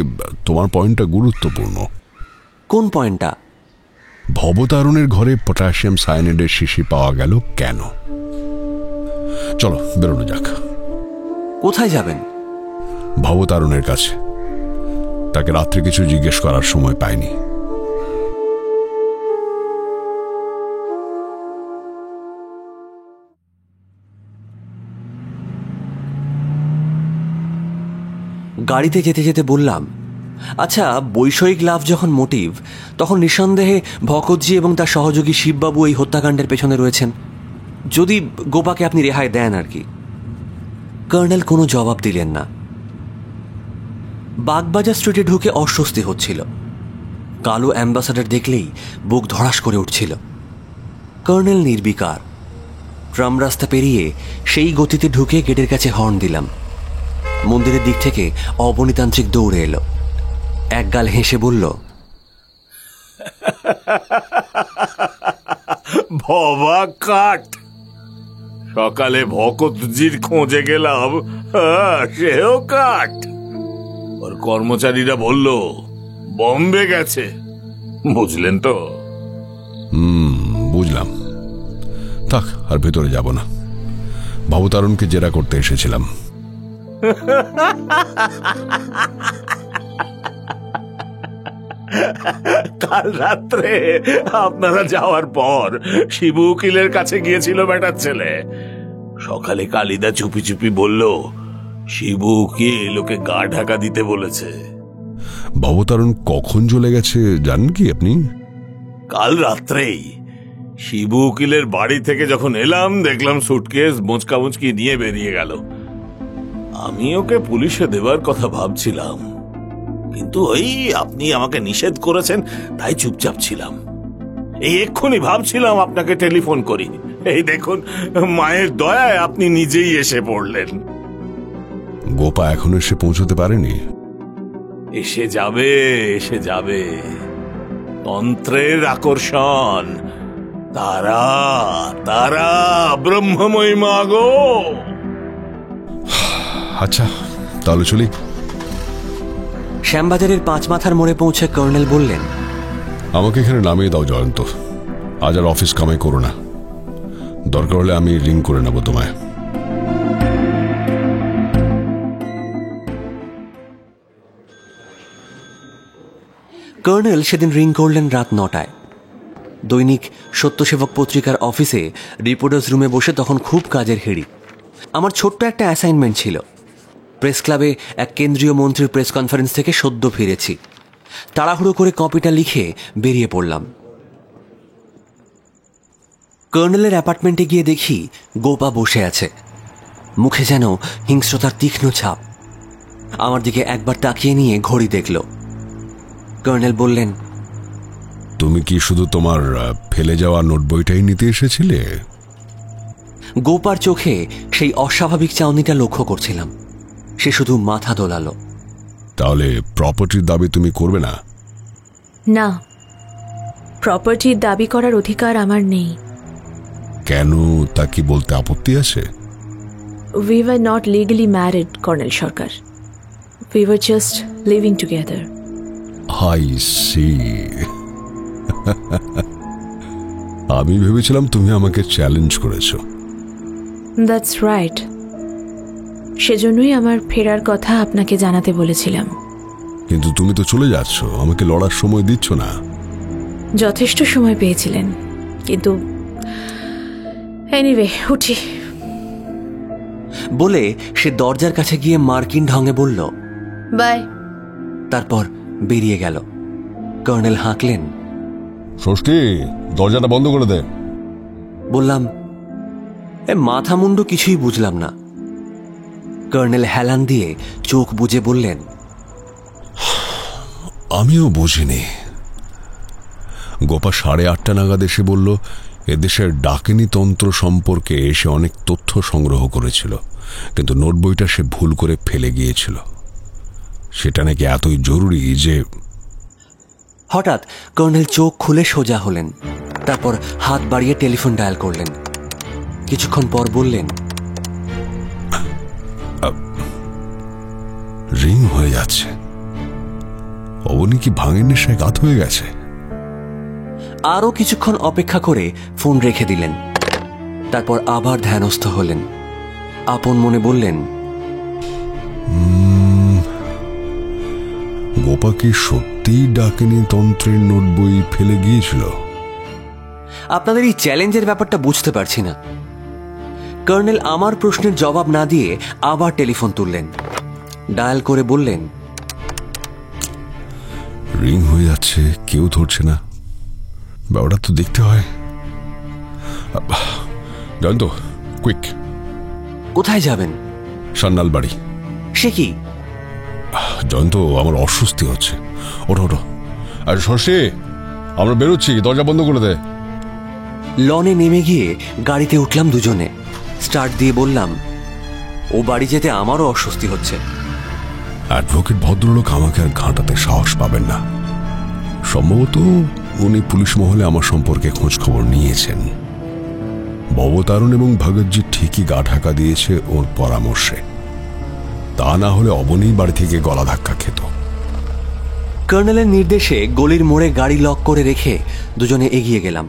তোমার পয়েন্টটা গুরুত্বপূর্ণ। কোন পয়েন্টটা? ভবতারণের ঘরে পটাশিয়াম সায়ানাইডের শিশি পাওয়া গেল কেন? চলো বেরোনো যাক। কোথায় যাবেন? ভবতারণের কাছে। তাকে রাত্রে কিছু জিজ্ঞেস করার সময় পাইনি। গাড়িতে যেতে যেতে বললাম, আচ্ছা বৈষয়িক লাভ যখন মোটিভ, তখন নিঃসন্দেহে ভকতজি এবং তার সহযোগী শিববাবু এই হত্যাকাণ্ডের পেছনে রয়েছেন, যদি গোপাকে আপনি রেহাই দেন আর কি। কর্নেল কোনো জবাব দিলেন না। বাগবাজার স্ট্রিটে ঢুকে অস্বস্তি হচ্ছিল। কালো অ্যাম্বাসাডার দেখলেই বুক ধড়াস করে উঠছিল। কর্নেল নির্বিকার। ট্রাম রাস্তা পেরিয়ে সেই গতিতে ঢুকে গেটের কাছে হর্ন দিলাম। মন্দিরের দিক থেকে অবনীতান্ত্রিক দৌড়ে এলো, একগাল হেসে বলল, ভবা কাঠ। সকালে ভকতজির খোঁজে গেলাম, সেও কাঠ। ওর কর্মচারীরা বলল বম্বে গেছে। বুঝলেন তো? বুঝলাম। থাক, আর ভেতরে যাব না। ভবতারণকে জেরা করতে এসেছিলাম। কাল রাত্রে আপনারা যাওয়ার পর শিবু উকিলের কাছে গিয়েছিল বেটার ছেলে। সকালে কালিদা চুপি চুপি বলল শিবু উকিল ওকে গা ঢাকা দিতে বলেছে। ভবতারণ কখন চলে গেছে জানেন কি আপনি? কাল রাত্রেই। শিবু উকিলের বাড়ি থেকে যখন এলাম দেখলাম সুটকেস মোচকা মুচকি নিয়ে বেরিয়ে গেল। আমি ওকে পুলিশে দেবার কথা ভাবছিলাম, কিন্তু ওই আপনি আমাকে নিষেধ করেছেন তাই চুপচাপ ছিলাম। এই এক্ষুনি ভাবছিলাম আপনাকে টেলিফোন করি। এই দেখুন, মায়ের দয়ায় আপনি নিজেই এসে পড়লেন। গোপা এখনো এসে পৌঁছতে পারেনি? এসে যাবে, এসে যাবে। তন্ত্রের আকর্ষণ, তারা তারা ব্রহ্মময়ী মা গো। আচ্ছা, তাহলে চলি। শ্যামবাজারের 5 মাথার মোড়ে পৌঁছে কর্নেল বললেন, আমাকে এখানে নামিয়ে দাও জয়ন্ত। আজ আর অফিস কামাই করো না। দরকার হলে আমি রিং করে নেব তোমায়। কর্নেল সেদিন রিং করলেন রাত 9টায়। দৈনিক সত্যসেবক পত্রিকার অফিসে রিপোর্টার্স রুমে বসে তখন খুব কাজের হেড়ি। আমার ছোট্ট একটা অ্যাসাইনমেন্ট ছিল। প্রেস ক্লাবে এক কেন্দ্রীয় মন্ত্রীর প্রেস কনফারেন্স থেকে সদ্য ফিরেছি। তাড়াহুড়ো করে কপিটা লিখে বেরিয়ে পড়লাম। কর্নেলের অ্যাপার্টমেন্টে গিয়ে দেখি গোপা বসে আছে, মুখে যেন হিংস্রতার তীক্ষ্ণ ছাপ। আমার দিকে একবার তাকিয়ে নিয়ে ঘড়ি দেখল। কর্নেল বললেন, তুমি কি শুধু তোমার ফেলে যাওয়া নোট বইটাই নিতে এসেছিলে? গোপার চোখে সেই অস্বাভাবিক চাউনিটা লক্ষ্য করছিলাম। সে শুধু মাথা দোলালো। তাহলে প্রপার্টির দাবি তুমি করবে না? না, প্রপার্টির দাবি করার অধিকার আমার নেই। কেন, তা কি বলতে আপত্তি আছে? We were not legally married, Colonel Sarkar. We were just living together. I see. আমি ভেবেছিলাম তুমি আমাকে চ্যালেঞ্জ করেছো। That's right. সেজন্যই আমার ফেরার কথা আপনাকে জানাতে বলেছিলাম। কিন্তু তুমি তো চলে যাচ্ছ, আমাকে লড়ার সময় দিচ্ছ না। যথেষ্ট সময় পেয়েছিলেন, কিন্তু এনিওয়ে উঠি। বলে সে দরজার কাছে গিয়ে মার্কিন ঢঙে বলল, বাই। তারপর বেরিয়ে গেল। কর্নেল হাঁকলেন, ষষ্ঠী, দরজাটা বন্ধ করে দে। বললাম, মাথা মুন্ডু কিছুই বুঝলাম না। কর্নেল হেলান দিয়ে চোখ বুজে বললেন, আমিও বুঝিনি। গোপা 8:30 নাগাদ এসে বলল এদেশের ডাকিনী তন্ত্র সম্পর্কে এসে অনেক তথ্য সংগ্রহ করেছিল, কিন্তু নোট বইটা সে ভুল করে ফেলে গিয়েছিল। সেটা নাকি এতই জরুরি যে... হঠাৎ কর্নেল চোখ খুলে সোজা হলেন। তারপর হাত বাড়িয়ে টেলিফোন ডায়াল করলেন। কিছুক্ষণ পর বললেন, রিং হয়ে যাচ্ছে। অবনী কি ভাঙের নেশায় কাত হয়ে গেছে? আরো কিছুক্ষণ অপেক্ষা করে ফোন রেখে দিলেন। তারপর আবার ধ্যানস্থ হলেন। আপন মনে বললেন, গোপা কি সত্যিই ডাকিনী তন্ত্রের নোট বই ফেলে গিয়েছিল? আপনাদের এই চ্যালেঞ্জের ব্যাপারটা বুঝতে পারছি না। কর্নেল আমার প্রশ্নের জবাব না দিয়ে আবার টেলিফোন তুললেন। ডায়াল করে বললেন, রিং হয়ে যাচ্ছে, কেউ ধরছে না। ব্যাপারটা তো দেখতে হয়। জয়ন্ত, কুইক। কোথায় যাবেন? সান্নাল বাড়ি। সে কি? জয়ন্ত, আমার অস্বস্তি হচ্ছে। ওঠো ওঠো। আর ষষ্ঠী, আমরা বেরোচ্ছি, দরজা বন্ধ করে দে। লনে নেমে গিয়ে গাড়িতে উঠলাম দুজনে। স্টার্ট দিয়ে বললাম, ও বাড়ি যেতে আমারও অস্বস্তি হচ্ছে। অ্যাডভোকেট ভদ্রলোক আমাকে আর ঘাঁটাতে সাহস পাবেন না। সম্ভবত উনি পুলিশ মহলে আমার সম্পর্কে খোঁজ খবর নিয়েছেন। ভবতারণ এবং ভগৎজি ঠিকই গা ঢাকা দিয়েছে ওর পরামর্শে, তা না হলে অবনী বাড়ি থেকে গলা ধাক্কা খেত। কর্নেলের নির্দেশে গলির মোড়ে গাড়ি লক করে রেখে দুজনে এগিয়ে গেলাম।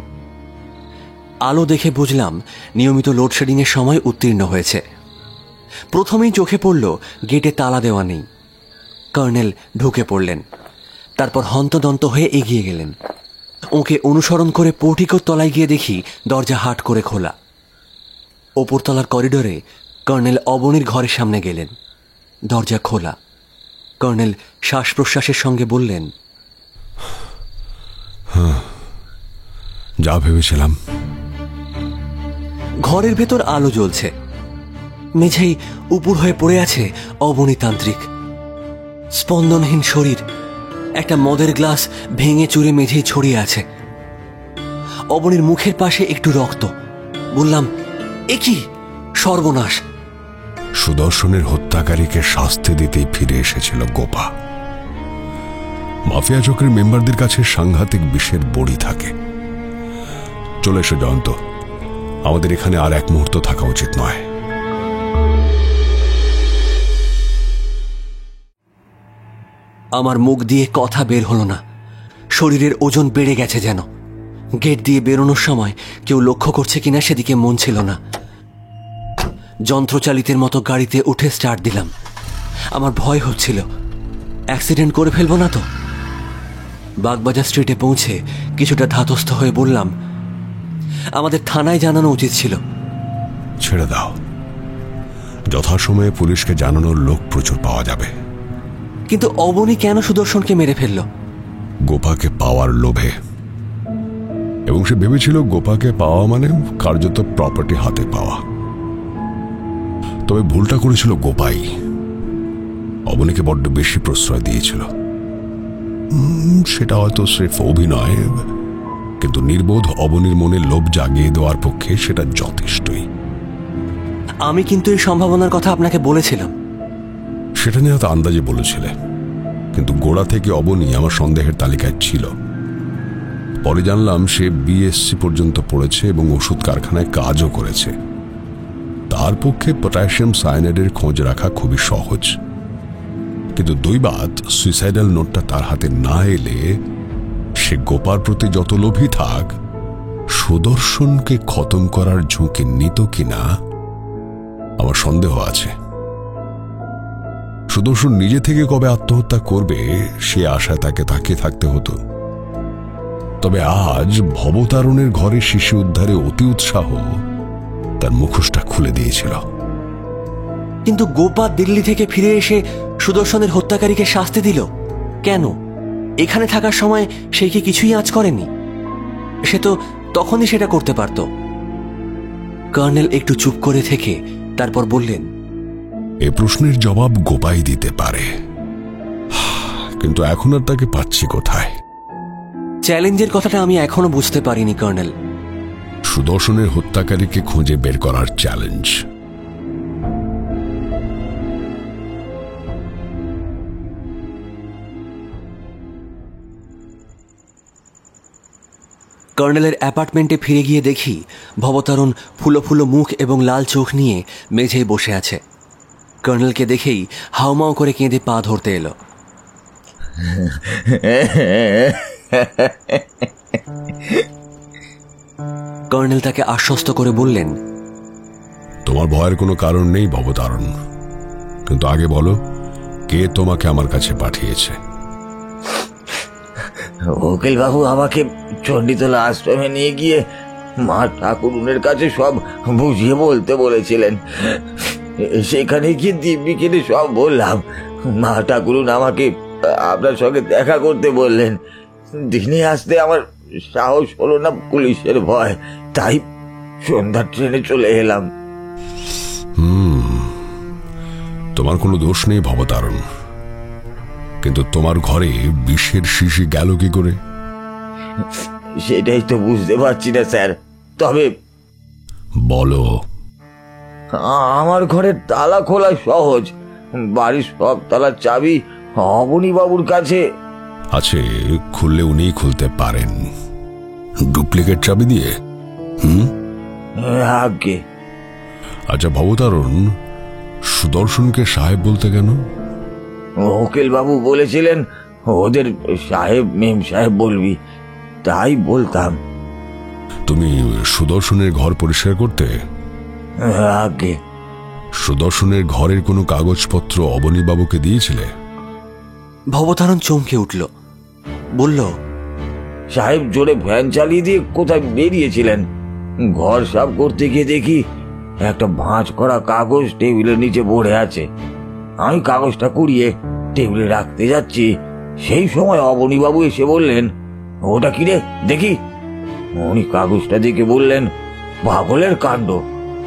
আলো দেখে বুঝলাম নিয়মিত লোডশেডিং এর সময় উত্তীর্ণ হয়েছে। প্রথমেই চোখে পড়ল গেটে তালা দেওয়া নেই। কর্নেল ঢুকে পড়লেন, তারপর হন্তদন্ত হয়ে এগিয়ে গেলেন। ওকে অনুসরণ করে পোর্টিকোর তলায় গিয়ে দেখি দরজা হাট করে খোলা। ওপরতলার করিডোরে কর্নেল অবনীর ঘরের সামনে গেলেন। দরজা খোলা। কর্নেল শ্বাস প্রশ্বাসের সঙ্গে বললেন, যা ভেবেছিলাম। ঘরের ভেতর আলো জ্বলছে। মেঝেই উপুর হয়ে পড়ে আছে অবনী তান্ত্রিক। স্পন্দনহীন শরীর, একটা মদের গ্লাস ভেঙে চুরে মেঝেই ছড়িয়ে আছে। অবনীর মুখের পাশে একটু রক্ত। বললাম, এ কি সর্বনাশ! সুদর্শনের হত্যাকারীকে শাস্তি দিতেই ফিরে এসেছিল গোপা। মাফিয়া চক্রের মেম্বারদের কাছে সাংঘাতিক বিষের বড়ি থাকে। চলে এসো জয়ন্ত, আমাদের এখানে আর এক মুহূর্ত থাকা উচিত নয়। আমার মুখ দিয়ে কথা বের হলো না। শরীরের ওজন বেড়ে গেছে যেন। গেট দিয়ে বেরোনোর সময় কেউ লক্ষ্য করছে কিনা সেদিকে মন ছিল না। যন্ত্রচালিতের মতো গাড়িতে উঠে স্টার্ট দিলাম। আমার ভয় হচ্ছিল, অ্যাক্সিডেন্ট করে ফেলবো না তো। বাগবাজার স্ট্রিটে পৌঁছে কিছুটা ধাতস্থ হয়ে বললাম, আমাদের থানায় জানানো উচিত ছিল। ছেড়ে দাও, যথাসময়ে পুলিশকে জানানোর লোক প্রচুর পাওয়া যাবে। কিন্তু অবনী কেন সুদর্শনকে মেরে ফেলল? গোপাকে পাওয়ার লোভে। এবং সে ভেবেছিল গোপাকে পাওয়া মানে কার্যত প্রপার্টি হাতে পাওয়া। তবে ভুলটা করেছিল গোপাই। অবনীকে বড্ড বেশি প্রশ্রয় দিয়েছিল। সেটা হয়তো স্রেফ অভিনয়, কিন্তু নির্বোধ অবনীর মনে লোভ জাগিয়ে দেওয়ার পক্ষে সেটা যথেষ্টই। আমি কিন্তু এই সম্ভাবনার কথা আপনাকে বলেছিলাম। সেটা নিয়ে হয়তো আন্দাজে বলেছিলে, কিন্তু গোড়া থেকে অবনী আমার সন্দেহের তালিকায় ছিল। পরে জানলাম সে বিএসসি পর্যন্ত পড়েছে এবং ওষুধ কারখানায় কাজও করেছে। তার পক্ষে পটাশিয়াম সায়ানাইডের খোঁজ রাখা খুবই সহজ। কিন্তু দৈবাৎ সুইসাইডাল নোটটা তার হাতে না এলে সে গোপার প্রতি যত লোভী থাক, সুদর্শনকে খতম করার ঝুঁকি নিত কিনা আমার সন্দেহ আছে। সুদর্শন নিজে থেকে কবে আত্মহত্যা করবে সে আশায় তাকে তাকিয়ে থাকতে হতো। তবে আজ ভবতারণের ঘরে শিশু উদ্ধারে অতি উৎসাহ তার মুখোশটা খুলে দিয়েছিল। কিন্তু গোপা দিল্লি থেকে ফিরে এসে সুদর্শনের হত্যাকারীকে শাস্তি দিল কেন? এখানে থাকার সময় সে কি কিছুই আঁচ করেনি? সে তো তখনই সেটা করতে পারত। কর্নেল একটু চুপ করে থেকে তারপর বললেন, এ প্রশ্নের জবাব গোপাই দিতে পারে, কিন্তু এখন আর তাকে পাচ্ছি কোথায়? চ্যালেঞ্জের কথাটা আমি এখনো বুঝতে পারিনি কর্নেল। সুদর্শনের হত্যাকারীকে খুঁজে বের করার চ্যালেঞ্জ। কর্নেলের অ্যাপার্টমেন্টে ফিরে গিয়ে দেখি ভবতারণ ফুলো ফুলো মুখ এবং লাল চোখ নিয়ে মেঝেই বসে আছে। কর্নেলকে দেখেই হাউমাউ করে কেঁদে পা ধরতে এলো। কর্নেল তাকে আশ্বস্ত করে বললেন, তোমার ভয়ের কোনো কারণ নেই ভবতারণ, কিন্তু আগে বলো কে তোমাকে আমার কাছে পাঠিয়েছে? উকিল বাবু আমাকে চণ্ডীতলা আশ্রমে নিয়ে গিয়ে মা ঠাকুরুনের কাছে সব বুঝিয়ে বলতে বলেছিলেন। সেখানে গিয়ে দিব্যিকে সব বললাম। মা ঠাকুরুন আমাকে আপনার সঙ্গে দেখা করতে বললেন। দিনে আসতে আমার সাহস হলো না পুলিশের ভয়, তাই সন্ধ্যার ট্রেনে চলে এলাম। তোমার কোনো দোষ নেই ভবতারণ, কিন্তু তোমার ঘরে বিষের শিশি গেল কি করে? সেটাই তো বুঝতে পারছি না স্যার। তবে বলো। আমার ঘরের তালা খোলা সহজ, বাড়ির সব তালার চাবি অবনী বাবুর কাছে আছে। খুললে উনিই খুলতে পারেন। ডুপ্লিকেট চাবি দিয়ে? আগে। আচ্ছা ভবতারণ, সুদর্শনকে সাহেব বলতে কেন? উকিল বাবু বলেছিলেন ওদের সাহেব মেম সাহেব বলবি, তাই বলতাম। তুমি সুদর্শনের ঘর পরিষ্কার করতে? আগে। সুদর্শনের ঘরের কোনো কাগজপত্র অবনী বাবুকে দিয়েছিলে? ভবতারণ চমকে উঠল, বলল, সাহেব জোরে ভ্যান চালিয়ে দিয়ে কোথায় বেরিয়েছিলেন। ঘর সাফ করতে গিয়ে দেখি একটা ভাঁজ করা কাগজ টেবিলের নিচে পড়ে আছে। আমি কাগজটা কুড়িয়ে টেবিলে রাখতে যাচ্ছি, সেই সময় অবনী বাবু এসে বললেন, ওটা কি রে দেখি। উনি কাগজটা দেখে বললেন, পাগলের কাণ্ড,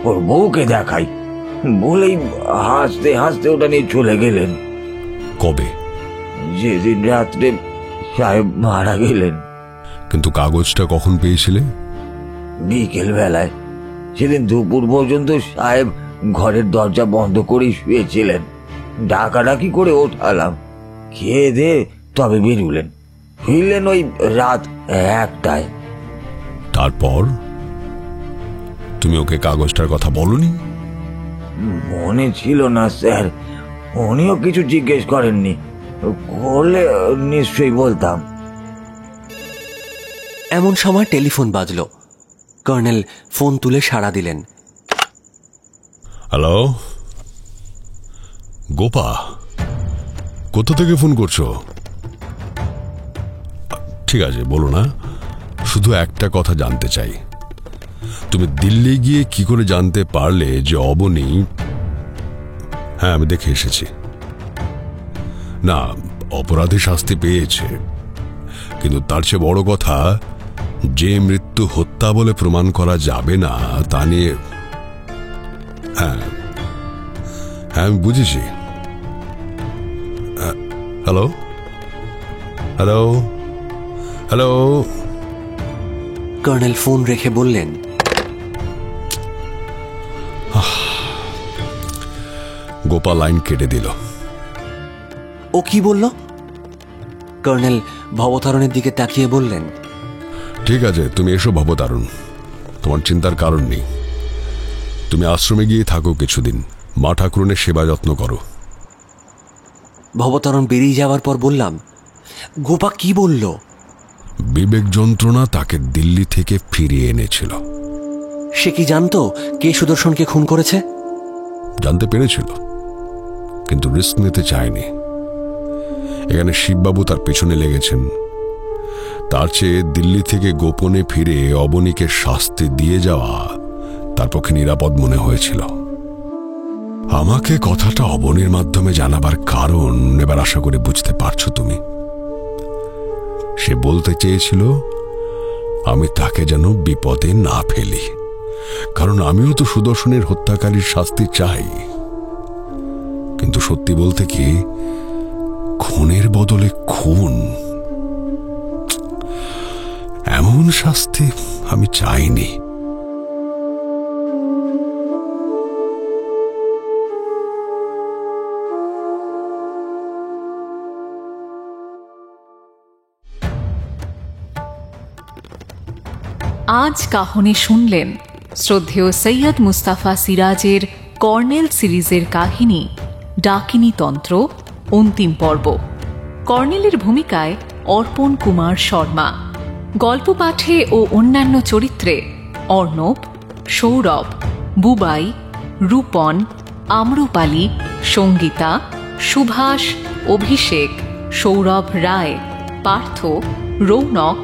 ওর বউকে দেখাই, বলেই হাসতে হাসতে ওটা নিয়ে চলে গেলেন। কবে? যেদিন রাত্রে সাহেব মারা গেলেন। কিন্তু কাগজটা কখন পেয়েছিলে? বিকেল বেলায়। সেদিন দুপুর পর্যন্ত সাহেব ঘরের দরজা বন্ধ করে শুয়েছিলেন। ডাকাডাকি করে ওঠালাম, খেয়ে দে তবে বেরুলেন। ফিরলেন ওই রাত 1টায়। তারপর তুমি ওকে কাগজটার কথা বলনি? মনে ছিল না স্যার, উনিও কিছু জিজ্ঞেস করেননি, করলে নিশ্চয়ই বলতাম। এমন সময় টেলিফোন বাজল। কর্নেল ফোন তুলে সাড়া দিলেন। হ্যালো গোপা, কোথা থেকে ফোন করছো? ঠিক আছে বলো না, শুধু একটা কথা জানতে চাই, তুমি দিল্লি গিয়ে কি করে জানতে পারলে যে অবনী? হ্যাঁ আমি দেখে এসেছি। না, অপরাধী শাস্তি পেয়েছে, কিন্তু তার চেয়ে বড় কথা, যে মৃত্যু হত্যা বলে প্রমাণ করা যাবে না তা নিয়ে। হ্যাঁ হ্যাঁ আমি বুঝেছি। Hello hello hello. Colonel phone রেখে বললেন, গোপাল লাইন কেটে দিল। ও কি বলল? কর্নেল ভবতারণের দিকে তাকিয়ে বললেন, ঠিক আছে তুমি এসো ভবতারণ, তোমার চিন্তার কারণ নেই। তুমি আশ্রমে গিয়ে থাকো কিছুদিন, মা ঠাকুরনের সেবা যত্ন করো। ভবতারণ বেরিয়ে যাওয়ার পর বললাম, গোপা কি বলল? বিবেক যন্ত্রণা তাকে দিল্লি থেকে ফিরিয়ে এনেছিল। সে কি জানতো কে সুদর্শনকে খুন করেছে? জানতে পেরেছিল, কিন্তু রিস্ক নিতে চায়নি। এখানে শিববাবু তার পেছনে লেগেছেন। তার চেয়ে দিল্লি থেকে গোপনে ফিরে অবনীকে শাস্তি দিয়ে যাওয়া তার পক্ষে নিরাপদ মনে হয়েছিল। আমাকে কথাটা অবনীর মাধ্যমে জানাবার কারণ এবার আশা করে বুঝতে পারছো তুমি। সে বলতে চেয়েছিল আমি তাকে যেন বিপদে না ফেলি, কারণ আমিও তো সুদর্শনের হত্যাকারীর শাস্তি চাই। কিন্তু সত্যি বলতে কি, খুনের বদলে খুন, এমন শাস্তি আমি চাইনি। আজ কাহনে শুনলেন শ্রদ্ধেয় সৈয়দ মুস্তাফা সিরাজের কর্নেল সিরিজের কাহিনী ডাকিনী তন্ত্র অন্তিম পর্ব। কর্নেলের ভূমিকায় অর্পণ কুমার শর্মা, গল্প পাঠে ও অন্যান্য চরিত্রে অর্ণব, সৌরভ, বুবাই, রূপন, আম্রপালি, সঙ্গীতা, সুভাষ, অভিষেক, সৌরভ রায়, পার্থ, রৌনক,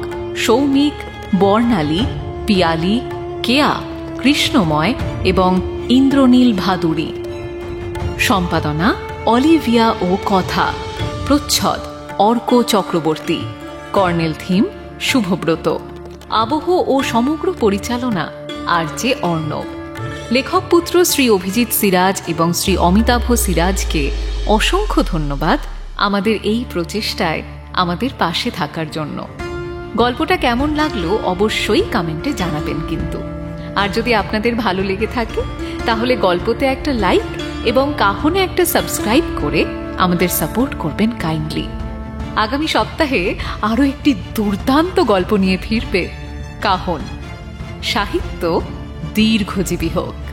সৌমিক, বর্ণালী, পিয়ালি, কেয়া, কৃষ্ণময় এবং ইন্দ্রনীল ভাদুরী। সম্পাদনা অলিভিয়া ও কথা, প্রচ্ছদ অর্ক চক্রবর্তী, কর্নেল থিম শুভব্রত, আবহ ও সমগ্র পরিচালনা আর.জে. অর্ণব। লেখক পুত্র শ্রী অভিজিৎ সিরাজ এবং শ্রী অমিতাভ সিরাজকে অসংখ্য ধন্যবাদ আমাদের এই প্রচেষ্টায় আমাদের পাশে থাকার জন্য। গল্পটা কেমন লাগলো অবশ্যই কমেন্টে জানাবেন কিন্তু। আর যদি আপনাদের ভালো লেগে থাকে তাহলে গল্পতে একটা লাইক এবং কাহনে একটা সাবস্ক্রাইব করে আমাদের সাপোর্ট করবেন কাইন্ডলি। আগামী সপ্তাহে আরো একটি দুর্দান্ত গল্প নিয়ে ফিরবে কাহন। সাহিত্য দীর্ঘজীবী হোক।